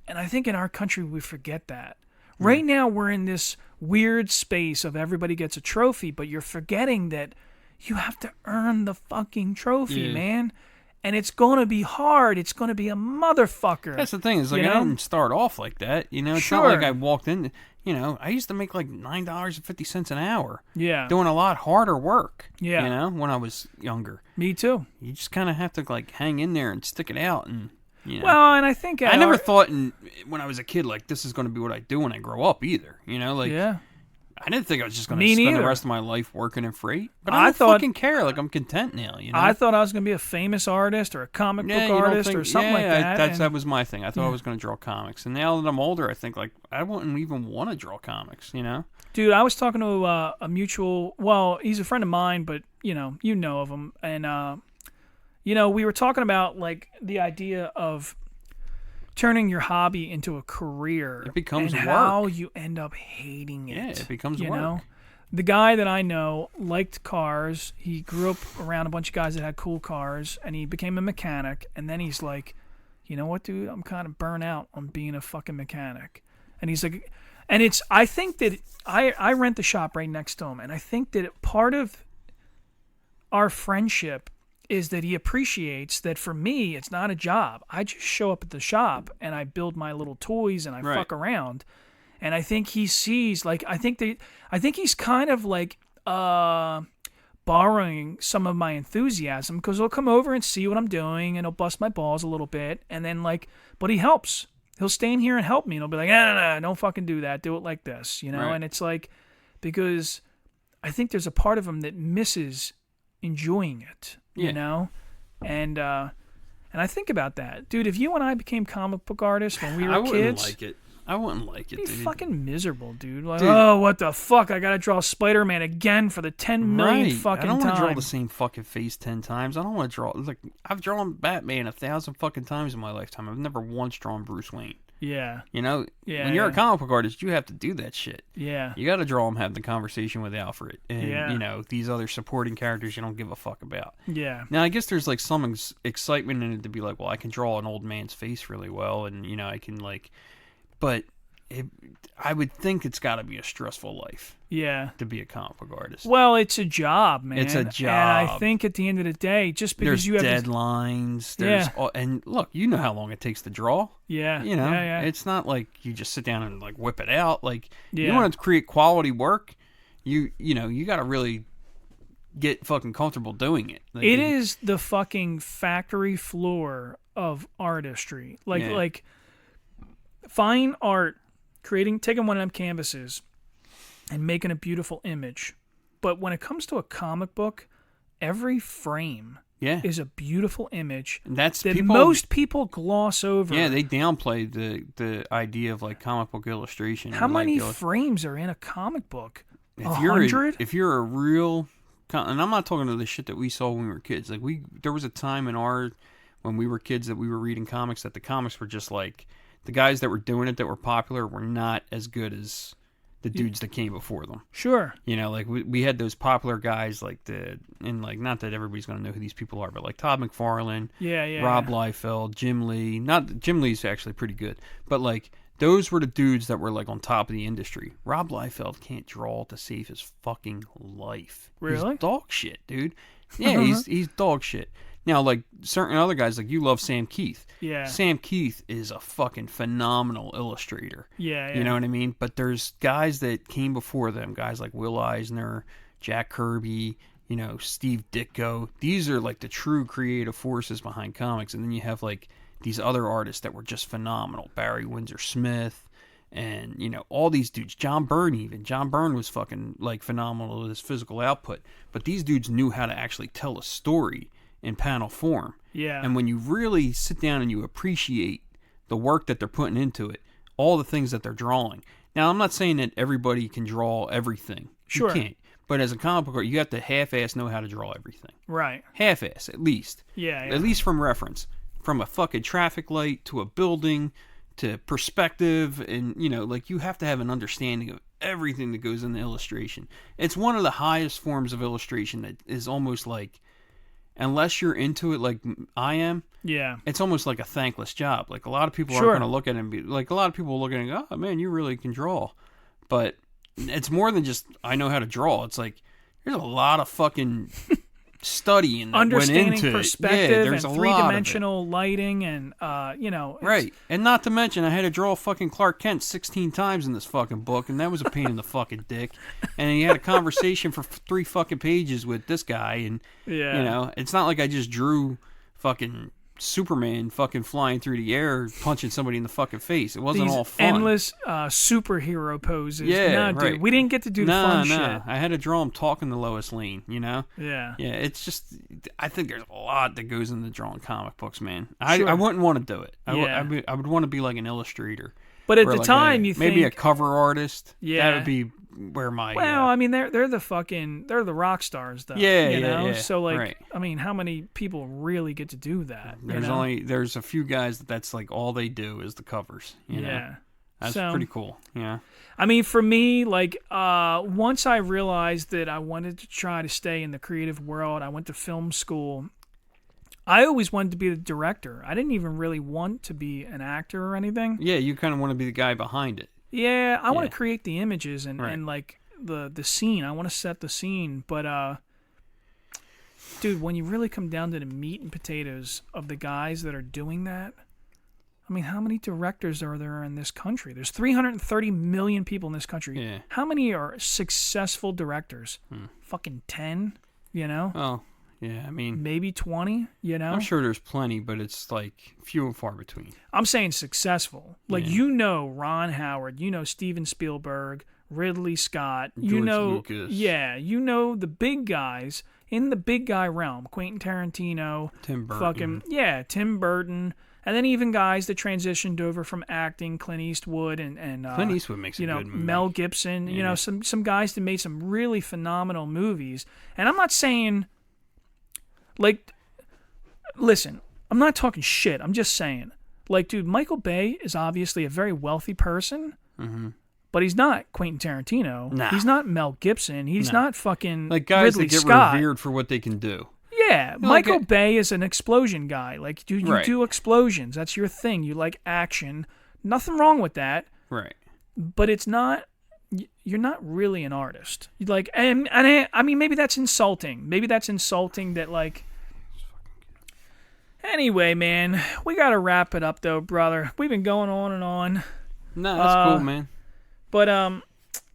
S9: And I think in our country we forget that. Right now we're in this weird space of everybody gets a trophy, but you're forgetting that you have to earn the fucking trophy, man. And it's going to be hard. It's going to be a motherfucker.
S8: That's the thing. Is like, I didn't start off like that. You know, it's not like I walked in. You know, I used to make like $9.50 an hour.
S9: Yeah.
S8: Doing a lot harder work.
S9: Yeah.
S8: You know, when I was younger.
S9: Me too.
S8: You just kind of have to like hang in there and stick it out. And, you know.
S9: Well, and I think
S8: I never thought when I was a kid, like, this is going to be what I do when I grow up either. You know, like.
S9: Yeah.
S8: I didn't think I was just going to spend the rest of my life working in freight. But I don't fucking care. Like, I'm content now, you know?
S9: I thought I was going to be a famous artist or a comic book artist or something like that.
S8: That was my thing. I thought I was going to draw comics. And now that I'm older, I think, like, I wouldn't even want to draw comics, you know?
S9: Dude, I was talking to a mutual, well, he's a friend of mine, but, you know of him. And, you know, we were talking about, like, the idea of turning your hobby into a career.
S8: It becomes
S9: and
S8: work.
S9: How you end up hating it.
S8: Yeah, it becomes
S9: you
S8: work.
S9: Know? The guy that I know liked cars. He grew up around a bunch of guys that had cool cars, and he became a mechanic. And then he's like, you know what, dude? I'm kind of burnt out on being a fucking mechanic. And he's like, and it's, I think that I rent the shop right next to him, and I think that part of our friendship is that he appreciates that for me, it's not a job. I just show up at the shop and I build my little toys and I fuck around. And I think he sees, like, I think he's kind of like borrowing some of my enthusiasm because he'll come over and see what I'm doing and he'll bust my balls a little bit. And then, like, but he helps. He'll stay in here and help me. And he'll be like, no, don't fucking do that. Do it like this, you know?
S8: Right.
S9: And it's like, because I think there's a part of him that misses enjoying it. You know, and I think about that, dude. If you and I became comic book artists when we were kids,
S8: I wouldn't like it.
S9: It'd be
S8: dude.
S9: fucking miserable, dude. Like, oh, what the fuck? I gotta draw Spider-Man again for the 10 millionth fucking time.
S8: I don't want to draw the same fucking face 10 times. I don't want to draw. Like, I've drawn Batman 1,000 fucking times in my lifetime. I've never once drawn Bruce Wayne.
S9: Yeah.
S8: You know,
S9: Yeah,
S8: when you're a
S9: yeah.
S8: comic book artist, you have to do that shit.
S9: Yeah.
S8: You got to draw them, have the conversation with Alfred, and
S9: Yeah.
S8: you know these other supporting characters you don't give a fuck about.
S9: Yeah.
S8: Now I guess there's like some excitement in it to be like, well, I can draw an old man's face really well, and you know I can like, but I would think it's got to be a stressful life.
S9: Yeah.
S8: To be a comic book artist.
S9: Well, it's a job, man.
S8: It's a job.
S9: And I think at the end of the day, just because
S8: There's
S9: you have
S8: deadlines. There's and look, you know how long it takes to draw.
S9: Yeah.
S8: You know,
S9: Yeah.
S8: it's not like you just sit down and like whip it out. Like you
S9: Yeah.
S8: want to create quality work, you know, you got to really get fucking comfortable doing it. Like,
S9: It is the fucking factory floor of artistry. Like fine art, taking one of them canvases and making a beautiful image. But when it comes to a comic book, every frame is a beautiful image
S8: that's
S9: that
S8: people,
S9: most people gloss over.
S8: Yeah, they downplay the idea of like comic book illustration.
S9: How
S8: or,
S9: many
S8: like,
S9: frames are in a comic book?
S8: if
S9: 100?
S8: If you're a real, and I'm not talking to the shit that we saw when we were kids. Like there was a time when we were kids that we were reading comics that the comics were just like the guys that were doing it that were popular were not as good as the dudes that came before them.
S9: Sure.
S8: You know, like we had those popular guys like not that everybody's going to know who these people are, but like Todd McFarlane, Rob Liefeld, Jim Lee. Jim Lee's actually pretty good, but like those were the dudes that were like on top of the industry. Rob Liefeld can't draw to save his fucking life.
S9: Really?
S8: He's dog shit, dude. Yeah, he's dog shit. Now, like certain other guys, like you love Sam Keith.
S9: Yeah.
S8: Sam Keith is a fucking phenomenal illustrator.
S9: Yeah.
S8: You know what I mean? But there's guys that came before them, guys like Will Eisner, Jack Kirby, you know, Steve Ditko. These are like the true creative forces behind comics. And then you have like these other artists that were just phenomenal. Barry Windsor Smith and, you know, all these dudes. John Byrne even. John Byrne was fucking like phenomenal with his physical output. But these dudes knew how to actually tell a story in panel form.
S9: Yeah.
S8: And when you really sit down and you appreciate the work that they're putting into it, all the things that they're drawing. Now, I'm not saying that everybody can draw everything.
S9: Sure.
S8: You can't. But as a comic book artist, you have to half-ass know how to draw everything.
S9: Right.
S8: Half-ass, at least.
S9: Yeah.
S8: At least from reference. From a fucking traffic light to a building to perspective. And, you know, like you have to have an understanding of everything that goes in the illustration. It's one of the highest forms of illustration that is almost like, unless you're into it like I am, it's almost like a thankless job. Like a lot of people aren't going to look at it and be like, a lot of people will look at it and go, oh man, you really can draw. But it's more than just, I know how to draw. It's like, there's a lot of fucking study and
S9: understanding perspective
S8: there's
S9: and
S8: a
S9: three-dimensional lighting and you know,
S8: right. And not to mention I had to draw fucking Clark Kent 16 times in this fucking book, and that was a pain in the fucking dick. And he had a conversation for 3 fucking pages with this guy, and you know, it's not like I just drew fucking Superman fucking flying through the air punching somebody in the fucking face. It wasn't
S9: these
S8: all fun.
S9: endless superhero poses.
S8: Yeah,
S9: dude,
S8: right.
S9: we didn't get to do the fun shit.
S8: I had to draw him talking to Lois Lane, you know?
S9: Yeah.
S8: Yeah, it's just, I think there's a lot that goes into drawing comic books, man. I wouldn't want to do it. I would want to be like an illustrator.
S9: But at
S8: or
S9: the
S8: like
S9: time, you
S8: maybe
S9: think...
S8: a cover artist.
S9: Yeah.
S8: That would be where my...
S9: Well, I mean, they're the rock stars, though.
S8: Yeah,
S9: you
S8: yeah,
S9: know?
S8: yeah.
S9: So, like,
S8: right.
S9: I mean, how many people really get to do that?
S8: There's a few guys that's like all they do is the covers, you know? That's pretty cool, yeah.
S9: I mean, for me, like, once I realized that I wanted to try to stay in the creative world, I went to film school. I always wanted to be the director. I didn't even really want to be an actor or anything.
S8: Yeah, you kind of want to be the guy behind it.
S9: Yeah, I want to create the images and like the scene. I want to set the scene. But dude, when you really come down to the meat and potatoes of the guys that are doing that, I mean, how many directors are there in this country? There's 330 million people in this country.
S8: Yeah.
S9: How many are successful directors? Fucking 10, you know?
S8: Oh, yeah, I mean...
S9: Maybe 20, you know?
S8: I'm sure there's plenty, but it's like few and far between.
S9: I'm saying successful. Like, you know Ron Howard, you know Steven Spielberg, Ridley Scott, you know...
S8: Lucas.
S9: Yeah, you know the big guys in the big guy realm. Quentin Tarantino.
S8: Tim Burton.
S9: Tim Burton. And then even guys that transitioned over from acting, Clint Eastwood and
S8: Clint Eastwood makes a good movie.
S9: Mel Gibson, you know, some guys that made some really phenomenal movies. And I'm not saying... Like, listen, I'm not talking shit. I'm just saying, Like, dude, Michael Bay is obviously a very wealthy person, but he's not Quentin Tarantino.
S8: Nah.
S9: He's not Mel Gibson. He's not fucking
S8: Like guys
S9: Ridley
S8: that get
S9: Scott.
S8: revered for what they can do.
S9: Yeah, Michael Bay is an explosion guy. Like, you
S8: Right.
S9: do explosions. That's your thing. You like action. Nothing wrong with that.
S8: Right.
S9: But it's not. You're not really an artist. You like, and I mean, maybe that's insulting. Maybe that's insulting that like. Anyway, man, we gotta wrap it up though, brother. We've been going on and on.
S8: No, that's cool, man.
S9: But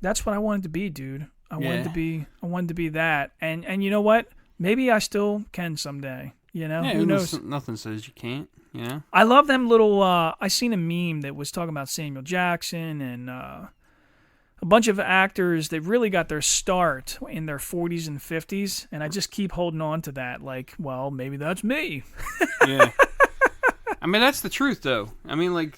S9: that's what I wanted to be, dude. I wanted to be that. And you know what? Maybe I still can someday. You know,
S8: Yeah,
S9: who knows?
S8: Nothing says you can't. You know.
S9: I love them little. I seen a meme that was talking about Samuel Jackson and a bunch of actors that really got their start in their 40s and 50s, and I just keep holding on to that. Like, well, maybe that's me.
S8: Yeah. I mean, that's the truth, though. I mean, like,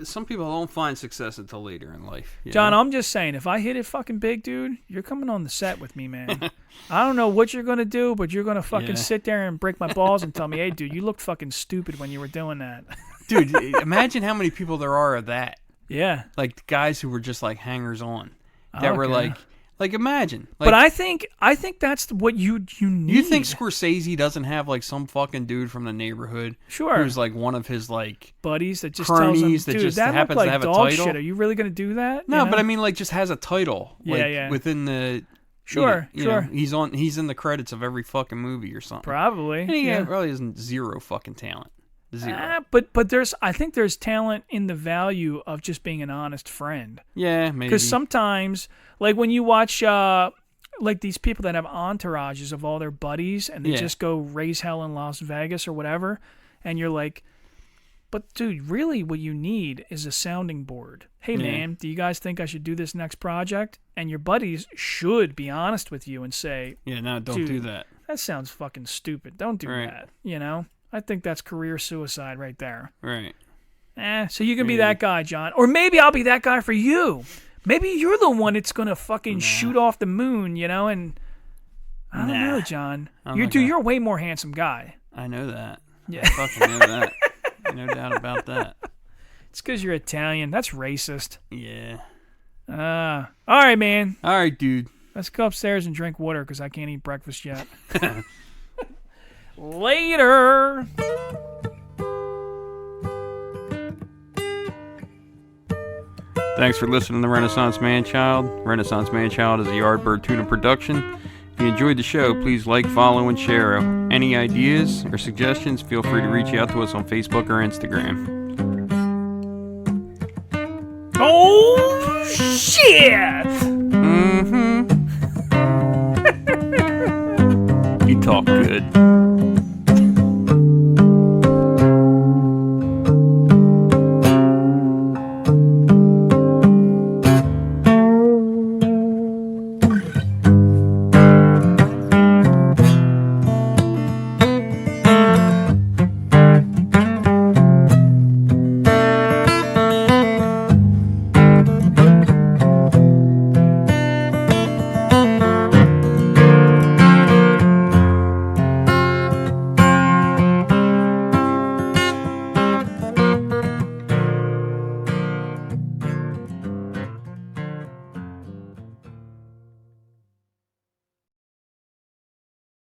S8: some people don't find success until later in life.
S9: John, I'm just saying, if I hit it fucking big, dude, you're coming on the set with me, man. I don't know what you're going to do, but you're going to fucking sit there and break my balls and tell me, hey, dude, you looked fucking stupid when you were doing that.
S8: Dude, imagine how many people there are of that.
S9: Yeah.
S8: Like, guys who were just, like, hangers-on. That were, like, imagine. Like,
S9: but I think that's what you need.
S8: You think Scorsese doesn't have, like, some fucking dude from the neighborhood?
S9: Sure.
S8: Who's, like, one of his, like...
S9: buddies that just
S8: cronies
S9: tells them,
S8: that
S9: dude,
S8: just
S9: that
S8: happens
S9: like
S8: to have
S9: dog
S8: a title?
S9: shit. Are you really going to do that?
S8: No,
S9: You know?
S8: but I mean, like, just has a title. Like,
S9: Yeah.
S8: within the...
S9: Sure,
S8: you
S9: sure.
S8: know, he's in the credits of every fucking movie or something.
S9: Probably.
S8: And he
S9: yeah.
S8: really isn't zero fucking talent. Zero.
S9: But I think there's talent in the value of just being an honest friend.
S8: Yeah, maybe.
S9: Because sometimes, like when you watch, like these people that have entourages of all their buddies, and they just go raise hell in Las Vegas or whatever, and you're like, but dude, really, what you need is a sounding board. Hey man, do you guys think I should do this next project? And your buddies should be honest with you and say,
S8: yeah, no, don't do that.
S9: That sounds fucking stupid. Don't do that. You know. I think that's career suicide right there.
S8: Right.
S9: So you can be that guy, John. Or maybe I'll be that guy for you. Maybe you're the one that's going to fucking shoot off the moon, you know? And I don't know, John. You're a way more handsome guy.
S8: I know that.
S9: Yeah.
S8: I fucking know that. No doubt about that.
S9: It's because you're Italian. That's racist.
S8: Yeah.
S9: All right, man.
S8: All right, dude.
S9: Let's go upstairs and drink water because I can't eat breakfast yet. Later.
S8: Thanks for listening to Renaissance Man-Child. Renaissance Man-Child is a Yardbird Tuna production. If you enjoyed the show, please like, follow, and share. Any ideas or suggestions, feel free to reach out to us on Facebook or Instagram.
S9: Oh, shit!
S8: You talk good.